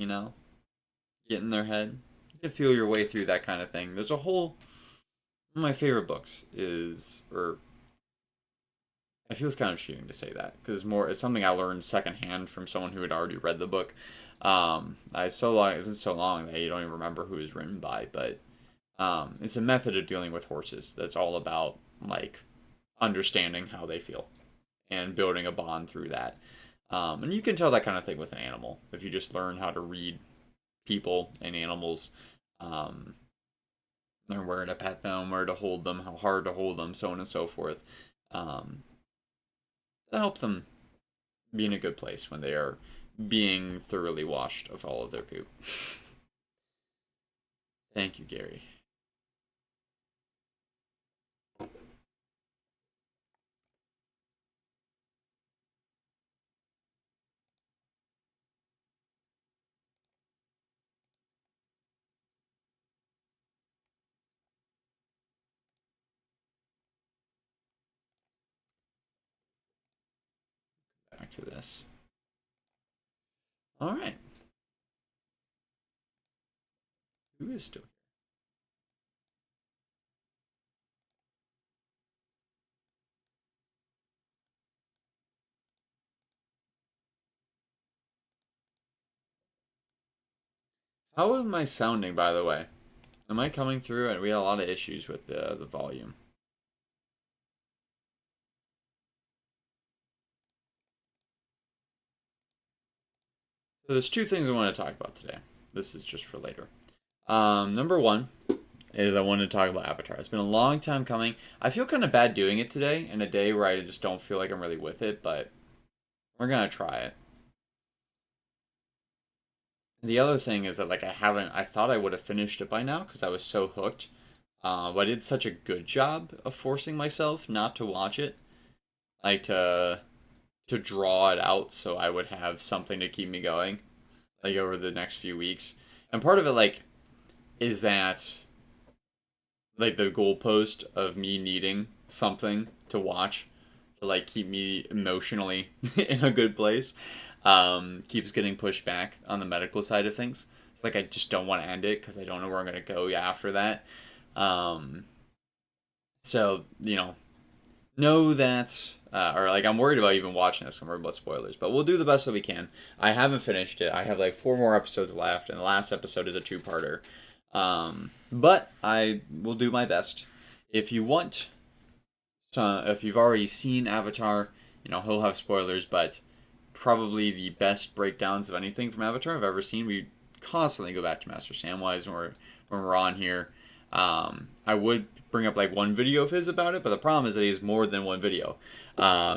Get in their head. You can feel your way through that kind of thing. There's a whole... One of my favorite books is... It feels kind of cheating to say that because it's something I learned secondhand from someone who had already read the book. It's been so long that you don't even remember who it was written by, but it's a method of dealing with horses that's all about like understanding how they feel and building a bond through that. And you can tell that kind of thing with an animal if you just learn how to read people and animals, learn where to pet them, where to hold them, how hard to hold them, so on and so forth. To help them be in a good place when they are being thoroughly washed of all of their poop. Thank you, Gary. Back to this. All right. Who is still here? How am I sounding, by the way? Am I coming through? And we had a lot of issues with the volume. So there's two things I want to talk about today. This is just for later. Number one is I wanted to talk about Avatar. It's been a long time coming. I feel kind of bad doing it today in a day where I just don't feel like I'm really with it, but we're gonna try it. The other thing is that like I thought I would have finished it by now because I was so hooked. But I did such a good job of forcing myself not to watch it, like to draw it out so I would have something to keep me going, like over the next few weeks. And part of it like is that like the goalpost of me needing something to watch to like keep me emotionally in a good place keeps getting pushed back on the medical side of things. It's like I just don't want to end it because I don't know where I'm gonna go after that. So know that or like I'm worried about even watching this. I'm worried about spoilers, but we'll do the best that we can. I haven't finished it. I have like 4 more episodes left, and the last episode is a 2-parter. But I will do my best. If you want, if you've already seen Avatar, he'll have spoilers, but probably the best breakdowns of anything from Avatar I've ever seen. We constantly go back to Master Samwise when we're on here. I would bring up like one video of his about it, but the problem is that he has more than one video.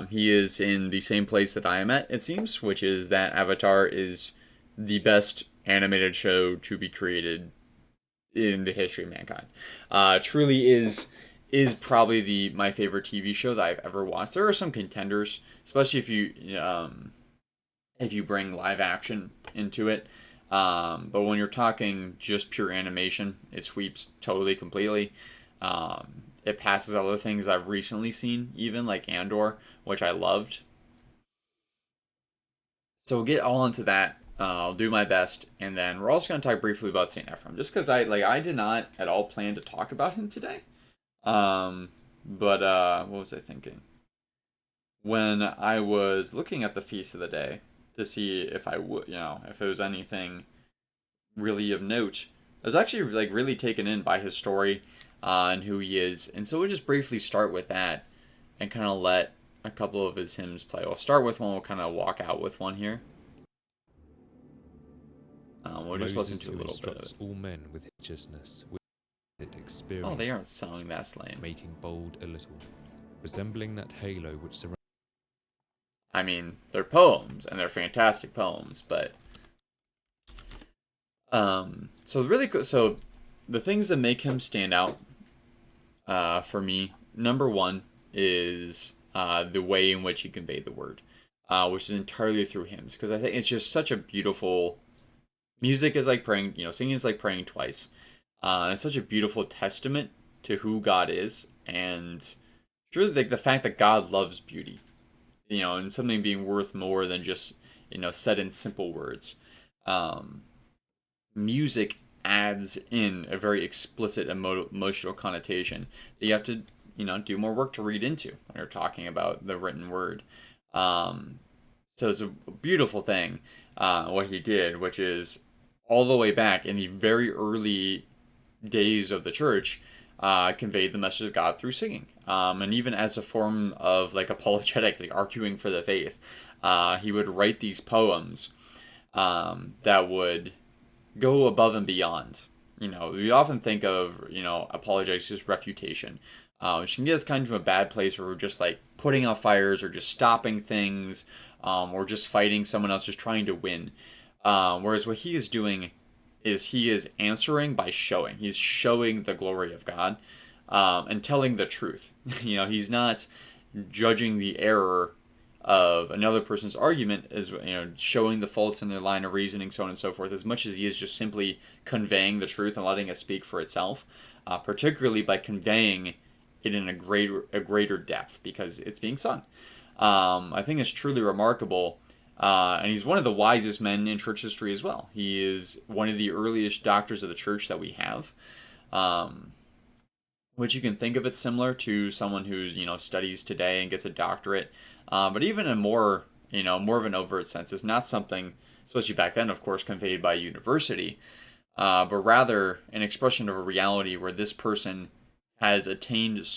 He is in the same place that I am at, it seems, which is that Avatar is the best animated show to be created in the history of mankind. Truly is probably my favorite TV show that I've ever watched. There are some contenders, especially if you if you bring live action into it. But when you're talking just pure animation, it sweeps totally completely. It passes other things I've recently seen, even like Andor, which I loved. So we'll get all into that. I'll do my best, and then we're also going to talk briefly about Saint Ephraim, just because I did not at all plan to talk about him today. But what was I thinking? When I was looking at the feast of the day to see if I would, if there was anything really of note, I was actually like really taken in by his story and who he is, and so we'll just briefly start with that and kind of let a couple of his hymns play. We'll start with one. We'll kind of walk out with one here. We'll just listen to a little bit of it. All men with righteousness, with experience. Oh, they aren't sung. That's lame. Making bold a little, resembling that halo which surrounds. I mean, they're poems, and they're fantastic poems, but so really, so the things that make him stand out, for me, number one is the way in which he conveyed the word, which is entirely through hymns, because I think it's just such a beautiful. Music is like praying, singing is like praying twice. It's such a beautiful testament to who God is, and really like the fact that God loves beauty, and something being worth more than just, said in simple words. Music adds in a very explicit emotional connotation that you have to, do more work to read into when you're talking about the written word. So it's a beautiful thing, what he did, which is all the way back in the very early days of the church, conveyed the message of God through singing. And even as a form of like apologetics, like arguing for the faith, he would write these poems that would go above and beyond. We often think of, apologetics as refutation, which can get us kind of a bad place where we're just like putting out fires or just stopping things, or just fighting someone else, just trying to win. Whereas what he is doing is he is answering by showing. He's showing the glory of God, and telling the truth. He's not judging the error of another person's argument, as showing the faults in their line of reasoning, so on and so forth, as much as he is just simply conveying the truth and letting it speak for itself, particularly by conveying it in a greater depth because it's being sung. I think it's truly remarkable. And he's one of the wisest men in church history as well. He is one of the earliest doctors of the church that we have, which you can think of it similar to someone who studies today and gets a doctorate. But even in more of an overt sense, is not something, especially back then, of course, conveyed by a university, but rather an expression of a reality where this person has attained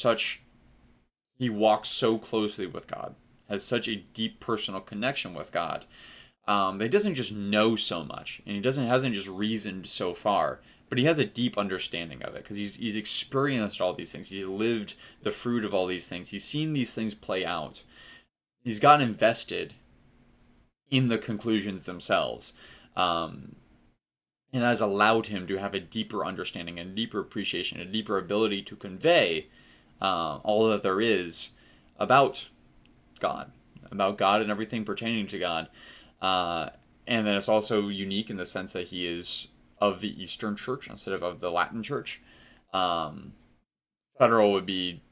he walks so closely with God, has such a deep personal connection with God, that he doesn't just know so much, and hasn't just reasoned so far, but he has a deep understanding of it because he's experienced all these things. He's lived the fruit of all these things. He's seen these things play out. He's gotten invested in the conclusions themselves, and that has allowed him to have a deeper understanding, and a deeper appreciation, a deeper ability to convey all that there is about God and everything pertaining to God. And then it's also unique in the sense that he is of the Eastern Church instead of the Latin Church. Federal would be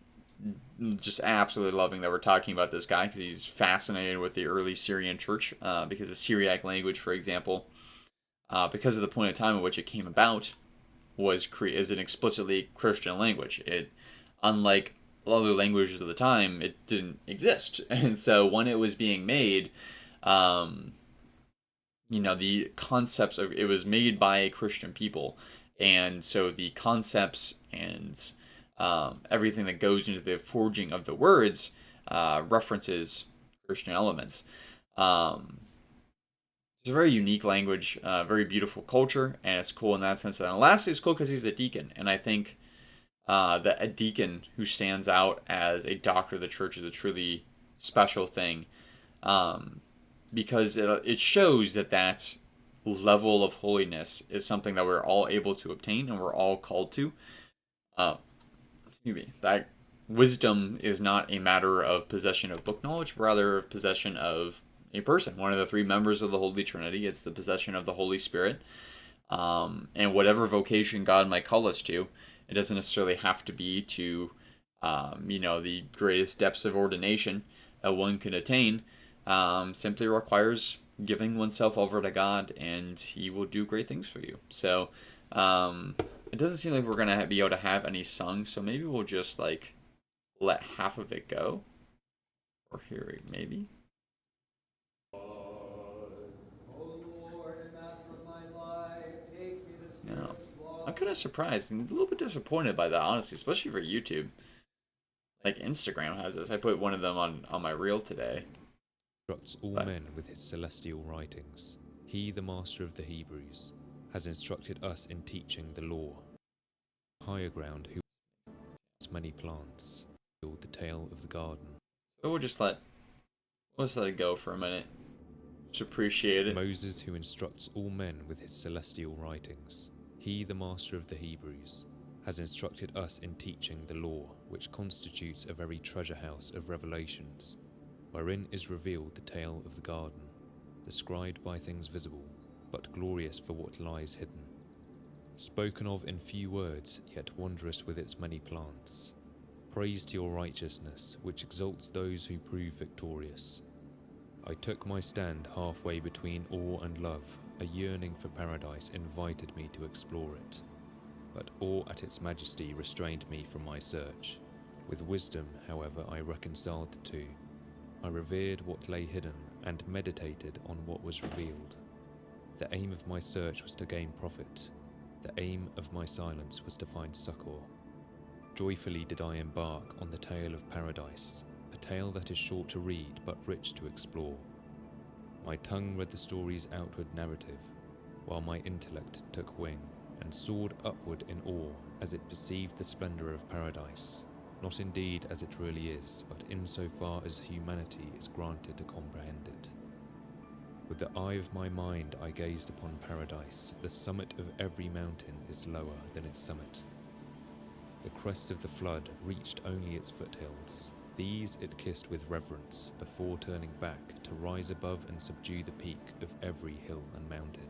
just absolutely loving that we're talking about this guy because he's fascinated with the early Syrian church, because the Syriac language, for example, because of the point of time at which it came about, is an explicitly Christian language. It, unlike other languages of the time, it didn't exist, and so when it was being made, the concepts of it was made by a Christian people, and so the concepts and everything that goes into the forging of the words references Christian elements. It's a very unique language, very beautiful culture, and it's cool in that sense. And lastly, it's cool because he's a deacon, and I think that a deacon who stands out as a doctor of the church is a truly special thing, because it shows that level of holiness is something that we're all able to obtain and we're all called to. That wisdom is not a matter of possession of book knowledge, but rather of possession of a person, one of the three members of the Holy Trinity. It's the possession of the Holy Spirit. And whatever vocation God might call us to, it doesn't necessarily have to be to, the greatest depths of ordination that one can attain. Simply requires giving oneself over to God, and He will do great things for you. So, it doesn't seem like we're going to be able to have any sung, so maybe we'll just, like, let half of it go. Or hear it, maybe. No. I'm kind of surprised and a little bit disappointed by that, honestly, especially for YouTube. Like, Instagram has this. I put one of them on my reel today. Instructs all men with his celestial writings. He, the master of the Hebrews, has instructed us in teaching the law. Higher ground who has many plants, build the tail of the garden. So we'll just let it go for a minute. Just appreciate it. Moses, who instructs all men with his celestial writings. He, the master of the Hebrews, has instructed us in teaching the law, which constitutes a very treasure house of revelations, wherein is revealed the tale of the garden, described by things visible, but glorious for what lies hidden. Spoken of in few words, yet wondrous with its many plants. Praise to your righteousness, which exalts those who prove victorious. I took my stand halfway between awe and love. A yearning for paradise invited me to explore it. But awe at its majesty restrained me from my search. With wisdom, however, I reconciled the two. I revered what lay hidden and meditated on what was revealed. The aim of my search was to gain profit. The aim of my silence was to find succor. Joyfully did I embark on the tale of paradise, a tale that is short to read but rich to explore. My tongue read the story's outward narrative, while my intellect took wing and soared upward in awe as it perceived the splendor of paradise, not indeed as it really is, but insofar as humanity is granted to comprehend it. With the eye of my mind I gazed upon paradise. The summit of every mountain is lower than its summit. The crest of the flood reached only its foothills. These it kissed with reverence, before turning back to rise above and subdue the peak of every hill and mountain.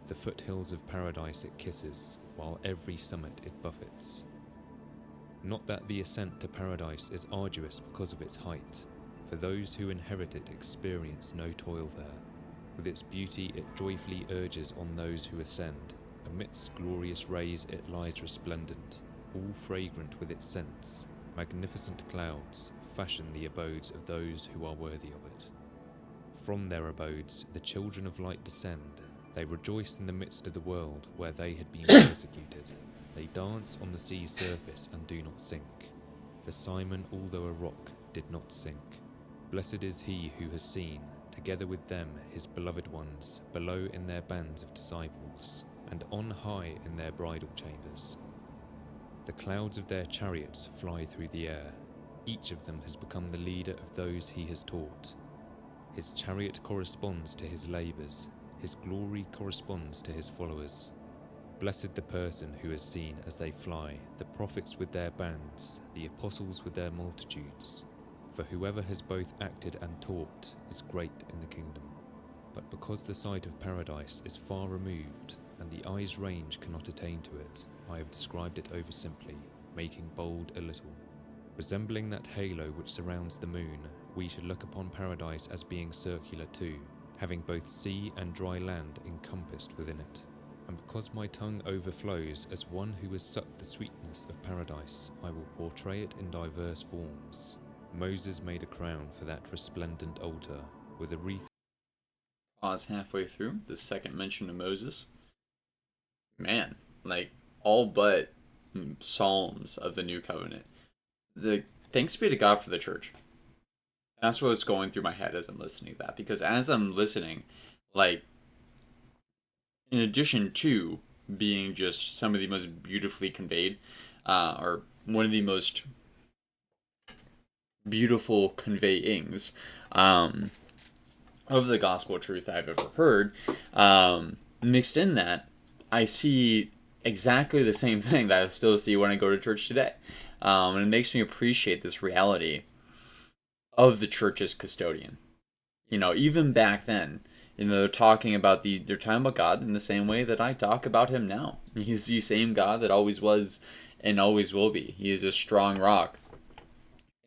The foothills of paradise it kisses, while every summit it buffets. Not that the ascent to paradise is arduous because of its height, for those who inherit it experience no toil there. With its beauty it joyfully urges on those who ascend. Amidst glorious rays it lies resplendent, all fragrant with its scents. Magnificent clouds fashion the abodes of those who are worthy of it. From their abodes the children of light descend. They rejoice in the midst of the world where they had been persecuted. They dance on the sea's surface and do not sink. For Simon, although a rock, did not sink. Blessed is he who has seen, together with them, his beloved ones, below in their bands of disciples, and on high in their bridal chambers. The clouds of their chariots fly through the air. Each of them has become the leader of those he has taught. His chariot corresponds to his labors. His glory corresponds to his followers. Blessed the person who has seen as they fly, the prophets with their bands, the apostles with their multitudes. For whoever has both acted and taught is great in the kingdom. But because the sight of paradise is far removed, and the eye's range cannot attain to it, I have described it over simply, making bold a little. Resembling that halo which surrounds the moon, we should look upon paradise as being circular too, having both sea and dry land encompassed within it. And because my tongue overflows as one who has sucked the sweetness of paradise, I will portray it in diverse forms. Moses made a crown for that resplendent altar, with a wreath. Pause halfway through the second mention of Moses. Man, like, all but Psalms of the New Covenant. The thanks be to God for the church. That's what's going through my head as I'm listening to that. Because as I'm listening, like, in addition to being just some of the most beautifully conveyed, or one of the most beautiful conveyings of the gospel truth I've ever heard, mixed in that, I see exactly the same thing that I still see when I go to church today. And it makes me appreciate this reality of the church as custodian. even back then, they're talking about God in the same way that I talk about him now. He's the same God that always was and always will be. He is a strong rock.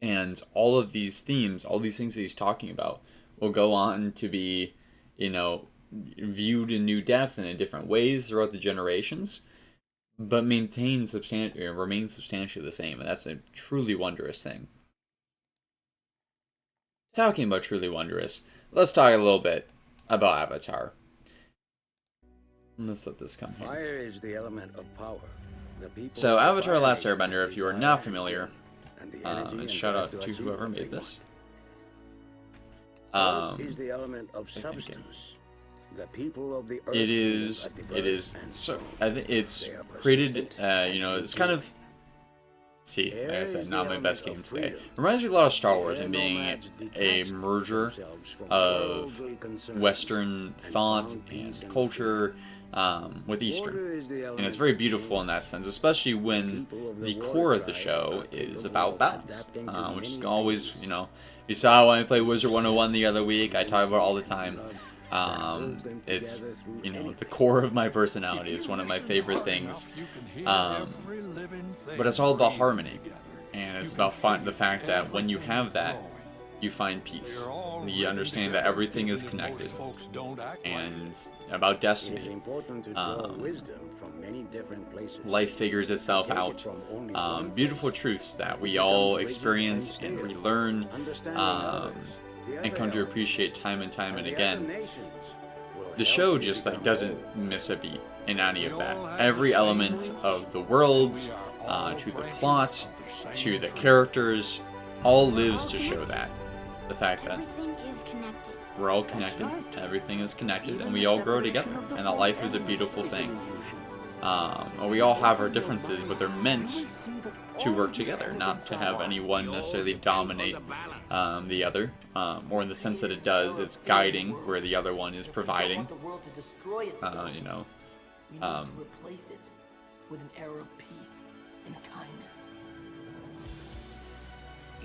And all of these themes, all these things that he's talking about, will go on to be, viewed in new depth and in different ways throughout the generations, but remain substantially the same. And that's a truly wondrous thing. Talking about truly wondrous, let's talk a little bit about Avatar. Let's let this come here. Fire is the element of power. So, Avatar: The Last Airbender, if you are not familiar, and shout out to whoever made this. Is the element of substance. The people of the earth it is so I think it's created it's kind of like I said, not my best game today. Reminds me a lot of Star Wars and being a merger of Western thought and culture with Eastern. And it's very beautiful in that sense, especially when the core of the show is about balance, which is always, you saw when I played Wizard 101 the other week, I talk about it all the time. It's, the core of my personality. It's one of my favorite things. But it's all about harmony. And it's about the fact that when you have that, you find peace. You understand that everything is connected. And it's about destiny. Life figures itself out. Beautiful truths that we all experience and relearn. And come to appreciate time and time and again. The show just doesn't miss a beat in any of that. Every element of the worlds, to the plot, to the characters, all lives to show that. The fact that we're all connected, everything is connected, and we all grow together, and that life is a beautiful thing. We all have our differences, but they're meant to work together, not to have any one necessarily dominate the other, or in the sense that it does, it's guiding where the other one is providing. We need to replace it with an era of peace and kindness.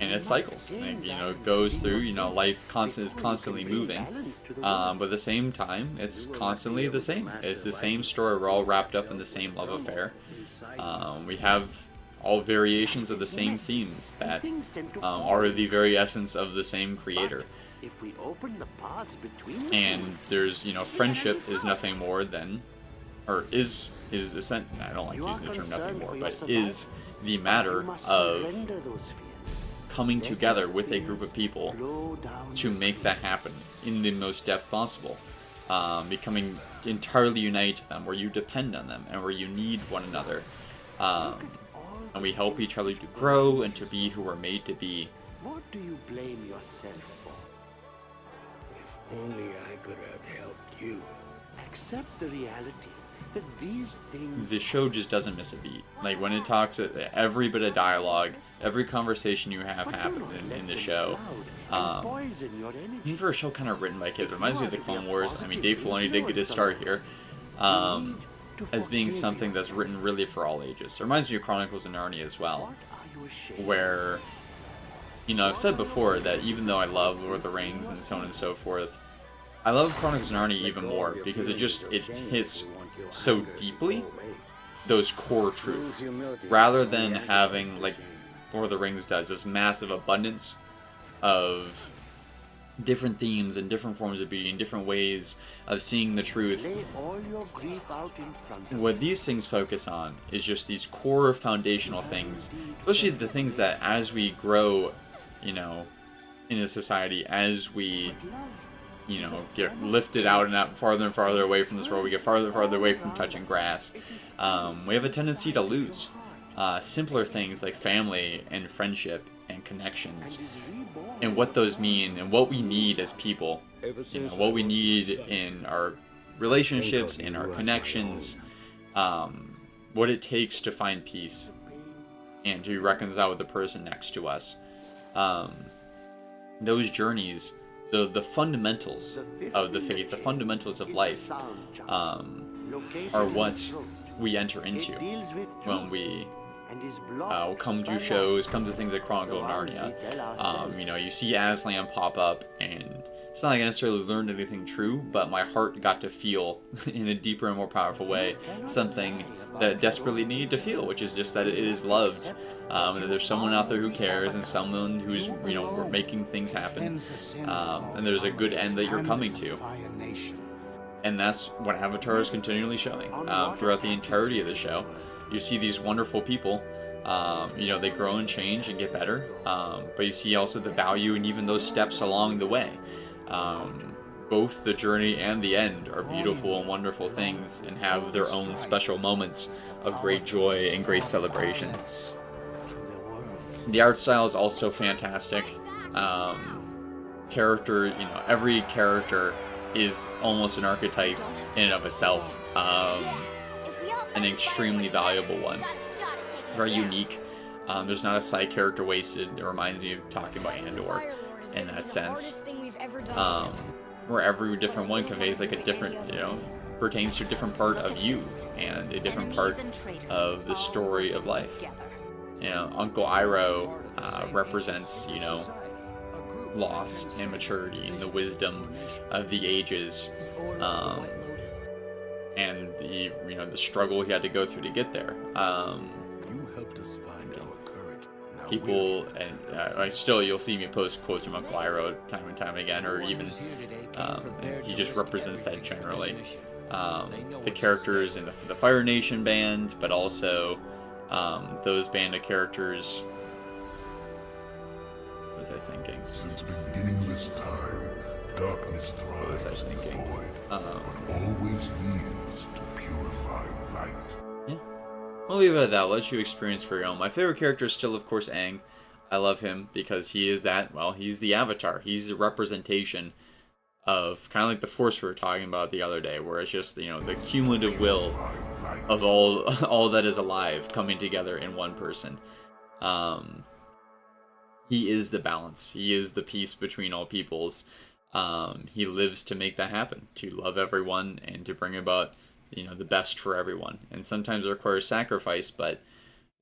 And it cycles, it goes through, life is constantly moving, but at the same time, it's constantly the same. It's the same story. We're all wrapped up in the same love affair. We have all variations of the same themes that are the very essence of the same creator. And there's, friendship is nothing more than, or is I don't like using the term nothing more, but is the matter of coming together with a group of people to make that happen in the most depth possible. Becoming entirely united to them, where you depend on them and where you need one another. And we help each other to grow and to be who we're made to be. What do you blame yourself for? If only I could have helped you. Accept the reality that these things... The show just doesn't miss a beat. Like, when it talks, every bit of dialogue, every conversation you have happened in the show. Even for a show kind of written by kids, it reminds me of the Clone Wars. I mean, Dave Filoni did get his start here. As being something that's written really for all ages. It reminds me of Chronicles of Narnia as well, where, I've said before that even though I love Lord of the Rings and so on and so forth, I love Chronicles of Narnia even more because it hits so deeply those core truths, rather than having, like Lord of the Rings does, this massive abundance of different themes and different forms of beauty and different ways of seeing the truth. What these things focus on is just these core foundational things, especially the things that as we grow, in a society, as we, get lifted out and out farther and farther away from this world, we get farther and farther away from touching grass, we have a tendency to lose simpler things like family and friendship and connections, and what those mean and what we need as people, what we need in our relationships, in our connections, what it takes to find peace and to reconcile with the person next to us. Those journeys, the fundamentals of the faith, the fundamentals of life, are what we enter into when we come to shows, come to things like Chronicle of Narnia. You see Aslan pop up and it's not like I necessarily learned anything true, but my heart got to feel in a deeper and more powerful way something that it desperately needed to feel, which is just that it is loved, and that there's someone out there who cares, and someone who's, you know, making things happen, and there's a good end that you're coming to. And that's what Avatar is continually showing throughout the entirety of the show. You see these wonderful people, you know, they grow and change and get better, but you see also the value and even those steps along the way. Both the journey and the end are beautiful and wonderful things and have their own special moments of great joy and great celebration. The art style is also fantastic. Character, you know, every character is almost an archetype in and of itself. An extremely valuable one. Very unique. There's not a side character wasted. It reminds me of talking about Andor in that sense. Where every different one conveys like a different, you know, pertains to a different part of you and a different part of the story of life. You know, Uncle Iroh represents, you know, loss and maturity and the wisdom of the ages, and the, you know, the struggle he had to go through to get there. You helped us find our courage. People, and I still, you'll see me post quotes from Uncle Iroh time and time again, or even he just represents that generally. The characters in the Fire Nation band, but also those band of characters. What was I thinking? Since beginningless time, darkness thrives in the void, but always yields to purifying light. Yeah. I'll leave it at that. I'll let you experience for your own. My favorite character is still, of course, Aang. I love him because he is that, well, he's the Avatar. He's the representation of kind of like the Force we were talking about the other day, where it's just, you know, the cumulative will of all that is alive coming together in one person. He is the balance. He is the peace between all peoples. He lives to make that happen, to love everyone and to bring about, you know, the best for everyone. And sometimes it requires sacrifice, but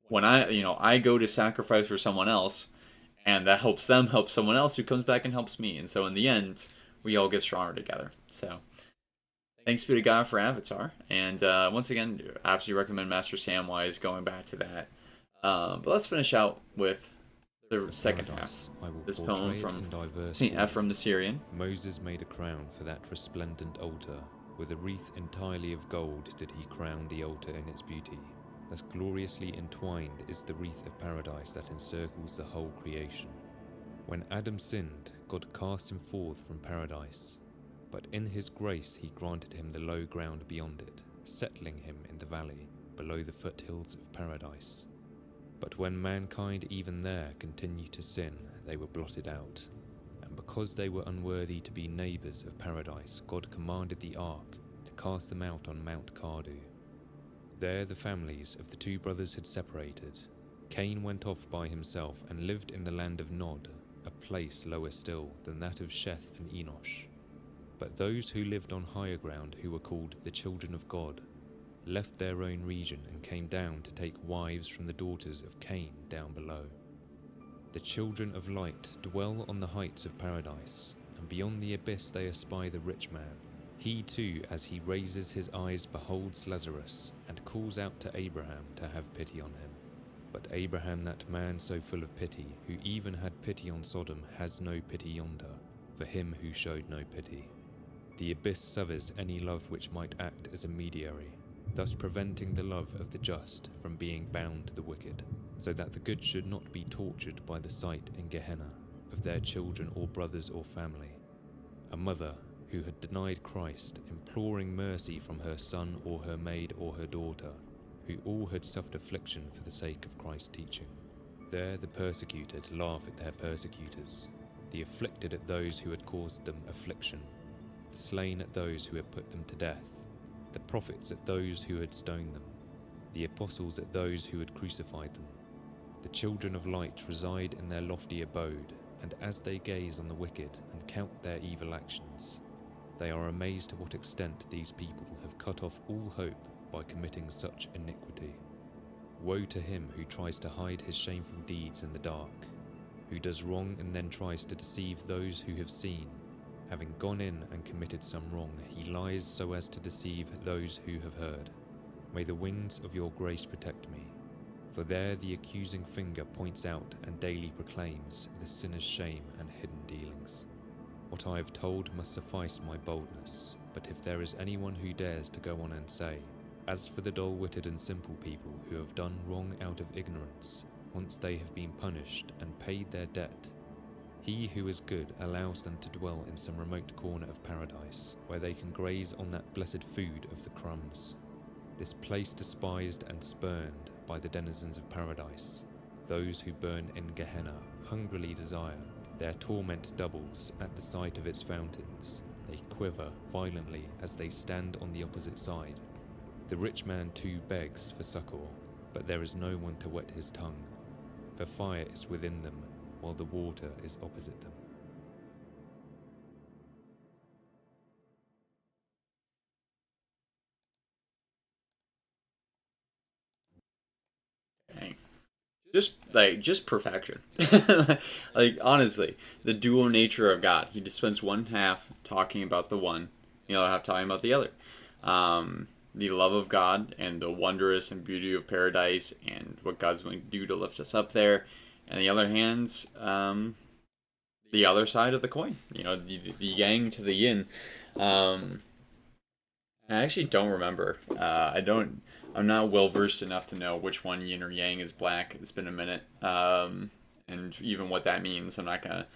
when I go to sacrifice for someone else, and that helps them help someone else who comes back and helps me. And so in the end, we all get stronger together. So thanks be to God for Avatar. And once again, absolutely recommend Master Samwise going back to that. But let's finish out with the second half. This poem from St. Ephraim the Syrian. Moses made a crown for that resplendent altar. With a wreath entirely of gold did he crown the altar in its beauty. Thus gloriously entwined is the wreath of paradise that encircles the whole creation. When Adam sinned, God cast him forth from paradise, but in his grace he granted him the low ground beyond it, settling him in the valley, below the foothills of paradise. But when mankind even there continued to sin, they were blotted out. And because they were unworthy to be neighbours of paradise, God commanded the ark to cast them out on Mount Cardu. There the families of the two brothers had separated. Cain went off by himself and lived in the land of Nod, a place lower still than that of Sheth and Enosh. But those who lived on higher ground, who were called the children of God, left their own region and came down to take wives from the daughters of Cain down below. The children of light dwell on the heights of paradise, and beyond the abyss they espy the rich man. He too, as he raises his eyes, beholds Lazarus, and calls out to Abraham to have pity on him. But Abraham, that man so full of pity, who even had pity on Sodom, has no pity yonder, for him who showed no pity. The abyss severs any love which might act as a mediary, thus preventing the love of the just from being bound to the wicked, so that the good should not be tortured by the sight in Gehenna of their children or brothers or family. A mother who had denied Christ, imploring mercy from her son or her maid or her daughter, who all had suffered affliction for the sake of Christ's teaching. There the persecuted laugh at their persecutors, the afflicted at those who had caused them affliction, the slain at those who had put them to death, the prophets at those who had stoned them, the apostles at those who had crucified them. The children of light reside in their lofty abode, and as they gaze on the wicked and count their evil actions, they are amazed to what extent these people have cut off all hope by committing such iniquity. Woe to him who tries to hide his shameful deeds in the dark, who does wrong and then tries to deceive those who have seen, Having gone in and committed some wrong, he lies so as to deceive those who have heard. May the wings of your grace protect me, for there the accusing finger points out and daily proclaims the sinner's shame and hidden dealings. What I have told must suffice my boldness, but if there is anyone who dares to go on and say, as for the dull-witted and simple people who have done wrong out of ignorance, once they have been punished and paid their debt, he who is good allows them to dwell in some remote corner of paradise, where they can graze on that blessed food of the crumbs. This place despised and spurned by the denizens of paradise, those who burn in Gehenna hungrily desire. Their torment doubles at the sight of its fountains. They quiver violently as they stand on the opposite side. The rich man too begs for succor, but there is no one to wet his tongue, for fire is within them, while the water is opposite them. Just perfection. Like, honestly, the dual nature of God. He just spends one half talking about the one, the other half talking about the other. The love of God and the wondrous and beauty of paradise and what God's going to do to lift us up there. And the other hand's the other side of the coin. The yang to the yin. I actually don't remember. I'm not well versed enough to know which one yin or yang is black. It's been a minute, and even what that means. I'm not gonna,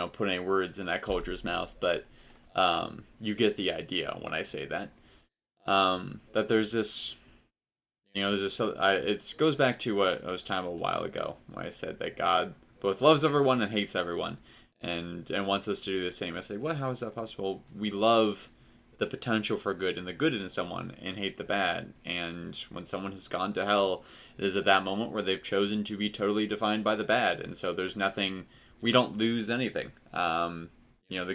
put any words in that culture's mouth. But you get the idea when I say that. That there's this, it goes back to what I was talking about a while ago when I said that God both loves everyone and hates everyone, and wants us to do the same. I say, what? How is that possible? We love the potential for good and the good in someone and hate the bad. And when someone has gone to hell, it is at that moment where they've chosen to be totally defined by the bad. And so there's nothing, we don't lose anything. The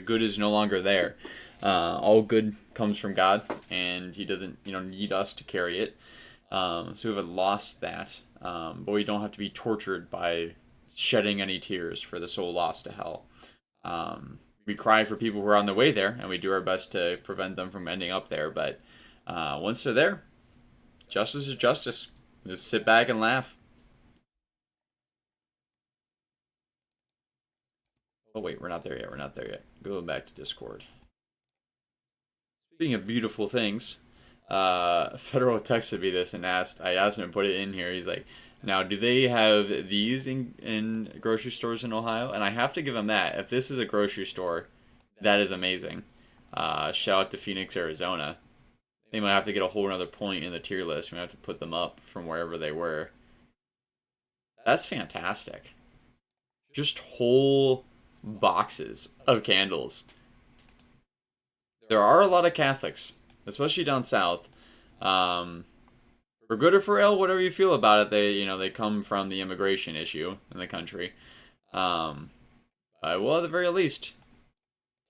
good is no longer there. All good comes from God, and he doesn't, need us to carry it. So we haven't lost that. But we don't have to be tortured by shedding any tears for the soul lost to hell. We cry for people who are on the way there, and we do our best to prevent them from ending up there. But once they're there, justice is justice. Just sit back and laugh. Oh wait, we're not there yet. Going back to Discord. Speaking of beautiful things, Federal texted me this and I asked him to put it in here. He's like, now, do they have these in grocery stores in Ohio? And I have to give him that. If this is a grocery store, that is amazing. Shout out to Phoenix, Arizona. They might have to get a whole other point in the tier list. We have to put them up from wherever they were. That's fantastic. Just whole boxes of candles. There are a lot of Catholics, especially down south. For good or for ill, whatever you feel about it, they come from the immigration issue in the country. Well, at the very least,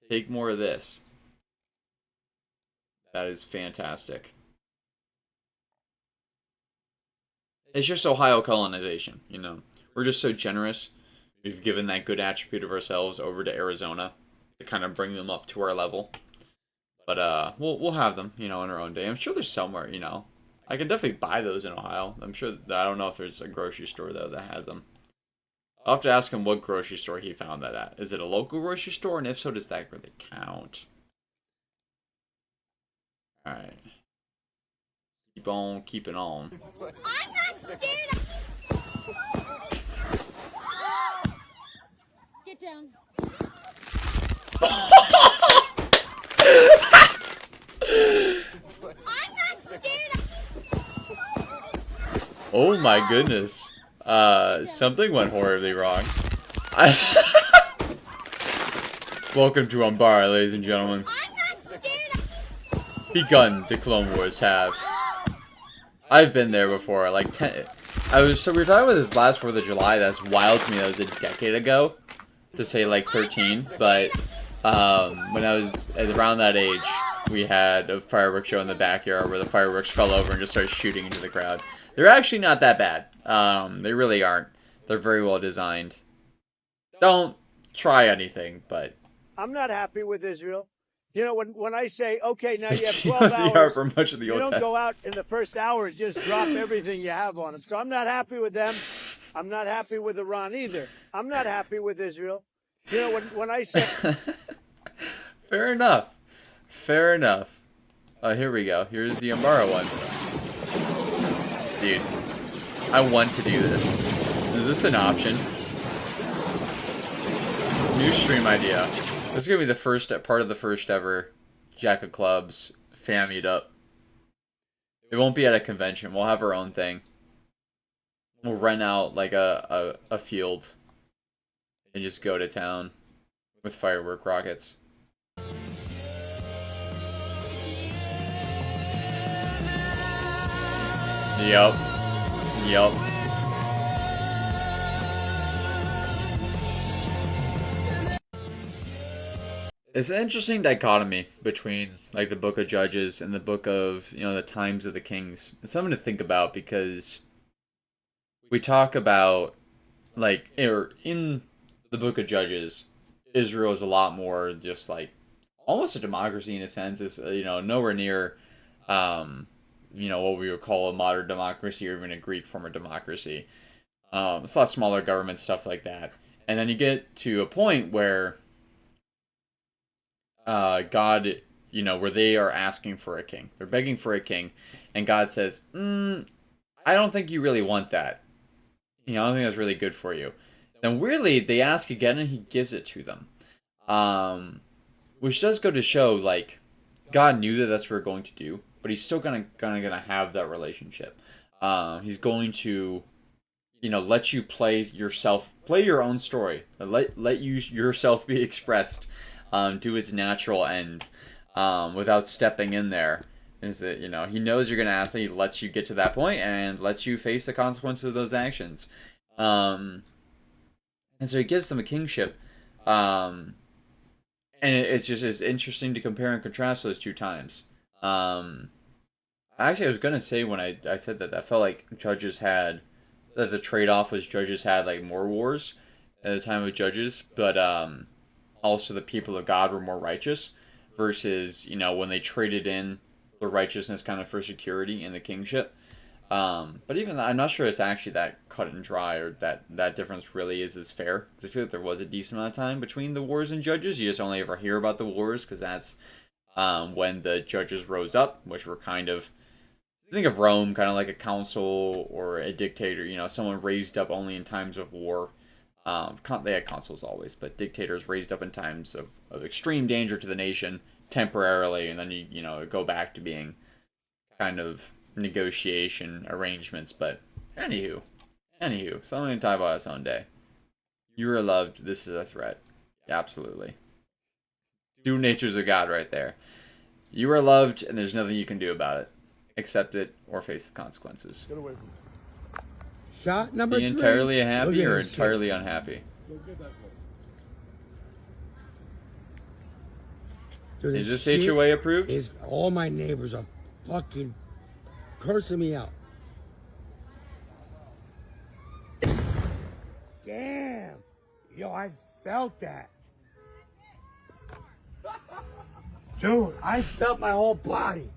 take more of this. That is fantastic. It's just Ohio colonization, We're just so generous. We've given that good attribute of ourselves over to Arizona to kind of bring them up to our level. But we'll have them, in our own day. I'm sure there's somewhere, I can definitely buy those in Ohio. I'm sure that I don't know if there's a grocery store though that has them. I'll have to ask him what grocery store he found that at. Is it a local grocery store? And if so, does that really count? Alright. Keep on keeping on. I'm not scared. Get down. I'm not scared. Oh my goodness. Something went horribly wrong. Welcome to Umbara, ladies and gentlemen. I'm not scared. Begun the Clone Wars have. I've been there before, like 10. We were talking about this last 4th of July. That's wild to me. That was a decade ago. To say like 13, but when I was around that age, we had a fireworks show in the backyard where the fireworks fell over and just started shooting into the crowd. They're actually not that bad. They really aren't. They're very well designed. Don't try anything, but I'm not happy with Israel. You know, when I say, okay, now you have You 12 know, hours, for much of the you Old don't Testament. go out in the first hour and just drop everything you have on them. So I'm not happy with them. I'm not happy with Iran either. I'm not happy with Israel. You know, when I say... Fair enough. Fair enough. Here we go. Here's the Umbara one. Dude, I want to do this. Is this an option? New stream idea. This is going to be the first part of the first ever Jack of Clubs fan meetup. It won't be at a convention. We'll have our own thing. We'll rent out like a field and just go to town with firework rockets. Yup. Yup. It's an interesting dichotomy between like the Book of Judges and the Book of, you know, the Times of the Kings. It's something to think about because we talk about like in the Book of Judges, Israel is a lot more just like almost a democracy in a sense. It's, you know, nowhere near you know, what we would call a modern democracy or even a Greek form of democracy. It's a lot smaller government, stuff like that. And then you get to a point where God, you know, where they are asking for a king. They're begging for a king. And God says, I don't think you really want that. You know, I don't think that's really good for you. Then weirdly, they ask again and he gives it to them. Which does go to show, like, God knew that that's what we're going to do. But he's still gonna have that relationship. He's going to, you know, let you play your own story. Let yourself be expressed to its natural end, without stepping in there. Is that, you know, he knows you're gonna ask, and he lets you get to that point and lets you face the consequences of those actions. And so he gives them a kingship. And it's interesting to compare and contrast those two times. Actually, I was gonna say when I said that, I felt like the trade-off was Judges had like more wars at the time of Judges, but also the people of God were more righteous versus, you know, when they traded in the righteousness kind of for security in the kingship. But even I'm not sure it's actually that cut and dry, or that difference really is as fair, because I feel like there was a decent amount of time between the wars and Judges. You just only ever hear about the wars because that's when the judges rose up, which were kind of, think of Rome kind of like a council or a dictator, you know, someone raised up only in times of war. They had consuls always, but dictators raised up in times of extreme danger to the nation temporarily, and then you know, go back to being kind of negotiation arrangements. But anywho, something to talk about its own day. You are loved. This is a threat. Absolutely. Two natures of God right there. You are loved, and there's nothing you can do about it. Accept it or face the consequences. Get away from me. Shot number 3. Be entirely happy or entirely unhappy. Dude, is this HOA approved? All my neighbors are fucking cursing me out. Damn. Yo, I felt that. Dude, I felt my whole body.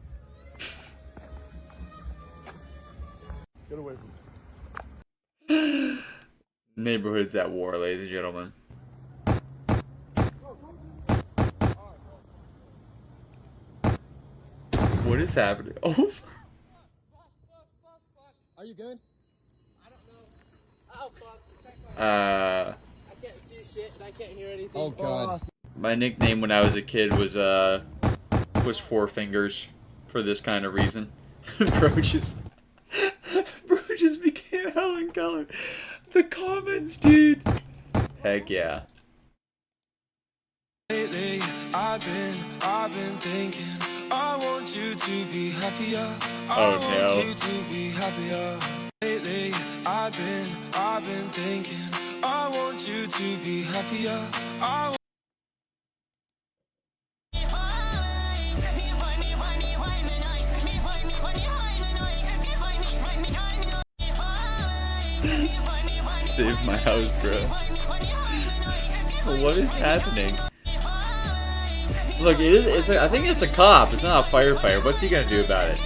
Get away from me. Neighborhoods at war, ladies and gentlemen. What is happening? Oh. Are you good? Oh, fuck. I can't see shit and I can't hear anything. Oh, God. My nickname when I was a kid was Four Fingers for this kind of reason. Bro just became Helen Keller. The comments, dude. Heck yeah. Lately, I've been thinking, I want you to be happier. Oh no. I want you to be happier. Lately, I've been thinking, I want you to be happier. Save my house, bro. What is happening? Look, I think it's a cop. It's not a firefighter. What's he gonna do about it?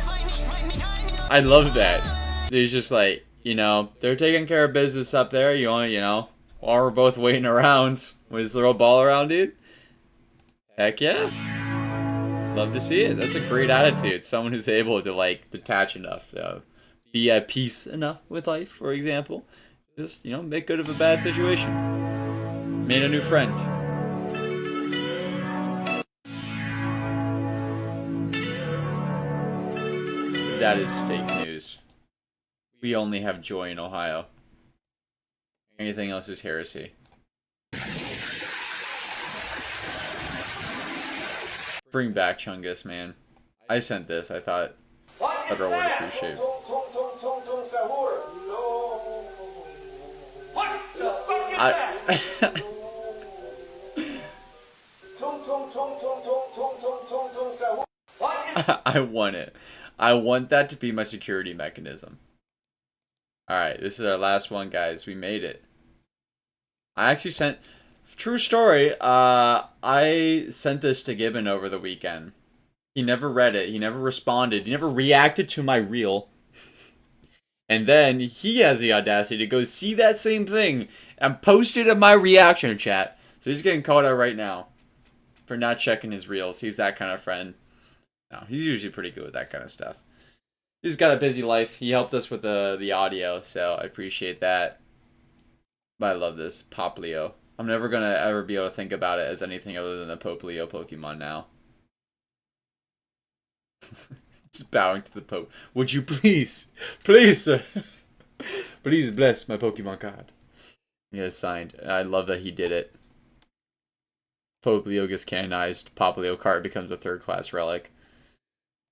I love that. He's just like, you know, they're taking care of business up there. You know, while we're both waiting around. We just throw a ball around, dude. Heck yeah. Love to see it. That's a great attitude. Someone who's able to, like, detach enough. Be at peace enough with life, for example. Just, you know, make good of a bad situation. Made a new friend. That is fake news. We only have joy in Ohio. Anything else is heresy. Bring back Chungus, man. I sent this. I thought Federal would appreciate. I want it. I want that to be my security mechanism. Alright, this is our last one, guys. We made it. I actually sent... True story, I sent this to Gibbon over the weekend. He never read it. He never responded. He never reacted to my reel. And then he has the audacity to go see that same thing and post it in my reaction chat. So he's getting called out right now for not checking his reels. He's that kind of friend. No, he's usually pretty good with that kind of stuff. He's got a busy life. He helped us with the audio, so I appreciate that. But I love this. Pop Leo. I'm never going to ever be able to think about it as anything other than a Pope Leo Pokemon now. Just bowing to the Pope. Would you please, sir, please bless my Pokemon card. Yeah, signed. I love that he did it. Pope Leo gets canonized. Pop Leo card becomes a third-class relic.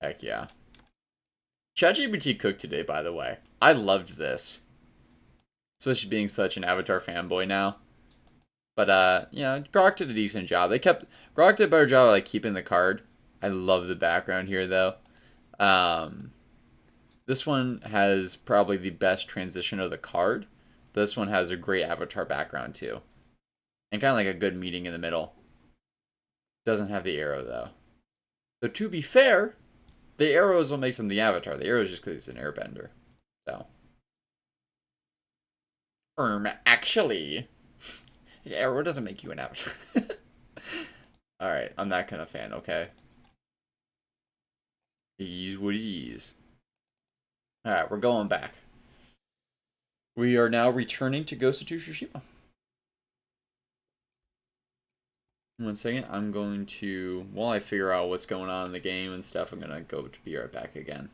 Heck yeah. ChatGPT cooked today, by the way. I loved this. Especially being such an Avatar fanboy now. But, you know, Grok did a decent job. Grok did a better job of, like, keeping the card. I love the background here, though. This one has probably the best transition of the card. This one has a great Avatar background, too. And kind of like a good meeting in the middle. Doesn't have the arrow, though. So, to be fair, the arrow is what makes him the Avatar. The arrow is just because he's an airbender. So. Actually. The arrow doesn't make you an Avatar. Alright, I'm that kind of fan, okay? Ease what ease. Alright, we're going back. We are now returning to Ghost of Tsushima. 1 second, I'm going to, while I figure out what's going on in the game and stuff, I'm going to go to be right back again.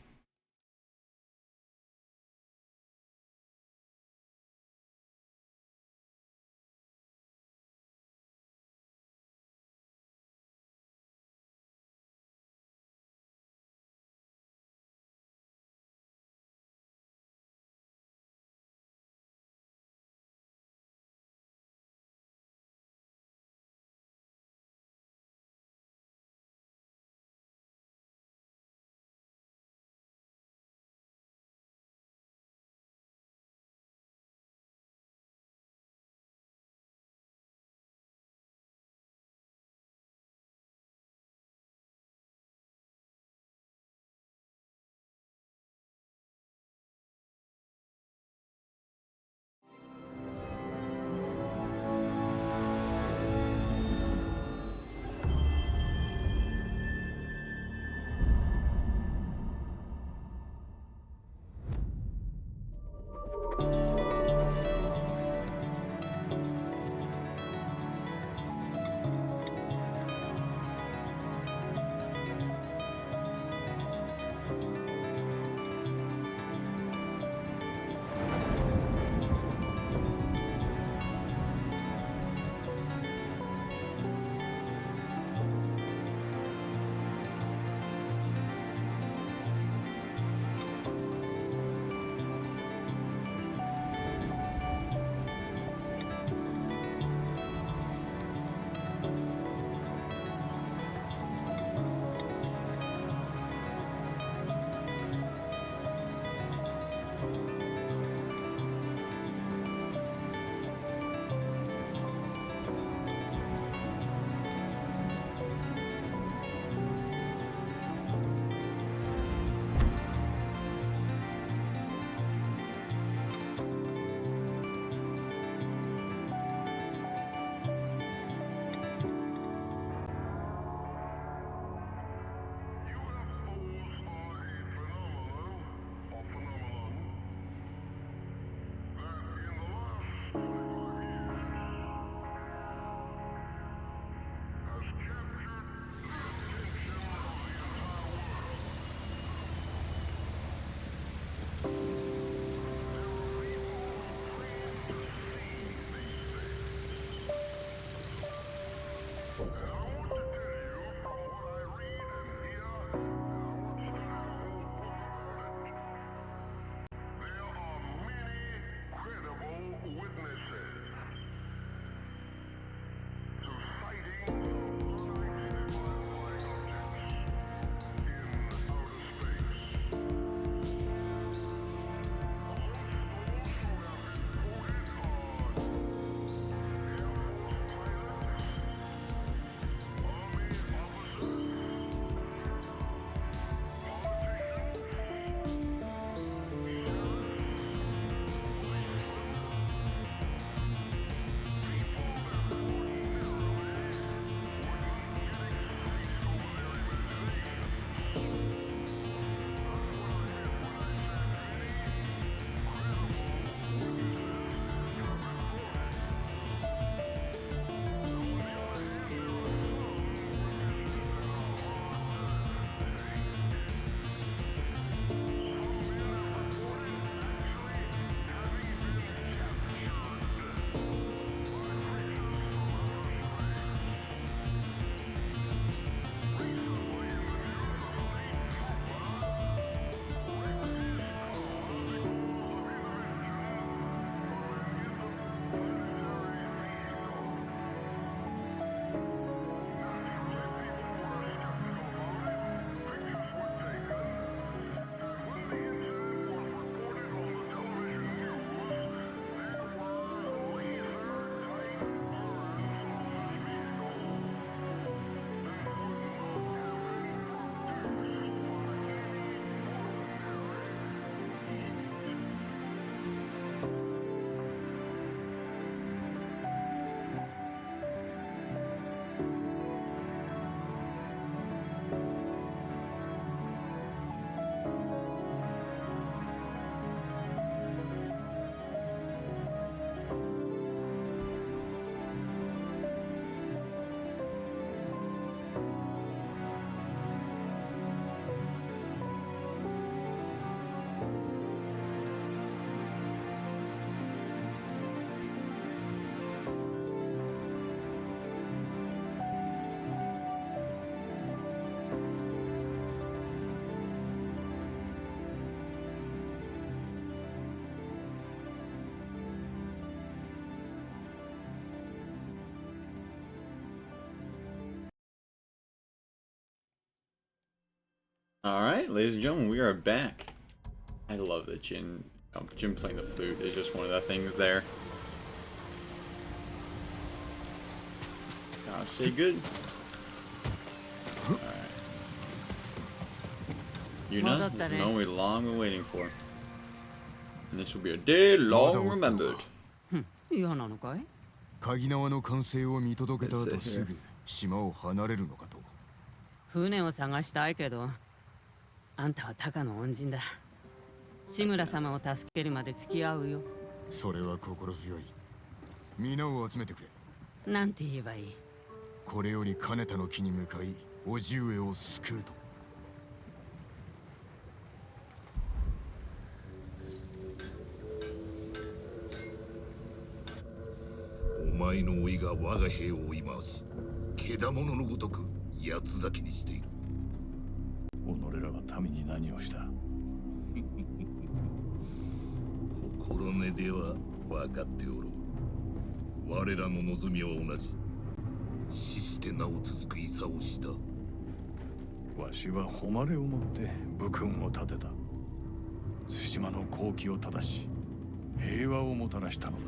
Alright, ladies and gentlemen, we are back. I love that Jin playing the flute is just one of the things there. Gotta say good. Alright. Yuna, this is the moment we've long been waiting for. And this will be a day long remembered. 嫌なのかい？鍵縄の完成を見届けた後すぐ島を離れるのかと。船を探したいけど、あんたはタカの恩人だ。志村様を助けるまで付き合うよ。それは心強い。皆を集めてくれ。なんて言えばいい？これより金田の木に向かい、叔父上を救うと。お前の甥が我が兵を追い回し、獣のごとく八つ咲きにしている。己らが民に何をした？心根では分かっておろう。我らの望みは同じ。死してなお続く戦をした。わしは誉れをもって武君を立てた。対馬の好機を正し、平和をもたらしたのだ。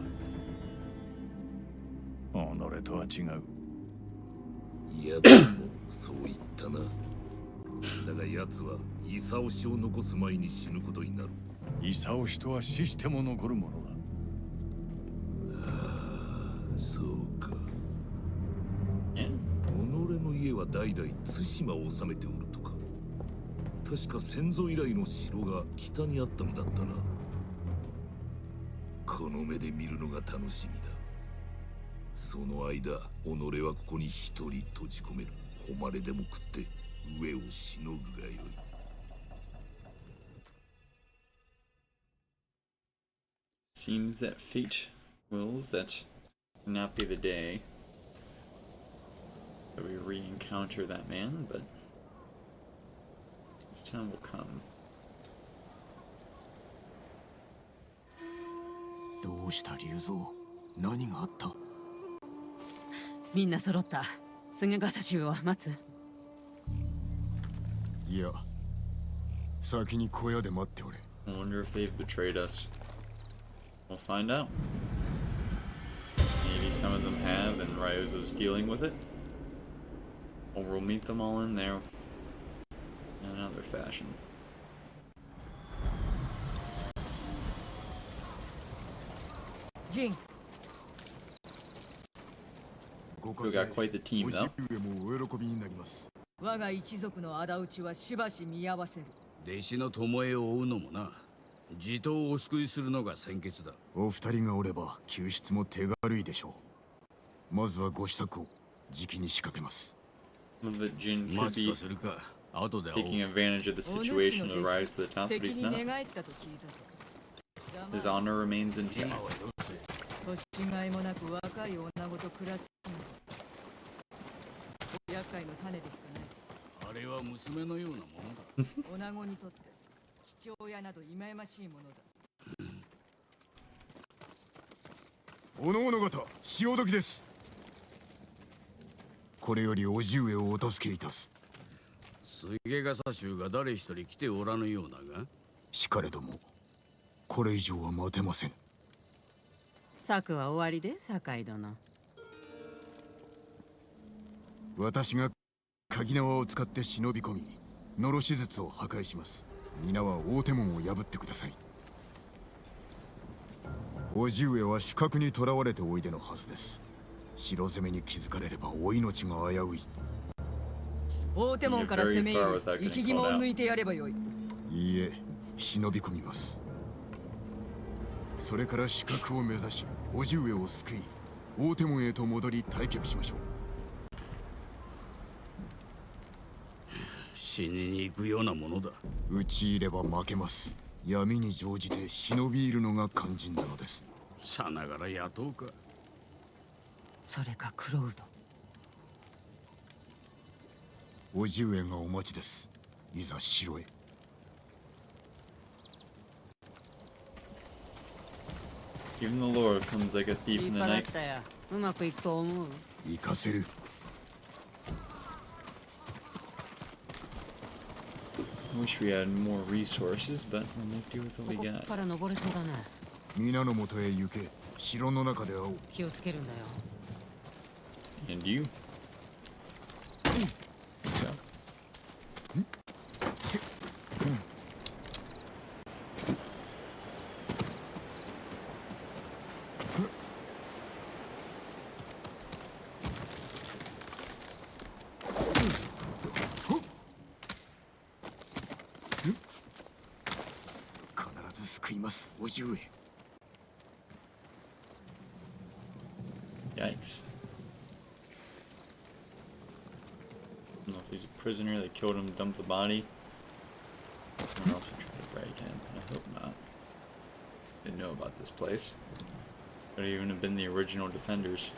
己とは違う。いやでもそう言ったな。だが奴は功氏を残す前に死ぬことになる。功氏とは死しても残るものだ。ああ、そうか。己の家は代々対馬を治めておるとか。確か先祖以来の城が北にあったのだったな。この目で見るのが楽しみだ。その間、己はここに一人閉じ込める。誉れでも食って上をしのぐがよい。Seems that fate wills that will not be the day that we re-encounter that man, but this time will come. どうした龍蔵、何があった？みんな揃った。すぐガサ州を待つ。いや、先に小屋で待っておれ。 I wonder if they've betrayed us. We'll find out. Maybe some of them have, and Ryozo's dealing with it. Or we'll meet them all in there in another fashion. Jin. We got quite the team, though. 我が一族の仇討ちはしばし見合わせる。弟子の巴を追うのもな。地頭をお救いするのが先決だ。お二人がおれば救出も手軽いでしょう。まずはご支度をじきに仕掛けます。That Jin could be taking advantage of the situation to rise to the top, but he's not. His honor remains intact. 年がいもなく若い女子と暮らす。厄介の種でしかない。あれは娘のようなものだ。女子にとって父親など忌々しいものだ。おのおの方、潮時です。これより叔父上をお助けいたす。水下笠衆が誰一人来ておらぬようだが。しかれども、これ以上は待てません。策は終わりで、酒井殿。私が鍵縄を使って忍び込み、のろし術を破壊します。皆は大手門を破ってください。叔父上は死角に囚われておいでのはずです。城攻めに気づかれればお命が危うい。大手門から攻め入る生き肝を抜いてやればよい。いいえ、忍び込みます。それから死角を目指し、叔父上を救い、大手門へと戻り退却しましょう。死にに行くようなものだ。討ち入れば負けます。闇に乗じて忍び入るのが肝心なのです。さながら雇うか。それかクロウド。叔父上がお待ちです。いざ城へ。Even the Lord comes like a thief in the night. うまくいくと思う。行かせる。Wish we had more resources, but we'll make do with what we got. から登れそうだね。皆の元へ行け。城の中で会おう。気をつけるんだよ。And you? So. 必ず救います、叔父上。Yikes. I don't know if he's a prisoner, they killed him, dumped the body. Or else he tried to break in. I hope not. Didn't know about this place. Could even have been the original defenders.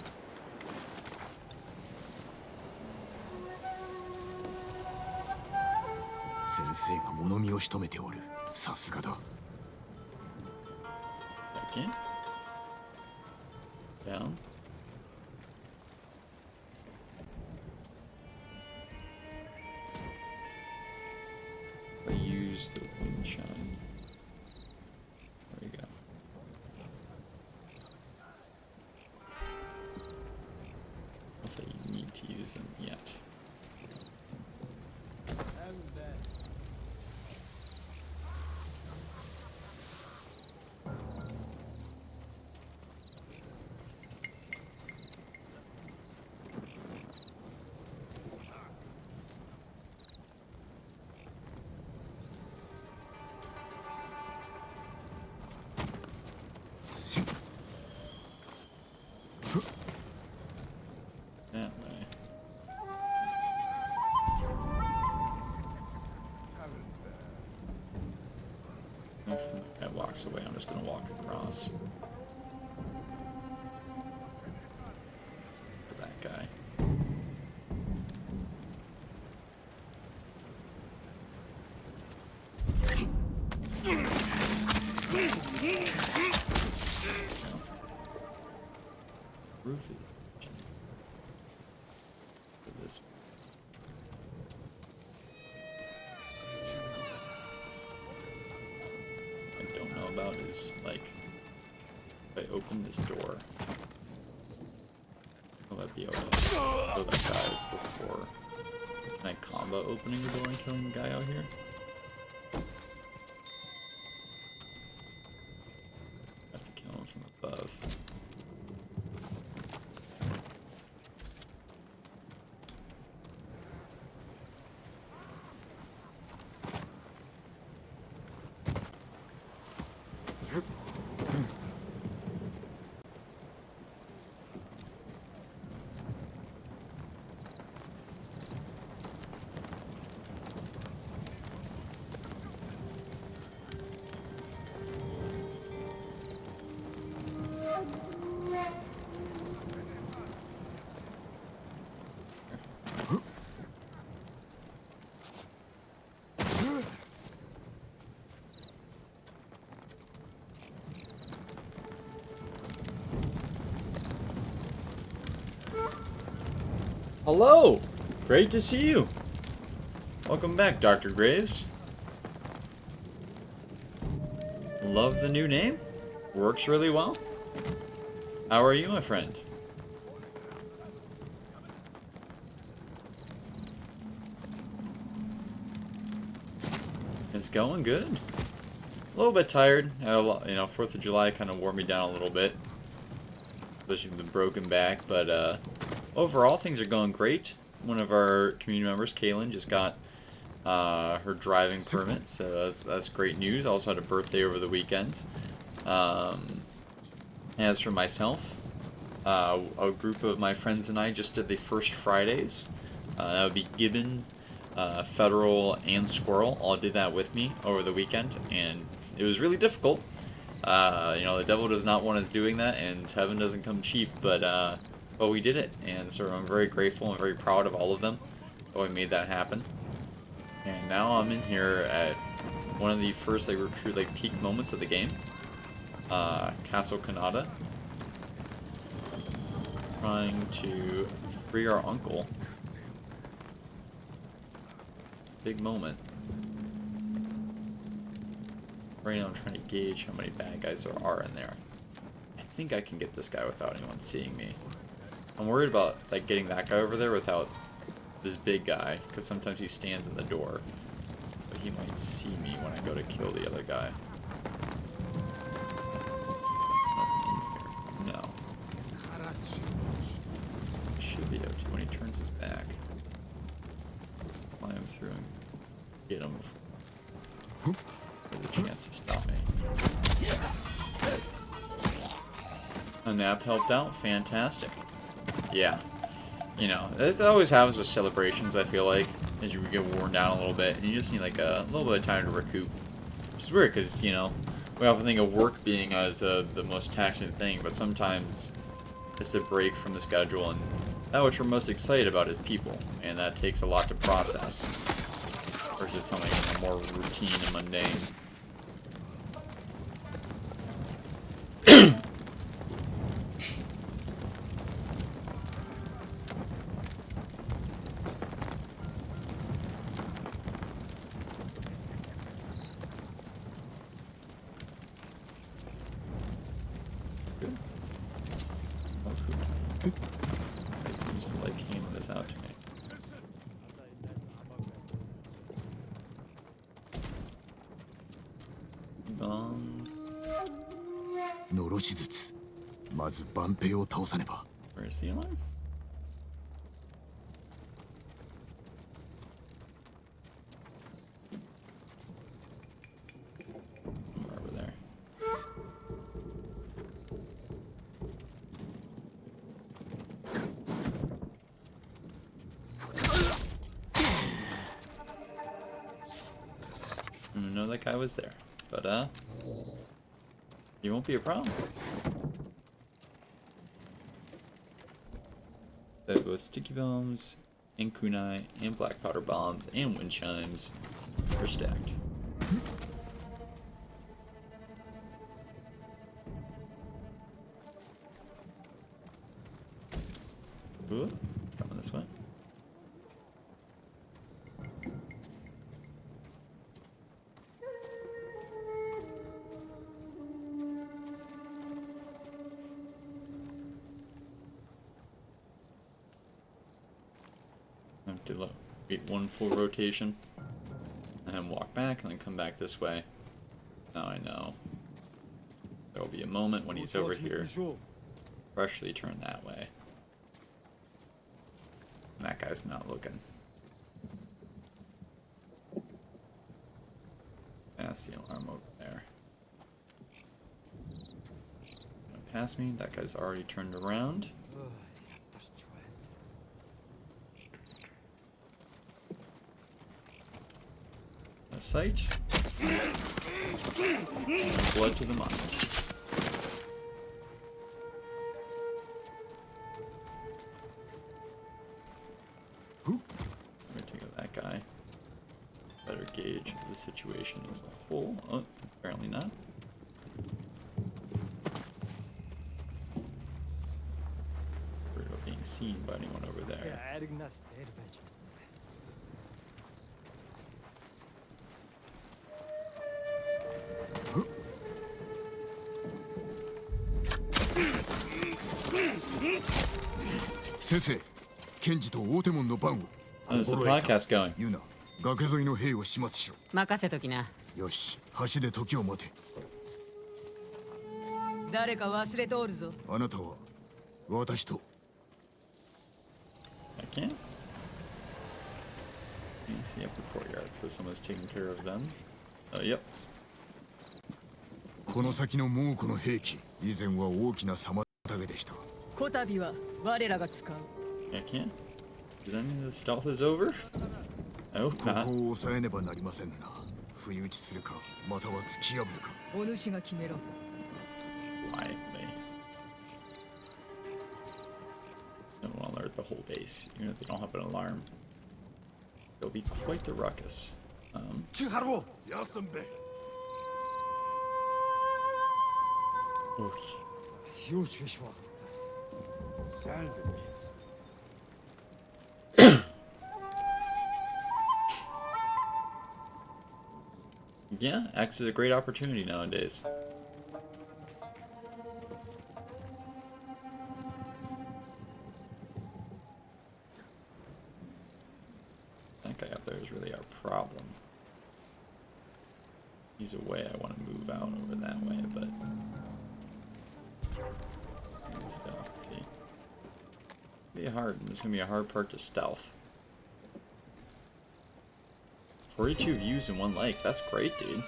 先生が物見を仕留めておる。さすがだ。Back in. Down. I use the wind chime. There we go. If I need to use them yet. Next time the guy walks away, I'm just gonna walk across. For that guy. Roofie. This. I don't know about is like if I open this door, will I be able to kill that guy before? Can I combo opening the door and killing the guy out here? I have to kill him from above. Hello! Great to see you! Welcome back, Dr. Graves. Love the new name. Works really well. How are you, my friend? It's going good. A little bit tired. Had a lot, 4th of July kind of wore me down a little bit. Especially with the broken back, but overall, things are going great. One of our community members, Kaylin, just got her driving permit, so that's great news. I also had a birthday over the weekend. As for myself, a group of my friends and I just did the First Fridays. That would be Gibbon, Federal, and Squirrel all did that with me over the weekend, and it was really difficult. The devil does not want us doing that, and heaven doesn't come cheap, but we did it, and so I'm very grateful and very proud of all of them that we made that happen. And now I'm in here at one of the first true peak moments of the game, Castle Kanata, trying to free our uncle. It's a big moment. Right now I'm trying to gauge how many bad guys there are in there. I think I can get this guy without anyone seeing me. I'm worried about getting that guy over there without this big guy, because sometimes he stands in the door, but he might see me when I go to kill the other guy. Nothing in here. No. Should be able to when he turns his back. Climb through and get him with a chance to stop me. A nap helped out. Fantastic. Yeah. It always happens with celebrations, I feel like, as you get worn down a little bit, and you just need a little bit of time to recoup. Which is weird, because, we often think of work being as the most taxing thing, but sometimes it's the break from the schedule, and that which we're most excited about is people, and that takes a lot to process, versus something more routine and mundane. Where's the alarm? Over there. I didn't know that guy was there, but he won't be a problem. So both sticky bombs, and kunai, and black powder bombs, and wind chimes are stacked. Ooh, coming this way. I have to wait one full rotation, and then walk back, and then come back this way. Now I know there will be a moment when he's over here. Freshly turn that way. And that guy's not looking. That's the alarm over there. Gonna pass me. That guy's already turned around. A sight. And blood to the mind. I'm gonna take out that guy. Better gauge the situation as a whole. Oh, apparently not. Worried about being seen by anyone over there. Sensei, Kenji と大手門の番を。 How's the podcast going? ユナ、崖沿いの兵を始末しろ。任せときな。よし、橋で時を待て。誰か忘れておるぞ。あなたは私と。I can't. You see up the courtyard, so someone's taking care of them. Yep. この先の猛虎の兵器、以前は大きな妨げでした。こたびは我らが使う。I can't. Does that mean the stealth is over? I hope not. ここを抑えねばなりませんな。不意打ちするか、または突き破るか。お主が決めろ。Quietly. Don't want to alert the whole base, even if they don't have an alarm. It'll be quite the ruckus. Yeah, X is a great opportunity nowadays. That guy up there is really our problem. He's away. I want to move out over that way, but still, see, be hard. There's gonna be a hard part to stealth. 42 views in one like. That's great, dude.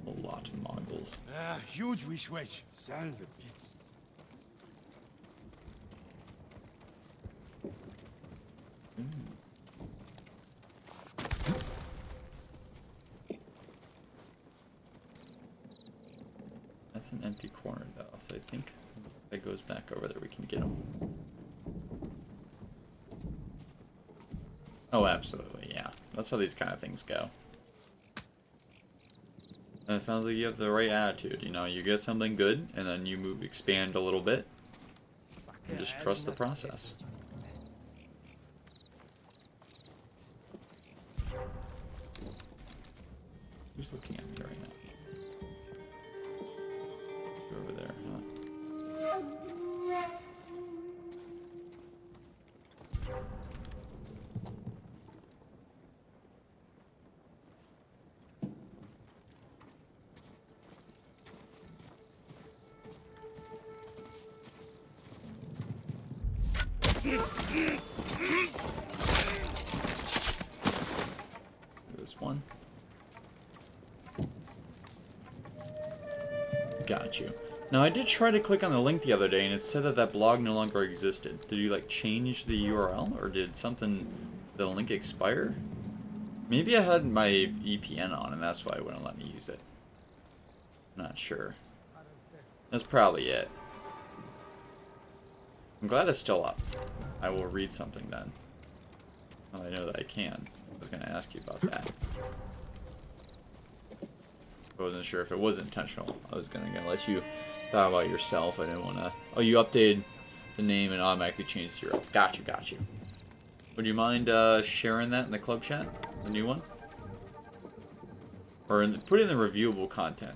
A lot of Mongols. Huge wish wedge. Sand pits. That's an empty corner though, so I think if it goes back over there we can get him. Oh, absolutely, yeah. That's how these kind of things go. And it sounds like you have the right attitude, you know, you get something good, and then you expand a little bit, and just trust the process. Who's looking at me right now? You're over there, huh? one. Got you. Now, I did try to click on the link the other day, and it said that that blog no longer existed. Did you, like, change the URL, or did something, the link expire? Maybe I had my VPN on, and that's why it wouldn't let me use it. Not sure. That's probably it. I'm glad it's still up. I will read something then. Well, I know that I can. I was going to ask you about that. I wasn't sure if it was intentional. I was gonna let you thought about yourself. I didn't want to. Oh, you updated the name and automatically changed to your. Got you, got you. Would you mind sharing that in the club chat? The new one? Or put in the reviewable content.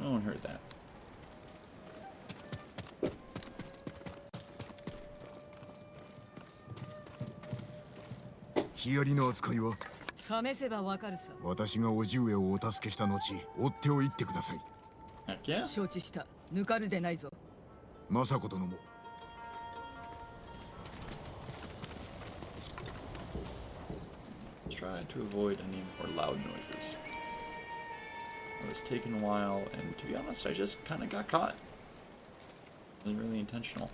No one heard that. Hiariの扱いは試せばわかるさ。私が叔父上をお助けした後、追っておいてください。承知した。抜かるでないぞ。政子殿も。Try to avoid any more loud noises. It was taking a while, and to be honest, I just kind of got caught. It wasn't really intentional.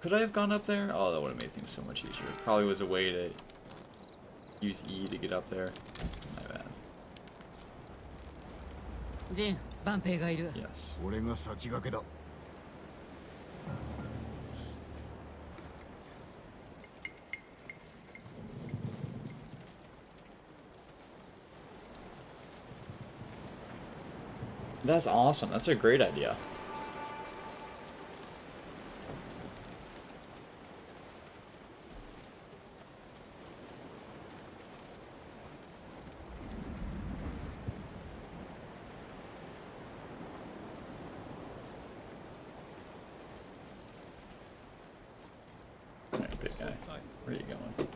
Could I have gone up there? Oh, that would have made things so much easier. Probably was a way to use E to get up there. My bad. Jin, 万兵がいる。Yes. 俺が先駆けだ。That's awesome. That's a great idea. Alright, big guy. Where are you going?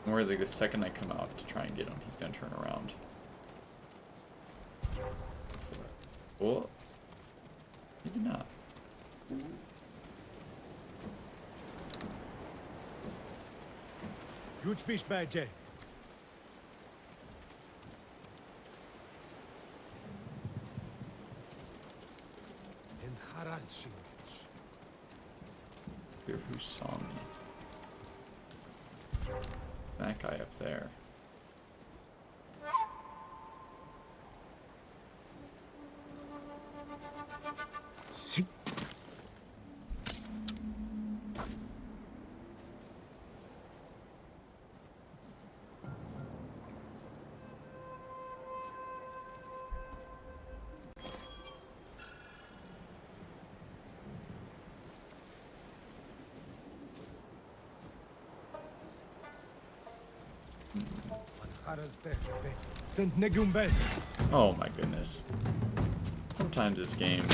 I'm worried like the second I come out to try and get him, he's gonna turn around. Oh, maybe not. Good speech, Badge. And Harald Singh. Here, who saw me? That guy up there. Oh my goodness. Sometimes this game.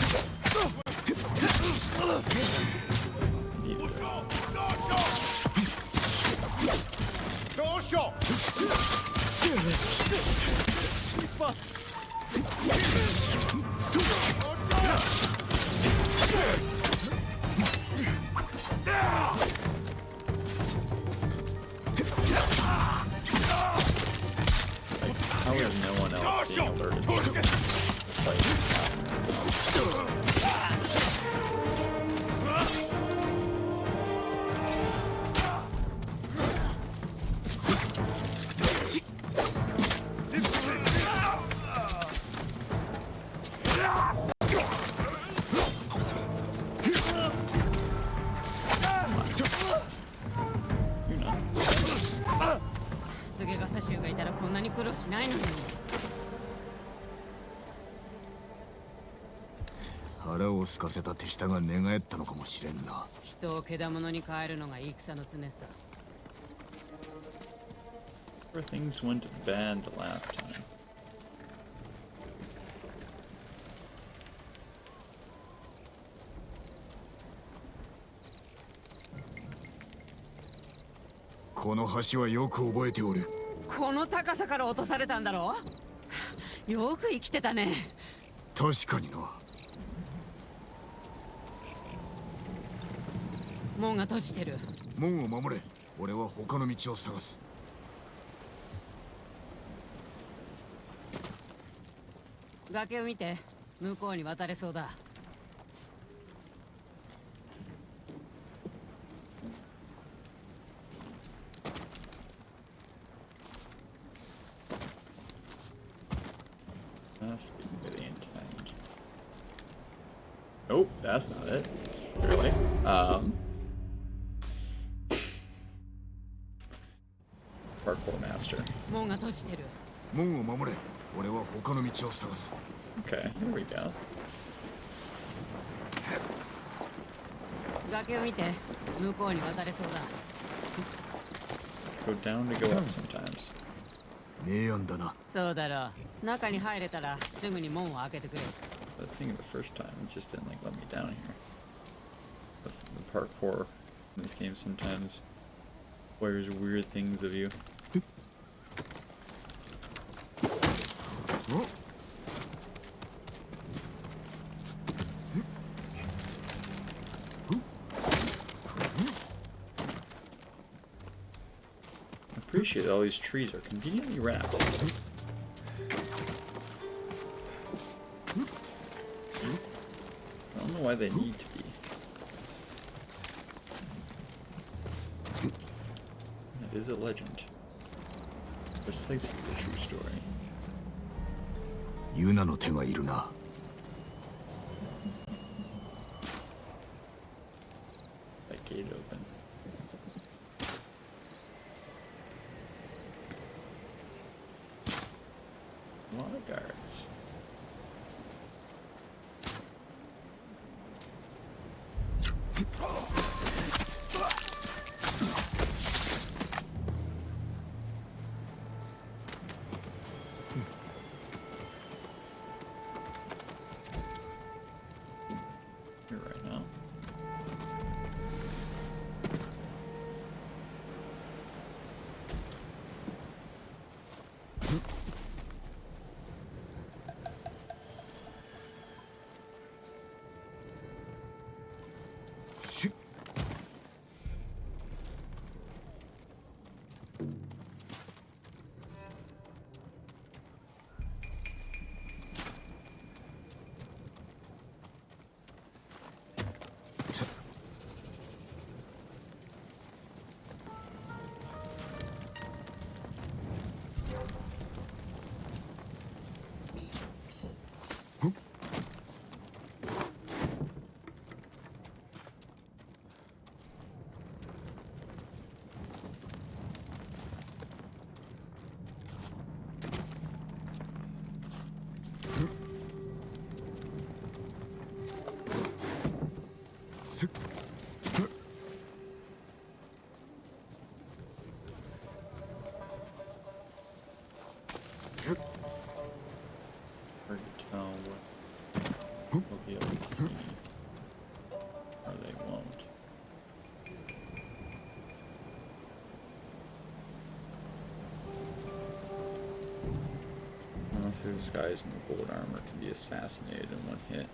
How is no one else being alerted to this fight? You're not. 菅笠衆がいたらこんなに苦労しないのに。腹を空かせた手下が寝返ったのかもしれんな。人をけだものに変えるのが戦の常さ。Where things went bad the last time. この橋はよく覚えておる。この高さから落とされたんだろう。よく生きてたね。確かにな。門が閉じてる。門を守れ。俺は他の道を探す。崖を見て、向こうに渡れそうだ。Must be really intent. Nope, that's not it. Clearly. Parkour master. 門が閉じてる。門を守れ。俺は他の道を探す。Okay, here we go. 崖を見て、向こうに渡れそうだ。Go down to go up sometimes. 明暗だな。そうだろう。中に入れたらすぐに門を開けてくれ。I was thinking the first time, it just didn't like let me down here. The parkour in these games sometimes requires weird things of you. I appreciate all these trees are conveniently wrapped. I don't know why they need to be. It is a legend. Precisely the true story. ユナの手がいるな。That gate open. A lot of guards. You're right now. those guys in the gold armor can be assassinated in one hit.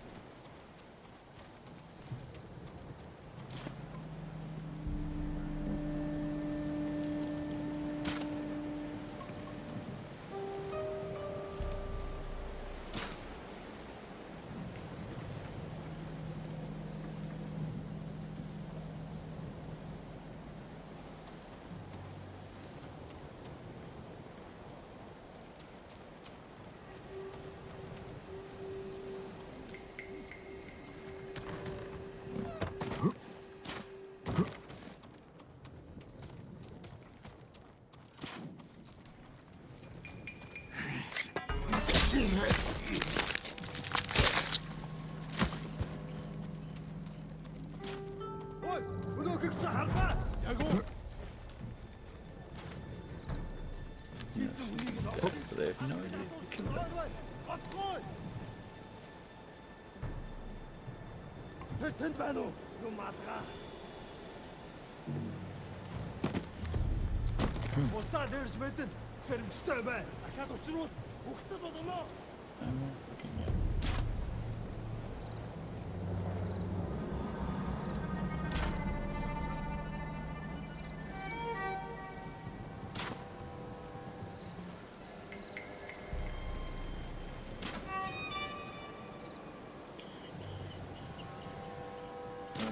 They have no idea who killed him.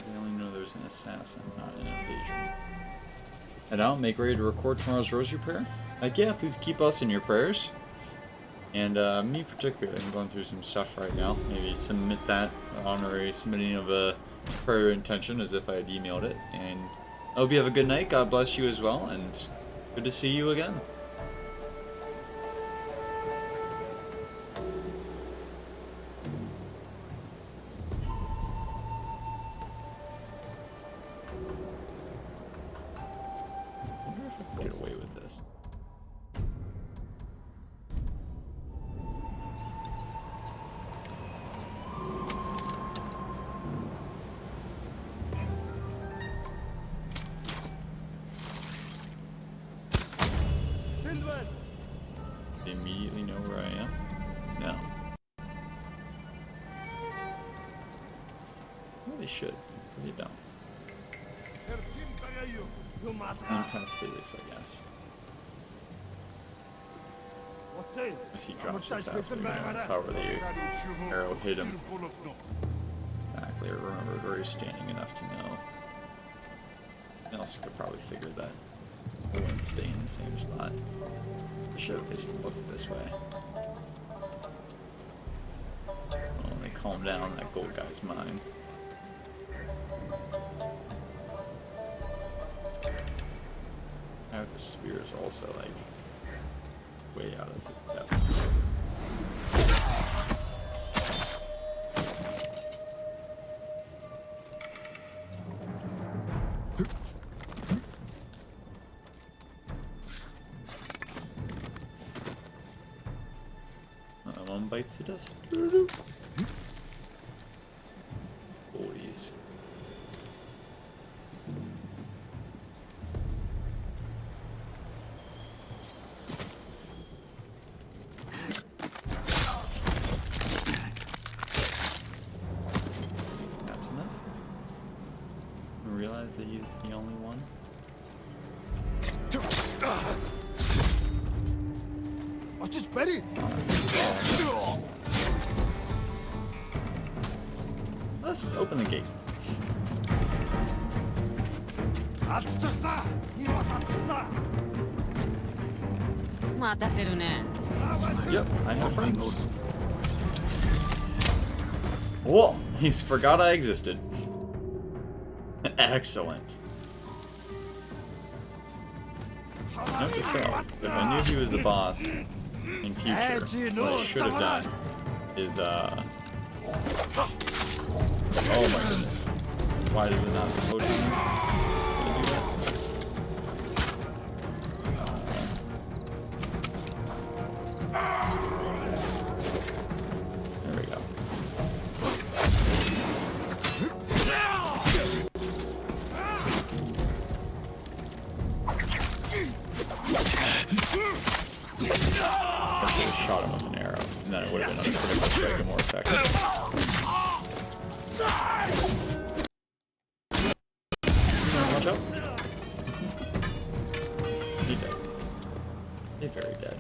They only know there's an assassin, not an invasion. And I'll make ready to record tomorrow's rosary prayer. Like, yeah, please keep us in your prayers. And me particularly, I'm going through some stuff right now. Maybe submit that honorary submitting of a prayer intention as if I had emailed it. And I hope you have a good night. God bless you as well. And good to see you again. Get away with this. They immediately know where I am? No. Well, they should. But they don't. Past physics, I guess. As he drops so fast when I saw where the arrow hit him. Exactly, I remember where he's standing enough to know. I also could probably figure that I wouldn't stay in the same spot. I should have at least looked this way. Well, they calm down that gold guy's mind. The spear is also like way out of the depth. One bites the dust. Boys. Realize that he's the only one. Just Betty. Let's open the gate. Yep, I have friends. Whoa, he's forgot I existed. Excellent. Note to self, if I knew he was the boss in future, what I should have done is, oh my goodness. Why does it not slow down? Did I do that? There we go. I should have shot him with an arrow, and then it would have been a critical strike and more effective. Watch out. He dead. He very dead.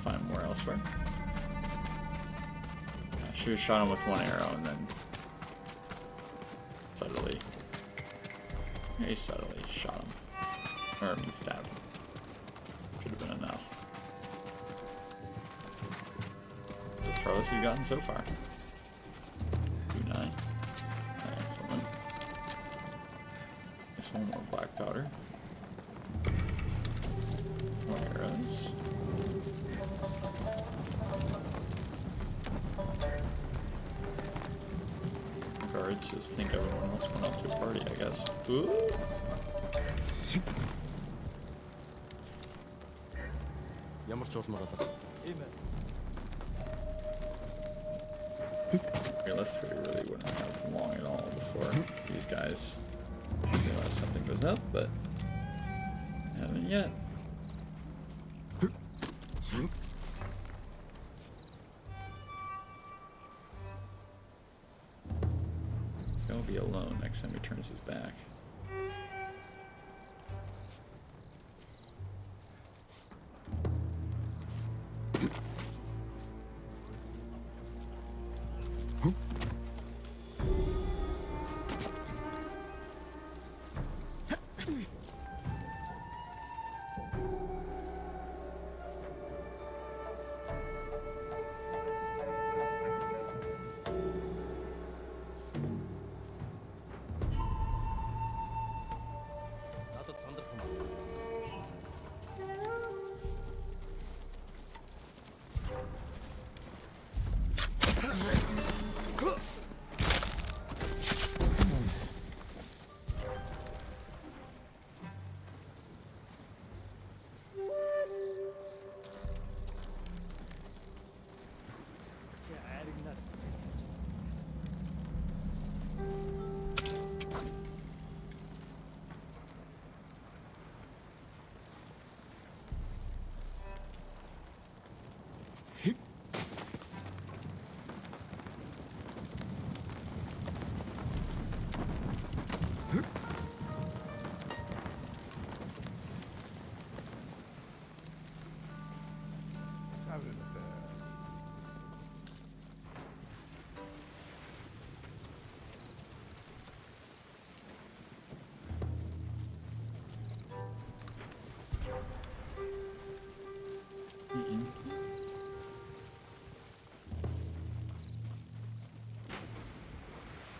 Find more elsewhere. I should have shot him with one arrow and then subtly, very subtly shot him. Or I mean stabbed him. Should have been enough. The furthest we've gotten so far. 2-9. Excellent. Just one more black powder. More arrows. Guards just think everyone else went up to a party, I guess. Ooh. Realistically, we really wouldn't have long at all before these guys realize something goes up, but haven't yet. He'll be alone next time he turns his back.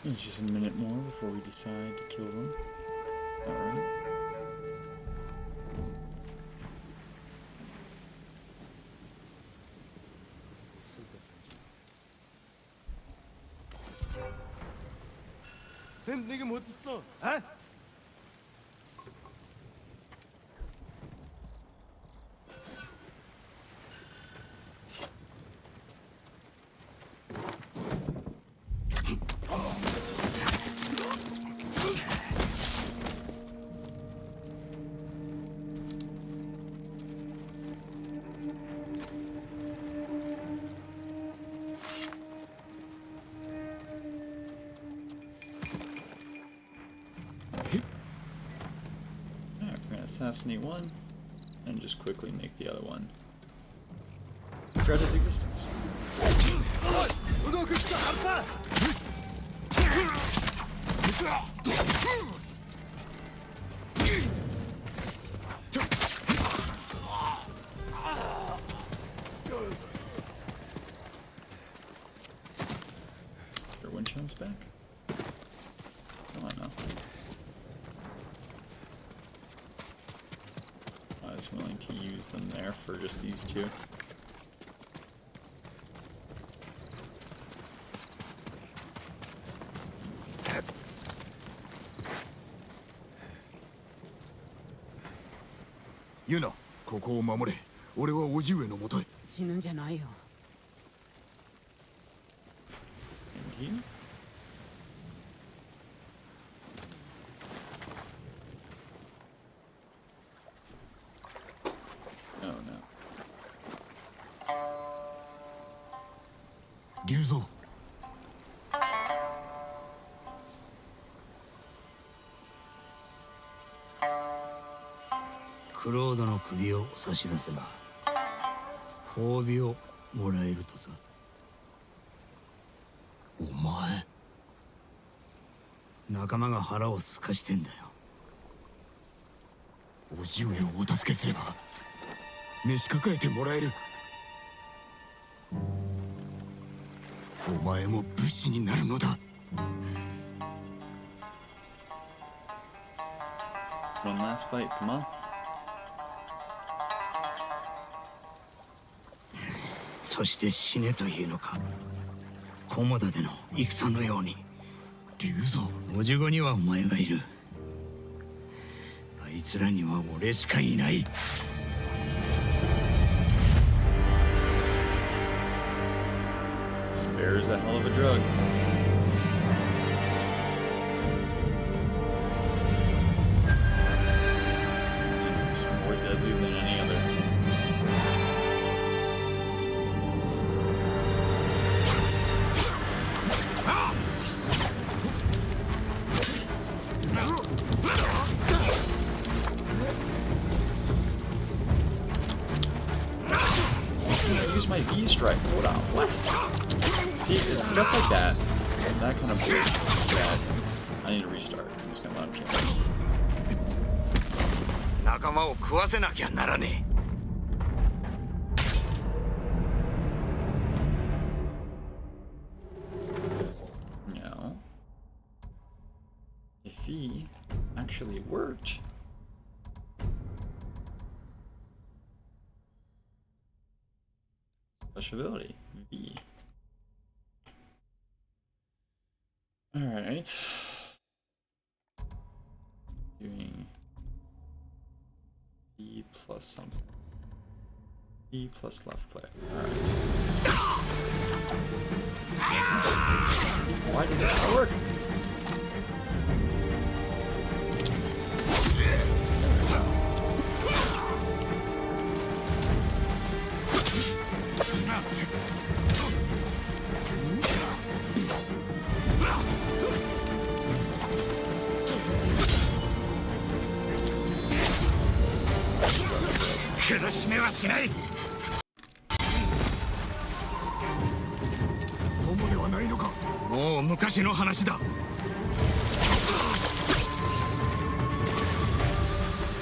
It's just a minute more before we decide to kill them. Alright. 네가 뭐 했어? 아? Assassinate one, and just quickly make the other one regret his existence. Your wind chimes back? Come on now. I was willing to use them there for just these two. Yuna, ここを守れ。俺は叔父上のもとへ。死ぬんじゃないよ。here? Oh no. 龍蔵。クロードの首を差し出せば褒美をもらえるとさ。お前仲間が腹をすかしてんだよ。叔父上をお助けすれば召し抱えてもらえる。お前も武士になるのだ。One last fight, come on. そして死ねというのか。菰田での戦のように。龍蔵、おじごにはお前がいる。あいつらには俺しかいない。Spare is a hell of a drug. It's more deadly than any other. I use my V strike. Hold on, what? See, it's stuff like that. That kind of bullshit is bad. I need to restart. I'm just gonna let him kill me. 仲間を食わせなきゃならねえ。No. If he actually worked. Special ability. V. Alright. Doing E plus something. E plus left click. Alright. Why did that work?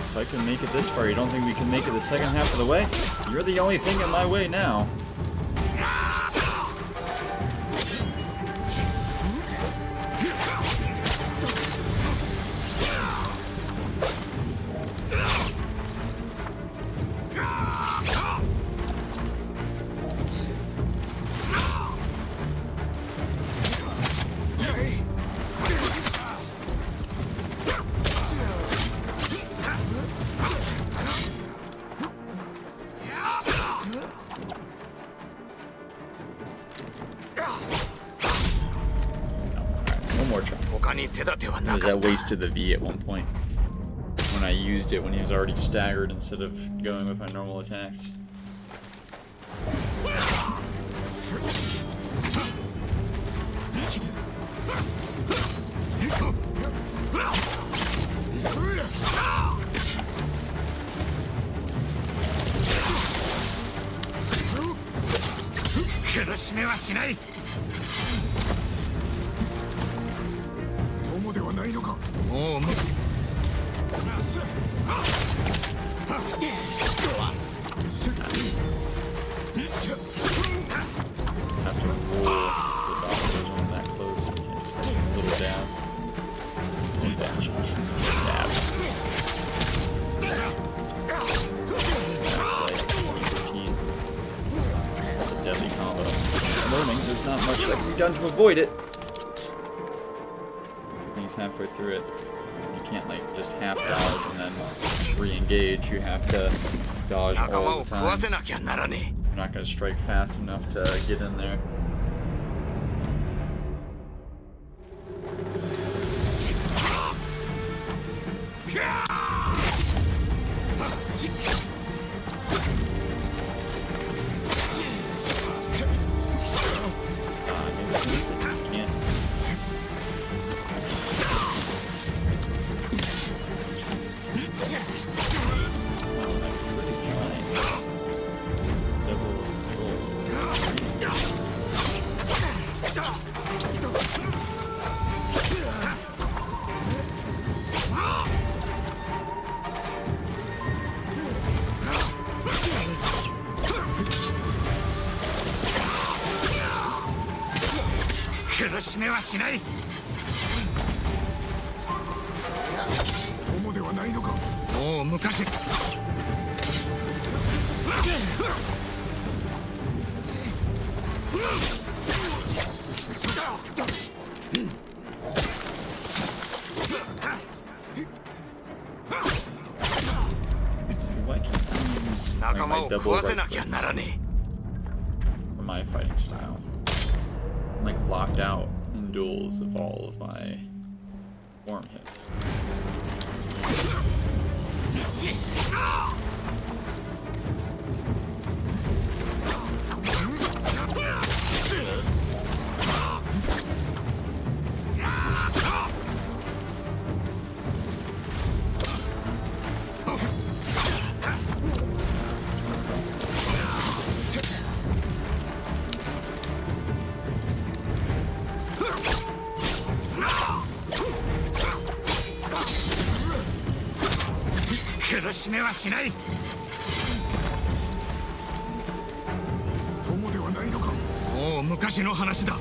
If I can make it this far, you don't think we can make it the second half of the way? You're the only thing in my way now. Because I wasted the V at one point when I used it when he was already staggered instead of going with my normal attacks. Done to avoid it. He's halfway through it. You can't like just half dodge and then re-engage. You have to dodge all the time. You're not gonna strike fast enough to get in there. 苦しめはしない。友ではないのか。もう昔。仲間を食わせなきゃならねえ。 For my fighting style. I'm like locked out in duels of all of my form hits.苦しめはしない。友ではないのか。もう昔の話だ。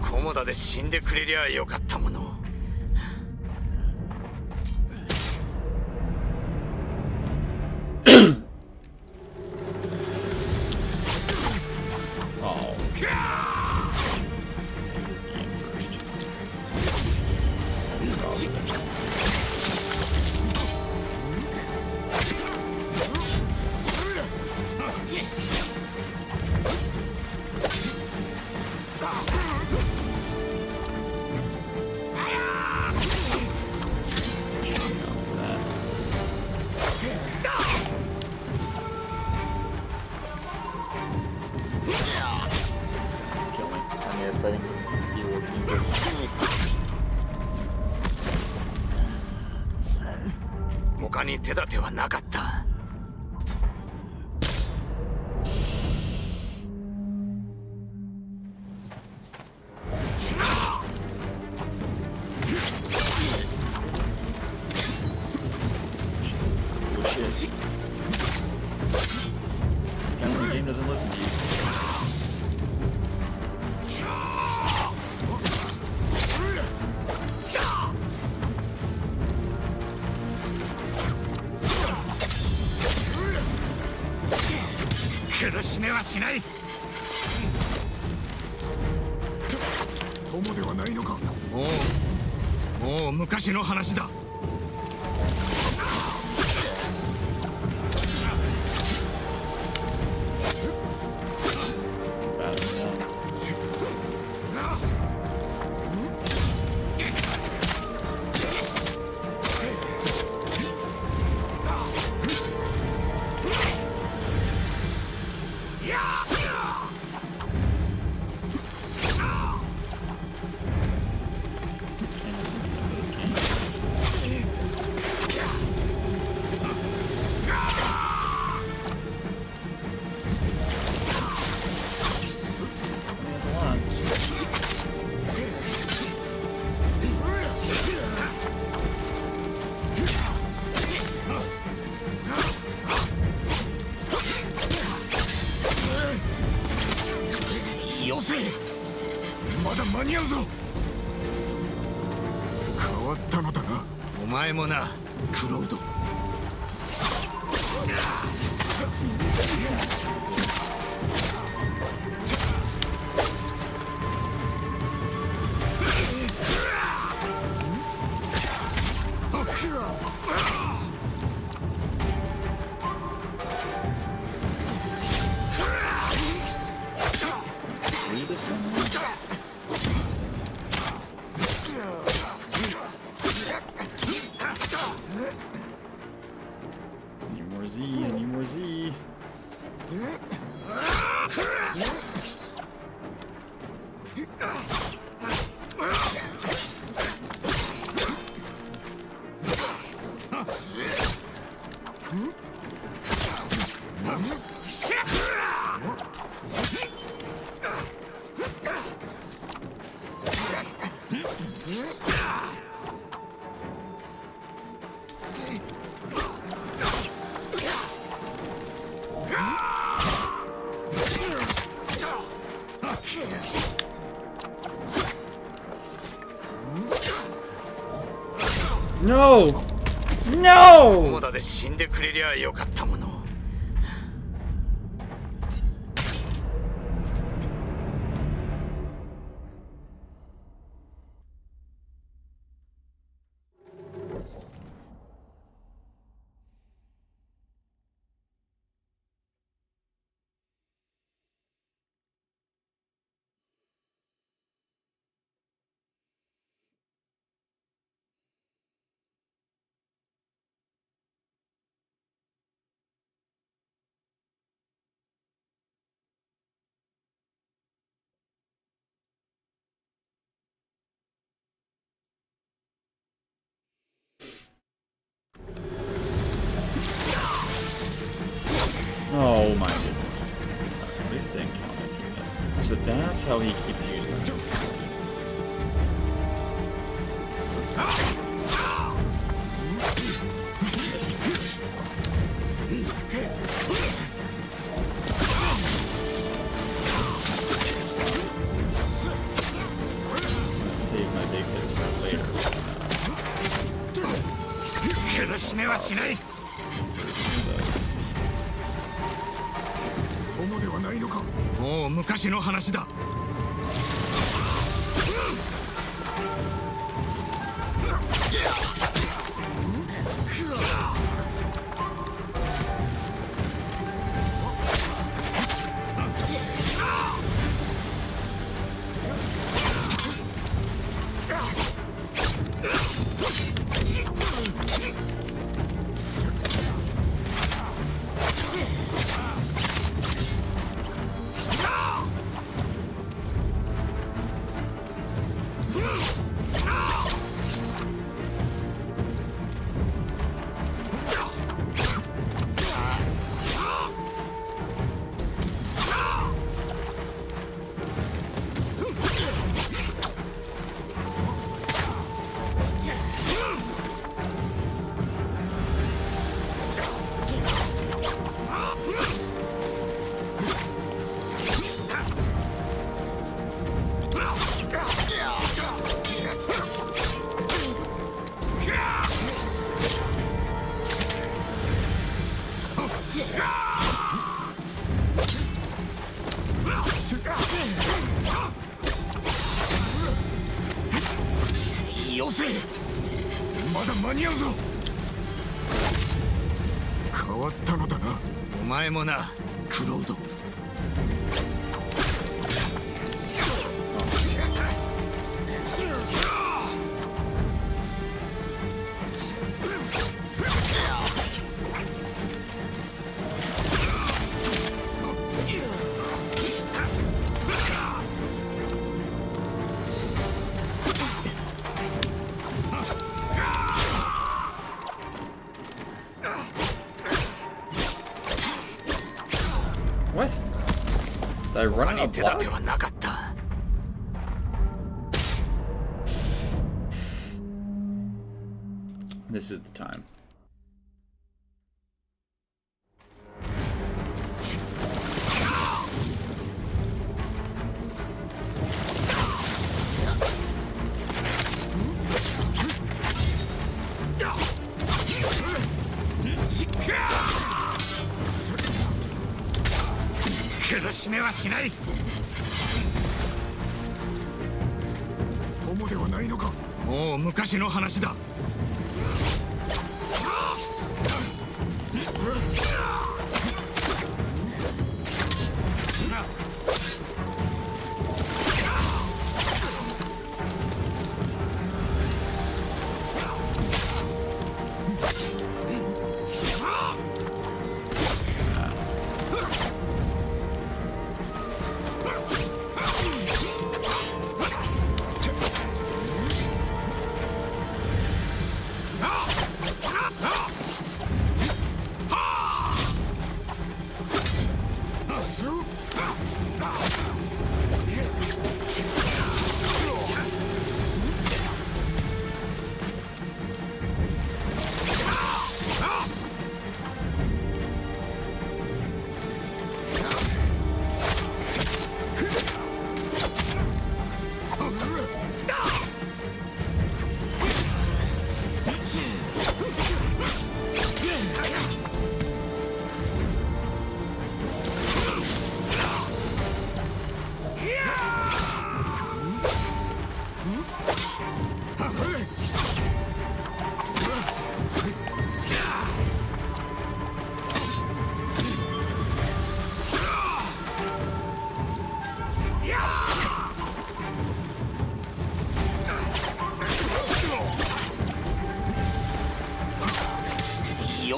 菰田で死んでくれりゃよかったもの。他に手立てはなかった。苦しめはしない。友ではないのか。もう昔の話だ。よせ、まだ間に合うぞ。変わったのだな。お前もな、クロード。Z. I need more Z. No! No! 友田で死んでくれりゃよかったもの。Oh my goodness. So this thing counted. So that's how he keeps using them. Let's save my big hits for later. 苦しめはしない。友ではないのか。もう昔の話だ。よせ。まだ間に合うぞ。変わったのだな。お前もな、クロード。What? Did I run out of block? This is the time.友ではないのか。もう昔の話だ。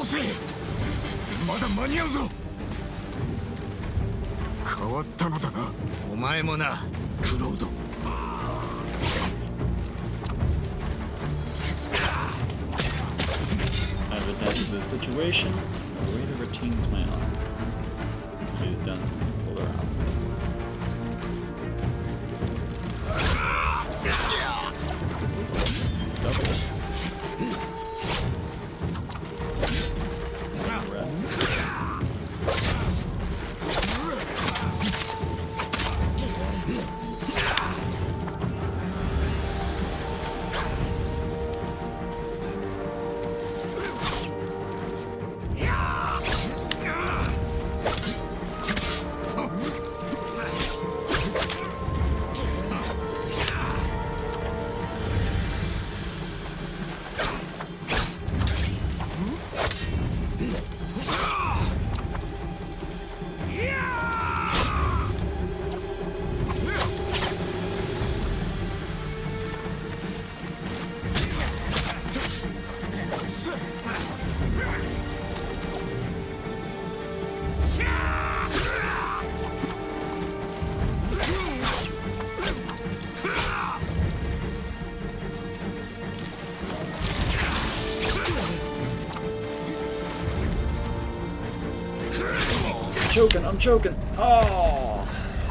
せ。まだ間に合うぞ。変わったのだな。お前もな、クロード。I've adapted to the situation. A way that retains my honor. She's done the polar opposite. Double. I'm choking. Oh.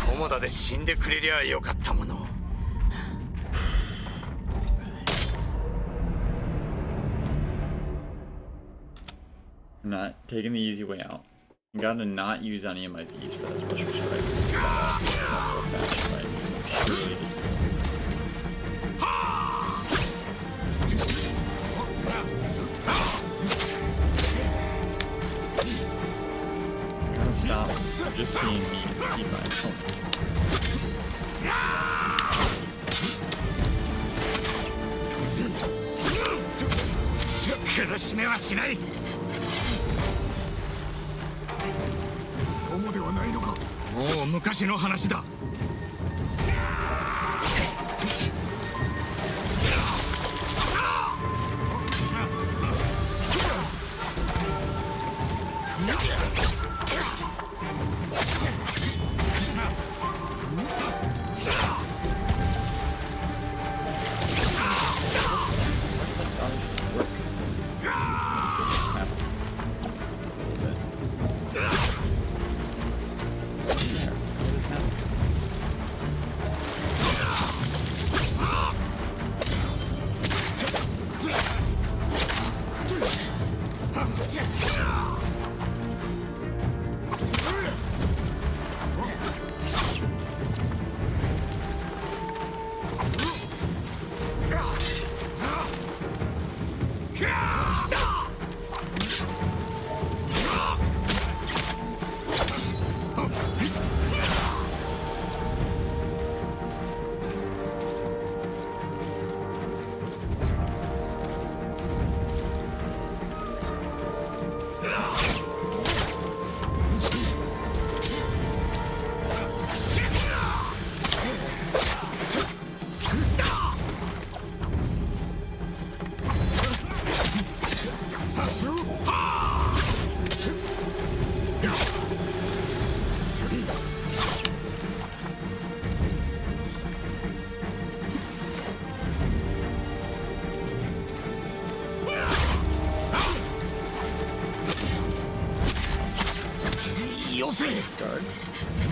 コモダで死んでくれりゃよかったもの。I'm not taking the easy way out. I gotta not use any of my V's for that special strike. It's not real fast, right? I'm surely stop just seeing me and see my opponent. 苦しめはしない。友ではないのか。もう昔の話だ。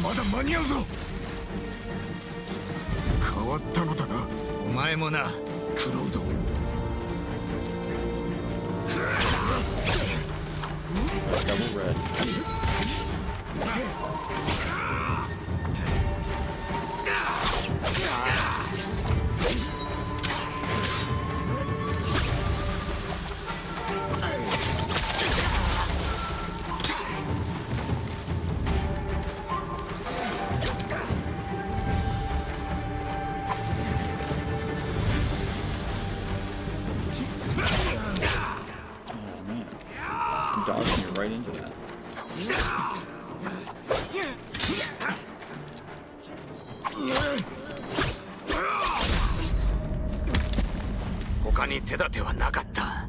まだ間に合うぞ。変わったのだな。お前もな、クロード。Double red. Dodging right into that. 他に手立てはなかった。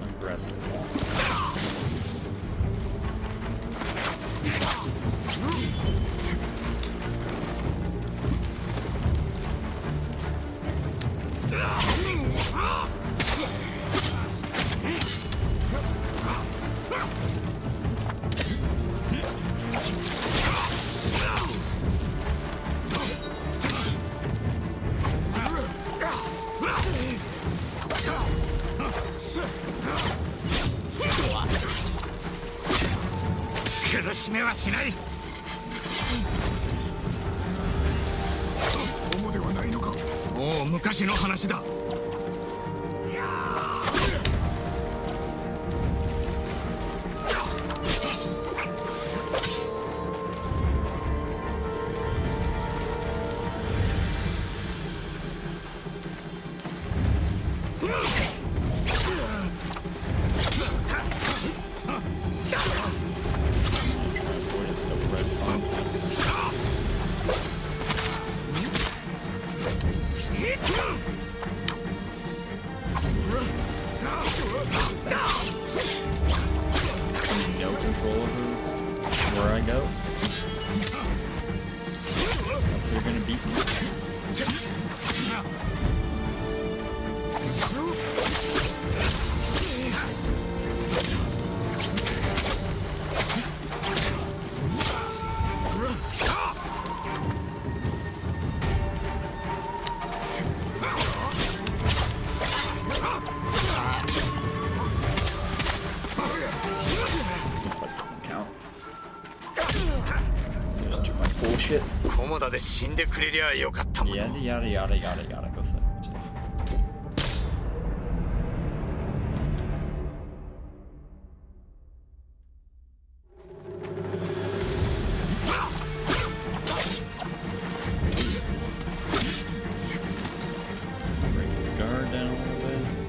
Aggressive. Yada yada yada yada yada. Go fuck yourself. Break the guard down a little bit.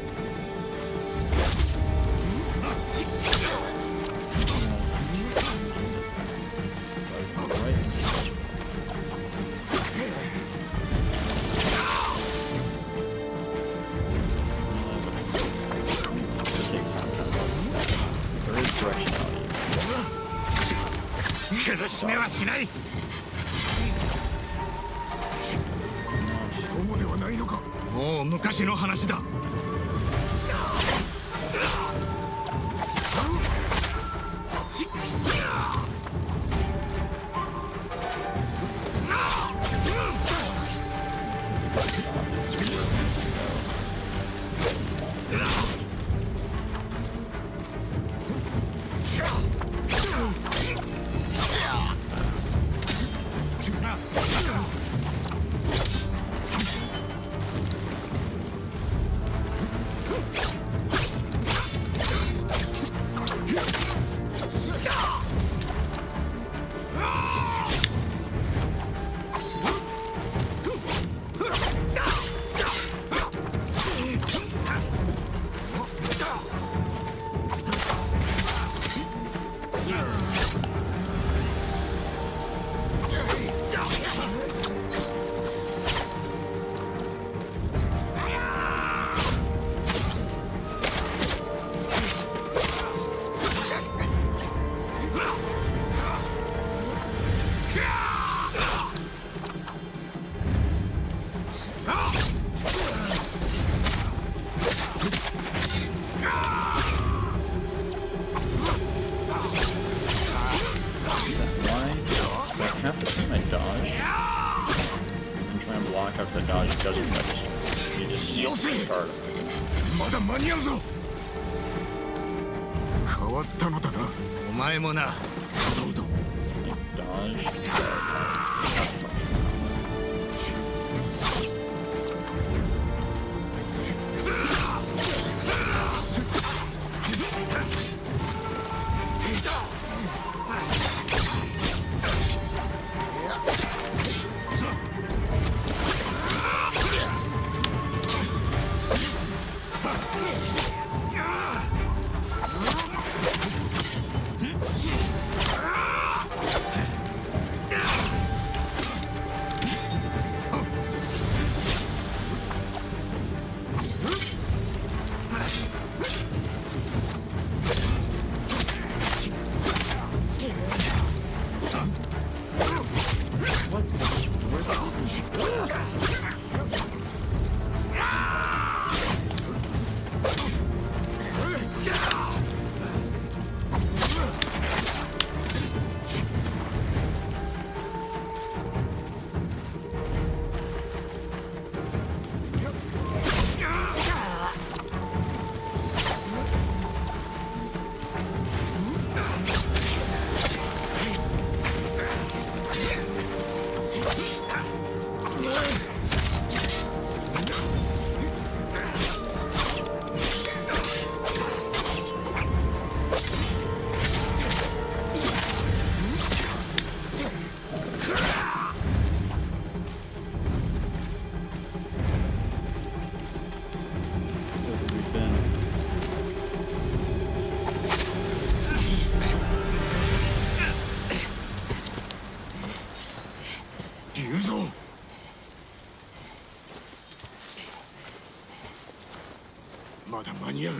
に合う。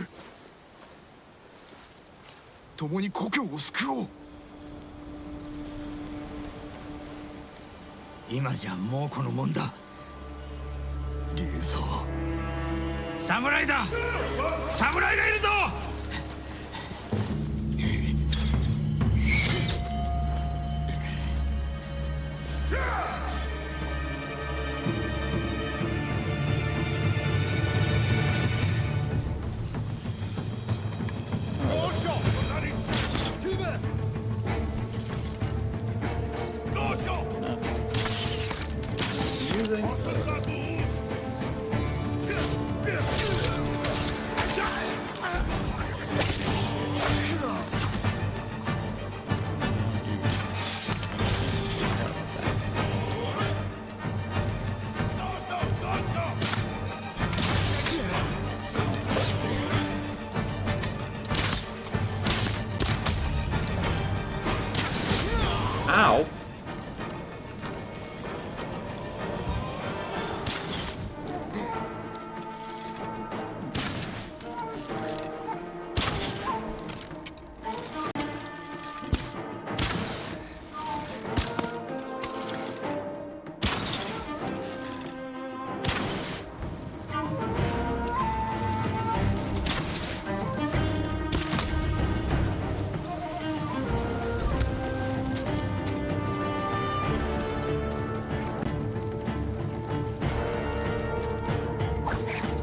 共に故郷を救おう。今じゃもうこのもんだ。竜蔵、侍だ。侍がいるぞ。Ow.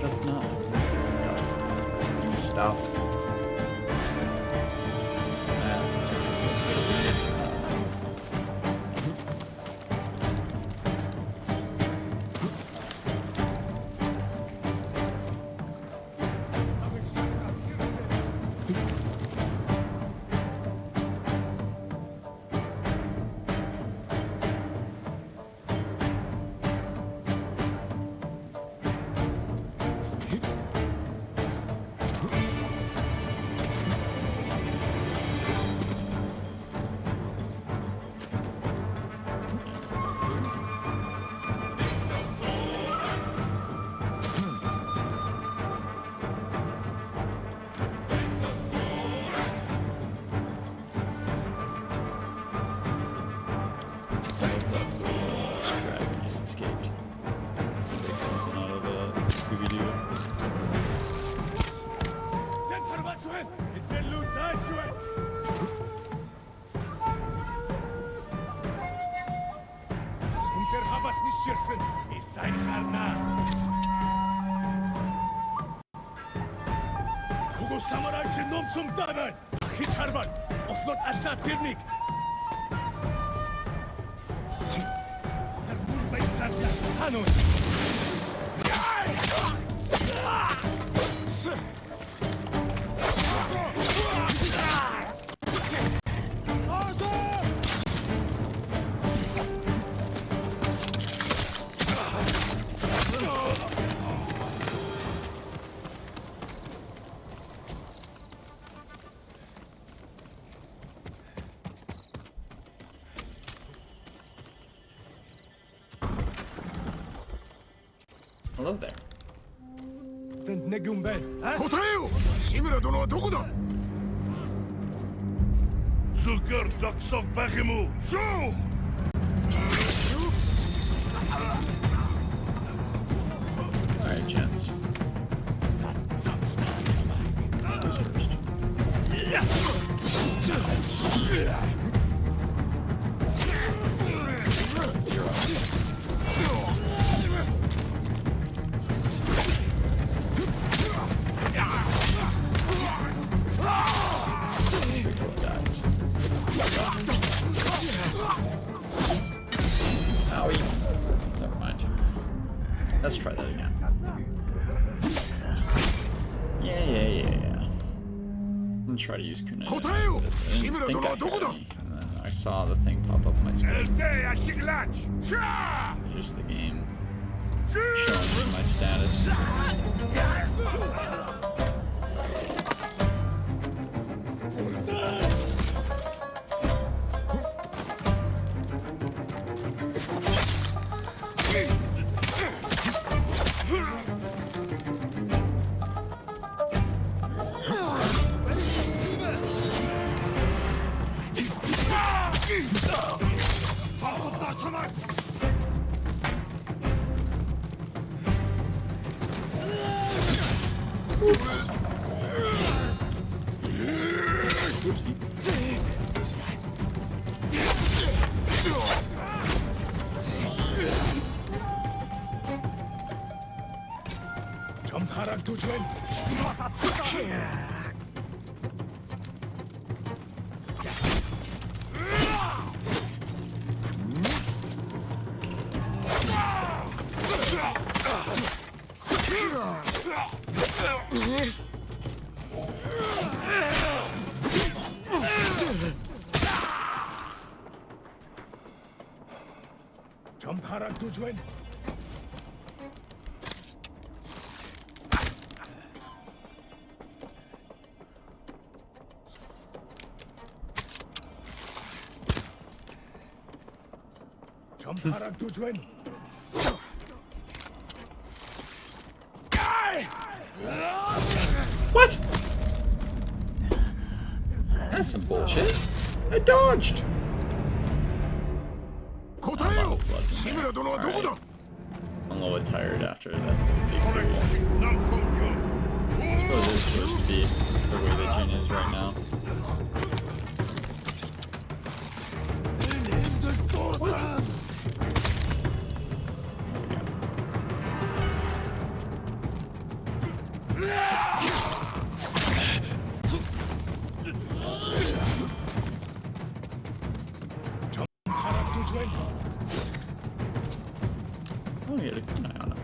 That's not stuff. Hello there. 答えよ。志村殿はどこだ。Zucker Doksov Bakimu. Show! Alright, gents. Never mind. Let's try that again. Yeah. I'm gonna try to use kunai. I didn't think I had any, and then I saw the thing pop up on my screen. Here's the game showing me my status. Jump tujuan. Jump tujuan. tujuan. What? That's some bullshit. I dodged. Alright. I'm a little bit tired after that big period. I suppose it's supposed to be the way that Jin is right now. What? Oh, you had a good eye on him.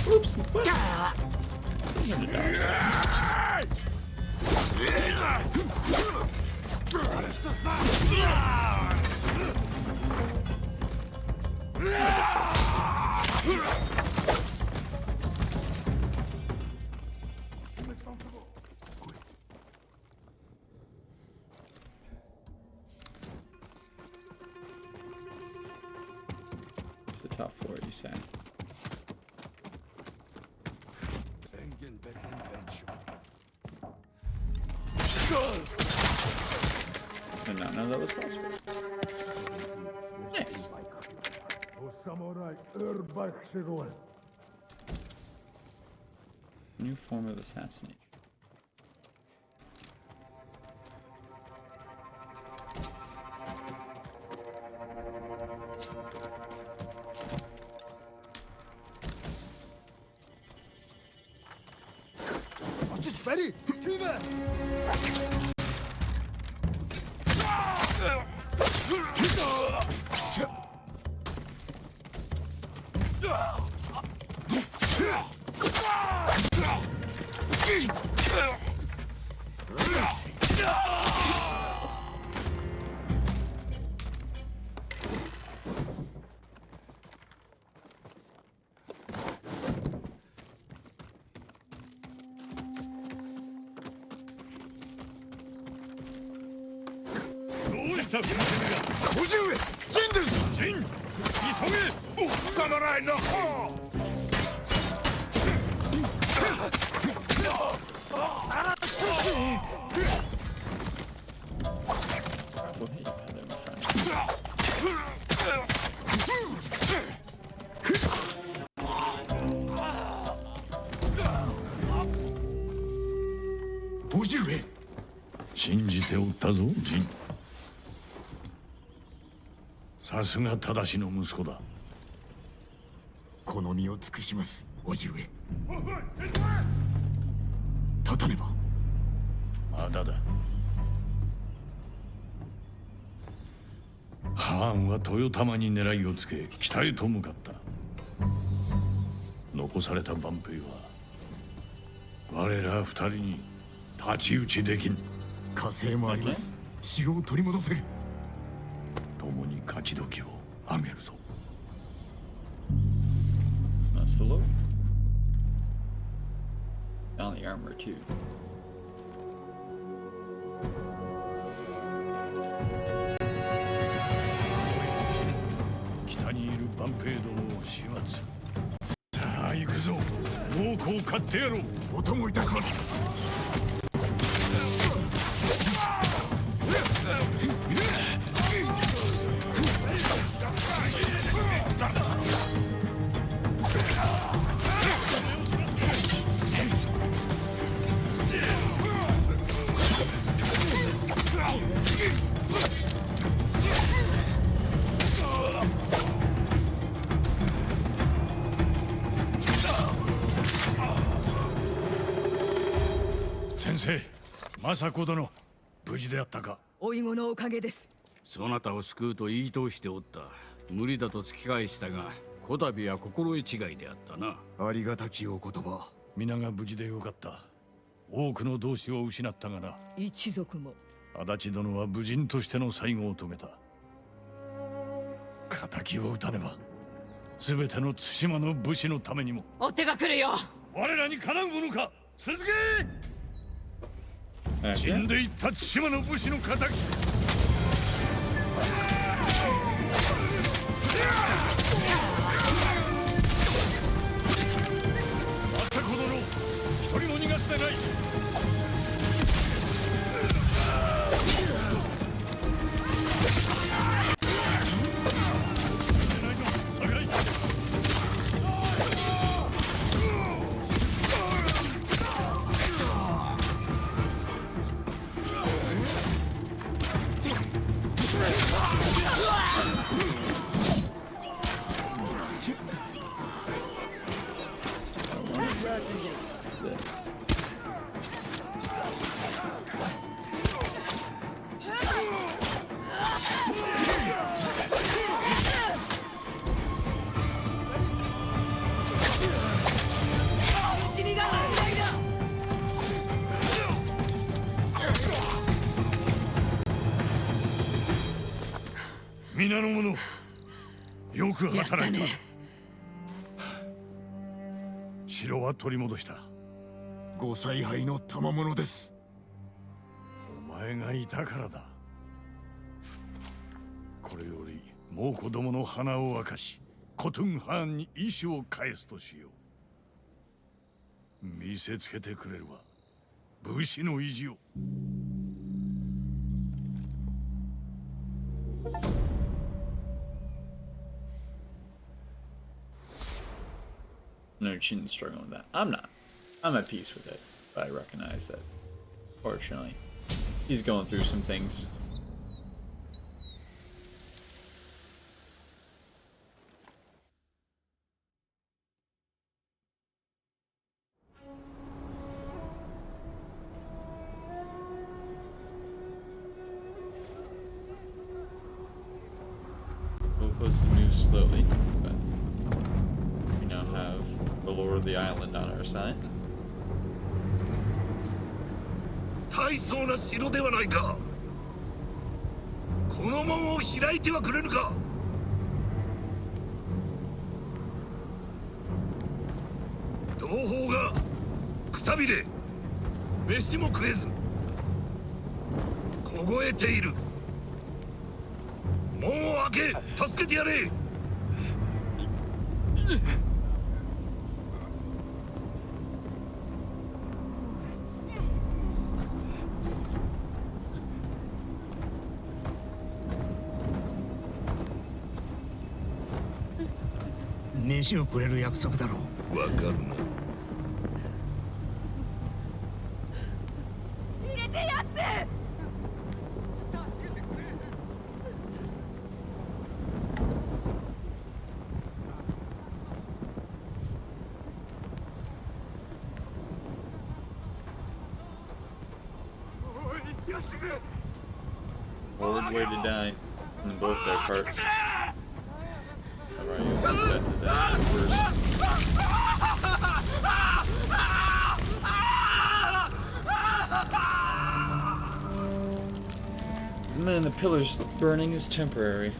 Oops, what? It's the top floor, you say? I did not know that was possible. Nice. New form of assassination. Ready?さすが正しの息子だ。この身を尽くします、叔父上。立たねば。まだだ。ハーンは豊玉に狙いをつけ北へと向かった。残された万兵は我ら二人に太刀打ちできん。火星もあります。城を取り戻せる。共に勝ち時をあげるぞ。That's the Lord. Found the armor too. ぞ。猛虎を買ってやろう。お供いたします。先生、政子殿、無事であったか。おいごのおかげです。そなたを救うと言い通しておった。無理だと突き返したが、こたびは心得違いであったな。ありがたきお言葉。皆が無事でよかった。多くの同志を失ったがな。一族も。足立殿は武人としての最後を遂げた。仇を討たねば、全ての対馬の武士のためにも。追っ手が来るよ。我らにかなうものか。続け。死んでいった対馬の武士の仇。政子殿、一人も逃がしてない。皆の者、よく働いた。城は取り戻した。ご采配の賜物です。お前がいたからだ。これより猛虎どもの鼻を明かし、コトゥンハーンに意志を返すとしよう。見せつけてくれるわ、武士の意地を。No, Chin's struggling with that. I'm not. I'm at peace with it, but I recognize that, fortunately, he's going through some things. We'll post the news slowly, but we now have the lord of the island on our side. 大層な城ではないか。この門を開いてはくれぬか。同胞がくたびれ、飯も食えず凍えている。門を開け、助けてやれ。飯をくれる約束だろう。わかるな。入れてやって。Lord way to die in both their parts. Alright, death is actually worse. The man in the pillars burning is temporary.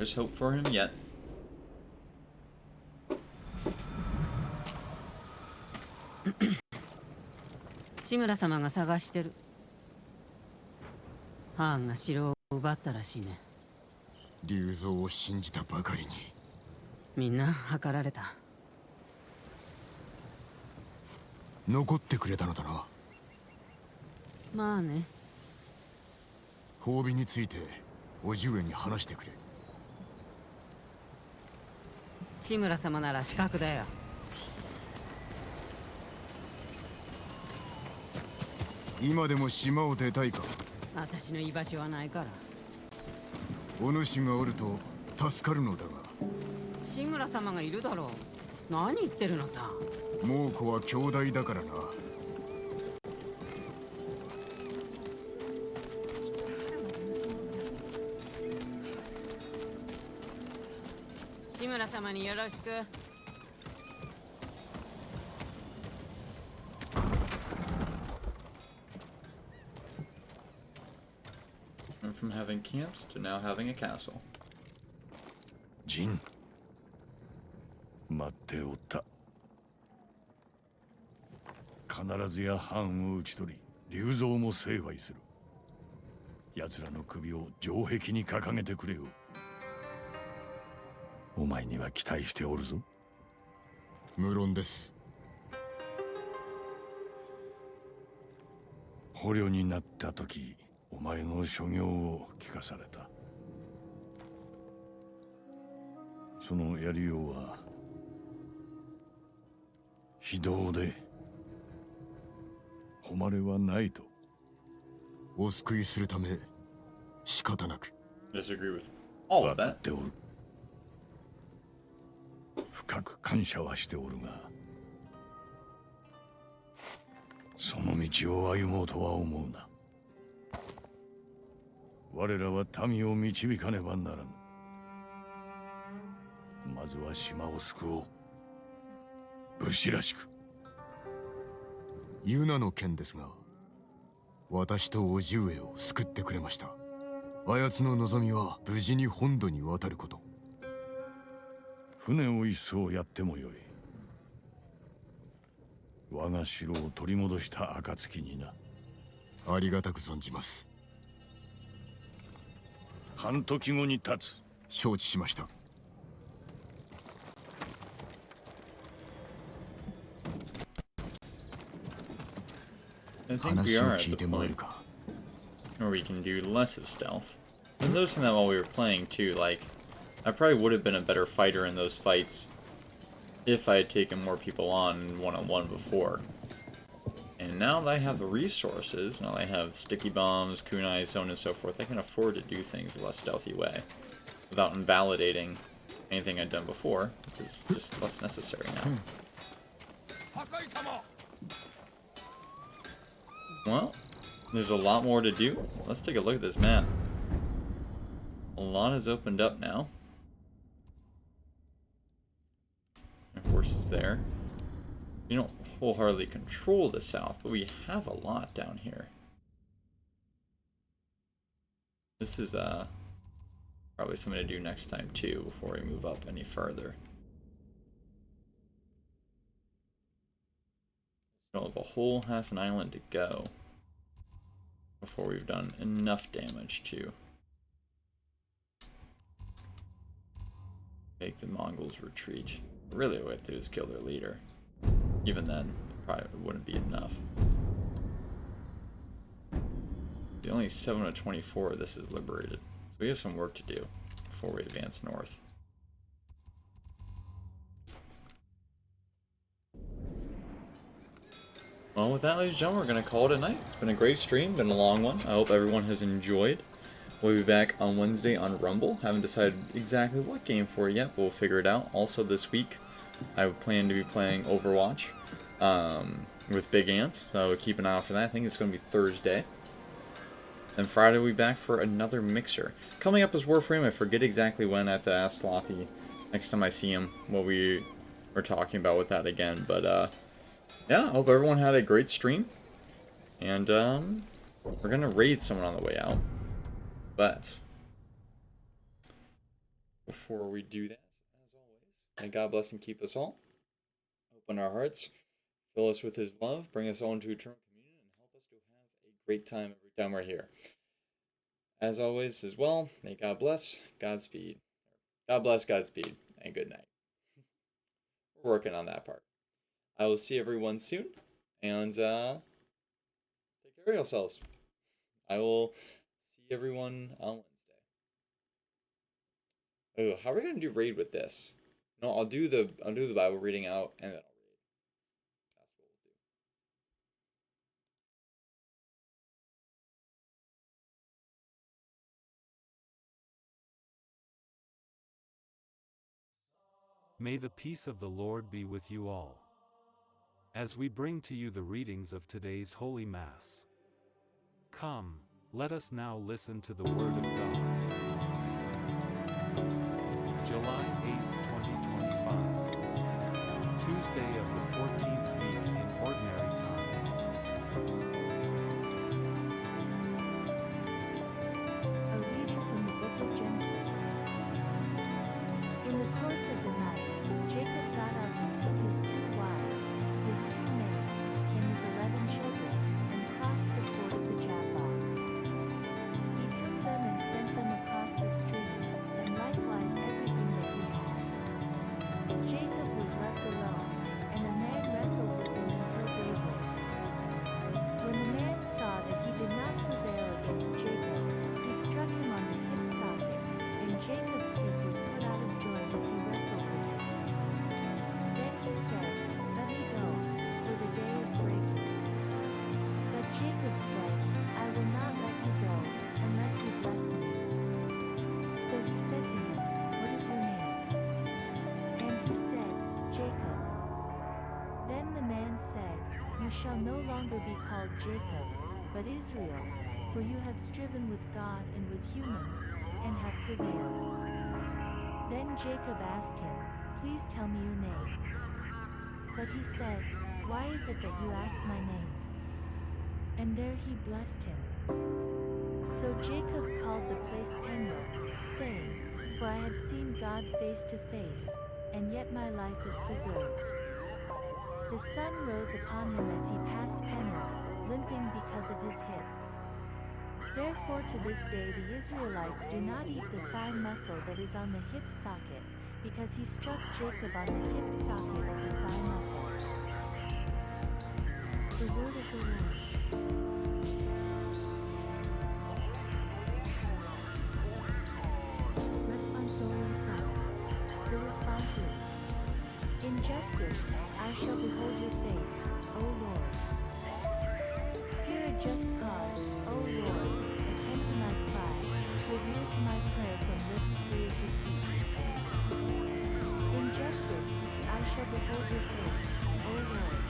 There's hope for him yet.志村様が探してる。ハーンが城を奪ったらしいね。竜蔵を信じたばかりに。みんな計られた。残ってくれたのだな。まあね。褒美について叔父上に話してくれ。志村様なら資格だよ。今でも島を出たいか。私の居場所はないから。お主がおると助かるのだが。志村様がいるだろう。何言ってるのさ。猛虎は兄弟だからな。志村様によろしく。From having camps to now having a castle. ジン、待っておった。必ずや藩を討ち取り、竜蔵も成敗する。奴らの首を城壁に掲げてくれよ。お前には期待しておるぞ。無論です。捕虜になった時、お前の所業を聞かされた。そのやりようは非道で誉れはないと。お救いするため仕方なく。Disagree with all of that. 分かっておる。深く感謝はしておるが、その道を歩もうとは思うな。我らは民を導かねばならぬ。まずは島を救おう。武士らしく。ユナの件ですが、私と叔父上を救ってくれました。あやつの望みは無事に本土に渡ること。船を一艘やってもよい。我が城を取り戻した暁にな。ありがたく存じます。半時後に立つ。承知しました。I think we are at the point where we can do less of stealth. I was noticing that while we were playing too, like, I probably would have been a better fighter in those fights if I had taken more people on one-on-one before. And now that I have the resources, now that I have sticky bombs, kunai, so on and so forth, I can afford to do things a less stealthy way without invalidating anything I'd done before. It's just less necessary now. Well, there's a lot more to do. Let's take a look at this map. A lot has opened up now. Our horses there. We don't wholeheartedly control the south, but we have a lot down here. This is probably something to do next time too before we move up any further. Still have a whole half an island to go before we've done enough damage to make the Mongols retreat. Really, what we have to do is kill their leader. Even then, it probably wouldn't be enough. The only 7 of 24 of this is liberated. So we have some work to do before we advance north. Well, with that, ladies and gentlemen, we're going to call it a night. It's been a great stream, been a long one. I hope everyone has enjoyed. We'll be back on Wednesday on Rumble. Haven't decided exactly what game for yet, but we'll figure it out. Also this week, I plan to be playing Overwatch with Big Ants, so keep an eye out for that. I think it's going to be Thursday. And Friday we'll be back for another mixer. Coming up is Warframe. I forget exactly when. I have to ask Slothy next time I see him what we were talking about with that again. But yeah, I hope everyone had a great stream. And we're going to raid someone on the way out. But before we do that, as always, may God bless and keep us all. Open our hearts, fill us with His love, bring us all into eternal communion, and help us to have a great time every time we're here. As always, as well, may God bless, Godspeed. God bless, Godspeed, and good night. We're working on that part. I will see everyone soon, and take care of yourselves. I will see everyone on Wednesday. Oh, how are we gonna do raid with this? No, I'll do the Bible reading out, and then I'll raid. That's what we'll do. May the peace of the Lord be with you all. As we bring to you the readings of today's Holy Mass, come, let us now listen to the Word of God. July 8th, 2025. Tuesday of the 14th week in Ordinary Time. A reading from the book of Genesis. In the course of the night, Jacob got up and took his 2 wives, his 2 maids, and his 11 children, and crossed the ford of the Jabbok. He took them and sent them across the stream, and likewise everything that he had. Jacob was left alone, and a man wrestled with him until daybreak. When the man saw that he did not prevail against Jacob, he struck him on the hip socket, and Jacob's hip was put out of joint as he wrestled with him. Then he said, "Let me go, for the day is breaking." But Jacob said, "I will not let you go, unless you bless me." So he said to him, "What is your name?" And he said, "Jacob." Then the man said, "You shall no longer be called Jacob, but Israel, for you have striven with God and with humans, and have prevailed." Then Jacob asked him, "Please tell me your name." But he said, "Why is it that you ask my name?" And there he blessed him. So Jacob called the place Peniel, saying, "For I have seen God face to face, and yet my life is preserved." The sun rose upon him as he passed Peniel, limping because of his hip. Therefore to this day the Israelites do not eat the thigh muscle that is on the hip socket, because he struck Jacob on the hip socket of the thigh muscle. The word of the Lord. Responsorial. The response is, "In justice, I shall behold your face, O Lord. Hear a just cause, O Lord, attend to my cry, give ear to my prayer from lips free of deceit. In justice, I shall behold your face, O Lord.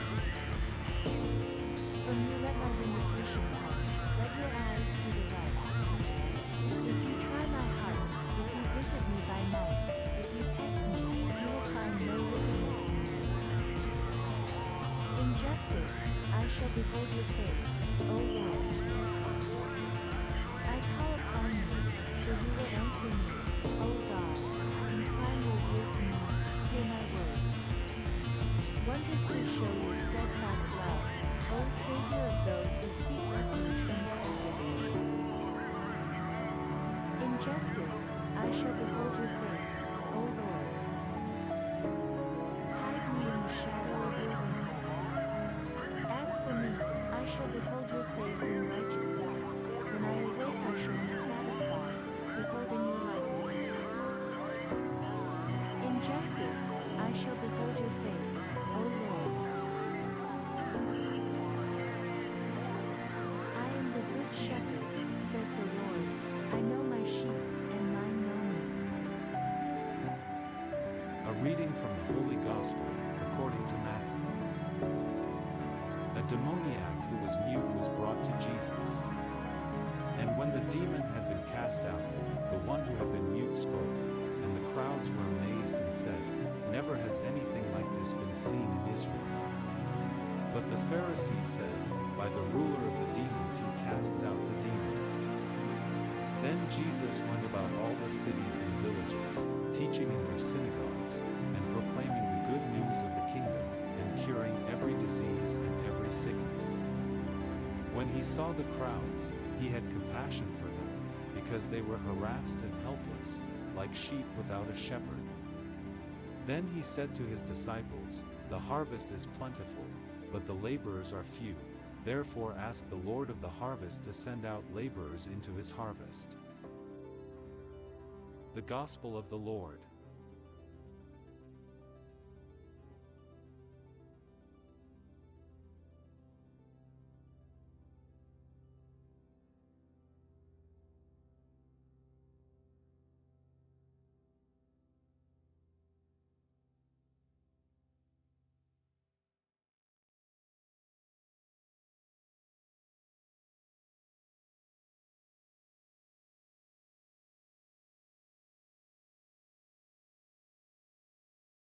From you let my vindication come, let your eyes see the right. If you try my heart, if you visit me by night, if you test me, you will find no wickedness in me. In justice, I shall behold your face, O Lord. I call upon you, for you will answer me, O God. Incline your ear to me, hear my words. Wondrously show your steadfast love, O Savior of those who seek refuge from their adversaries. In justice, I shall behold your face, O Lord. Hide me in the shadow of your wings. As for me, I shall behold your face in righteousness. When I awake, I shall be satisfied, beholding your likeness. In justice, I shall behold your face, O Lord. I am the good shepherd, says the Lord. I know my sheep, and mine know me. A reading from the Holy Gospel, according to Matthew. A demoniac who was mute was brought to Jesus. And when the demon had been cast out, the one who had been mute spoke, and the crowds were amazed and said, "Never has anything like this been seen in Israel." But the Pharisees said, "By the ruler of the demons he casts out the demons." Then Jesus went about all the cities and villages, teaching in their synagogues, and proclaiming the good news of the kingdom, and curing every disease and every sickness. When he saw the crowds, he had compassion for them, because they were harassed and helpless, like sheep without a shepherd. Then he said to his disciples, "The harvest is plentiful, but the laborers are few. Therefore ask the Lord of the harvest to send out laborers into his harvest." The Gospel of the Lord.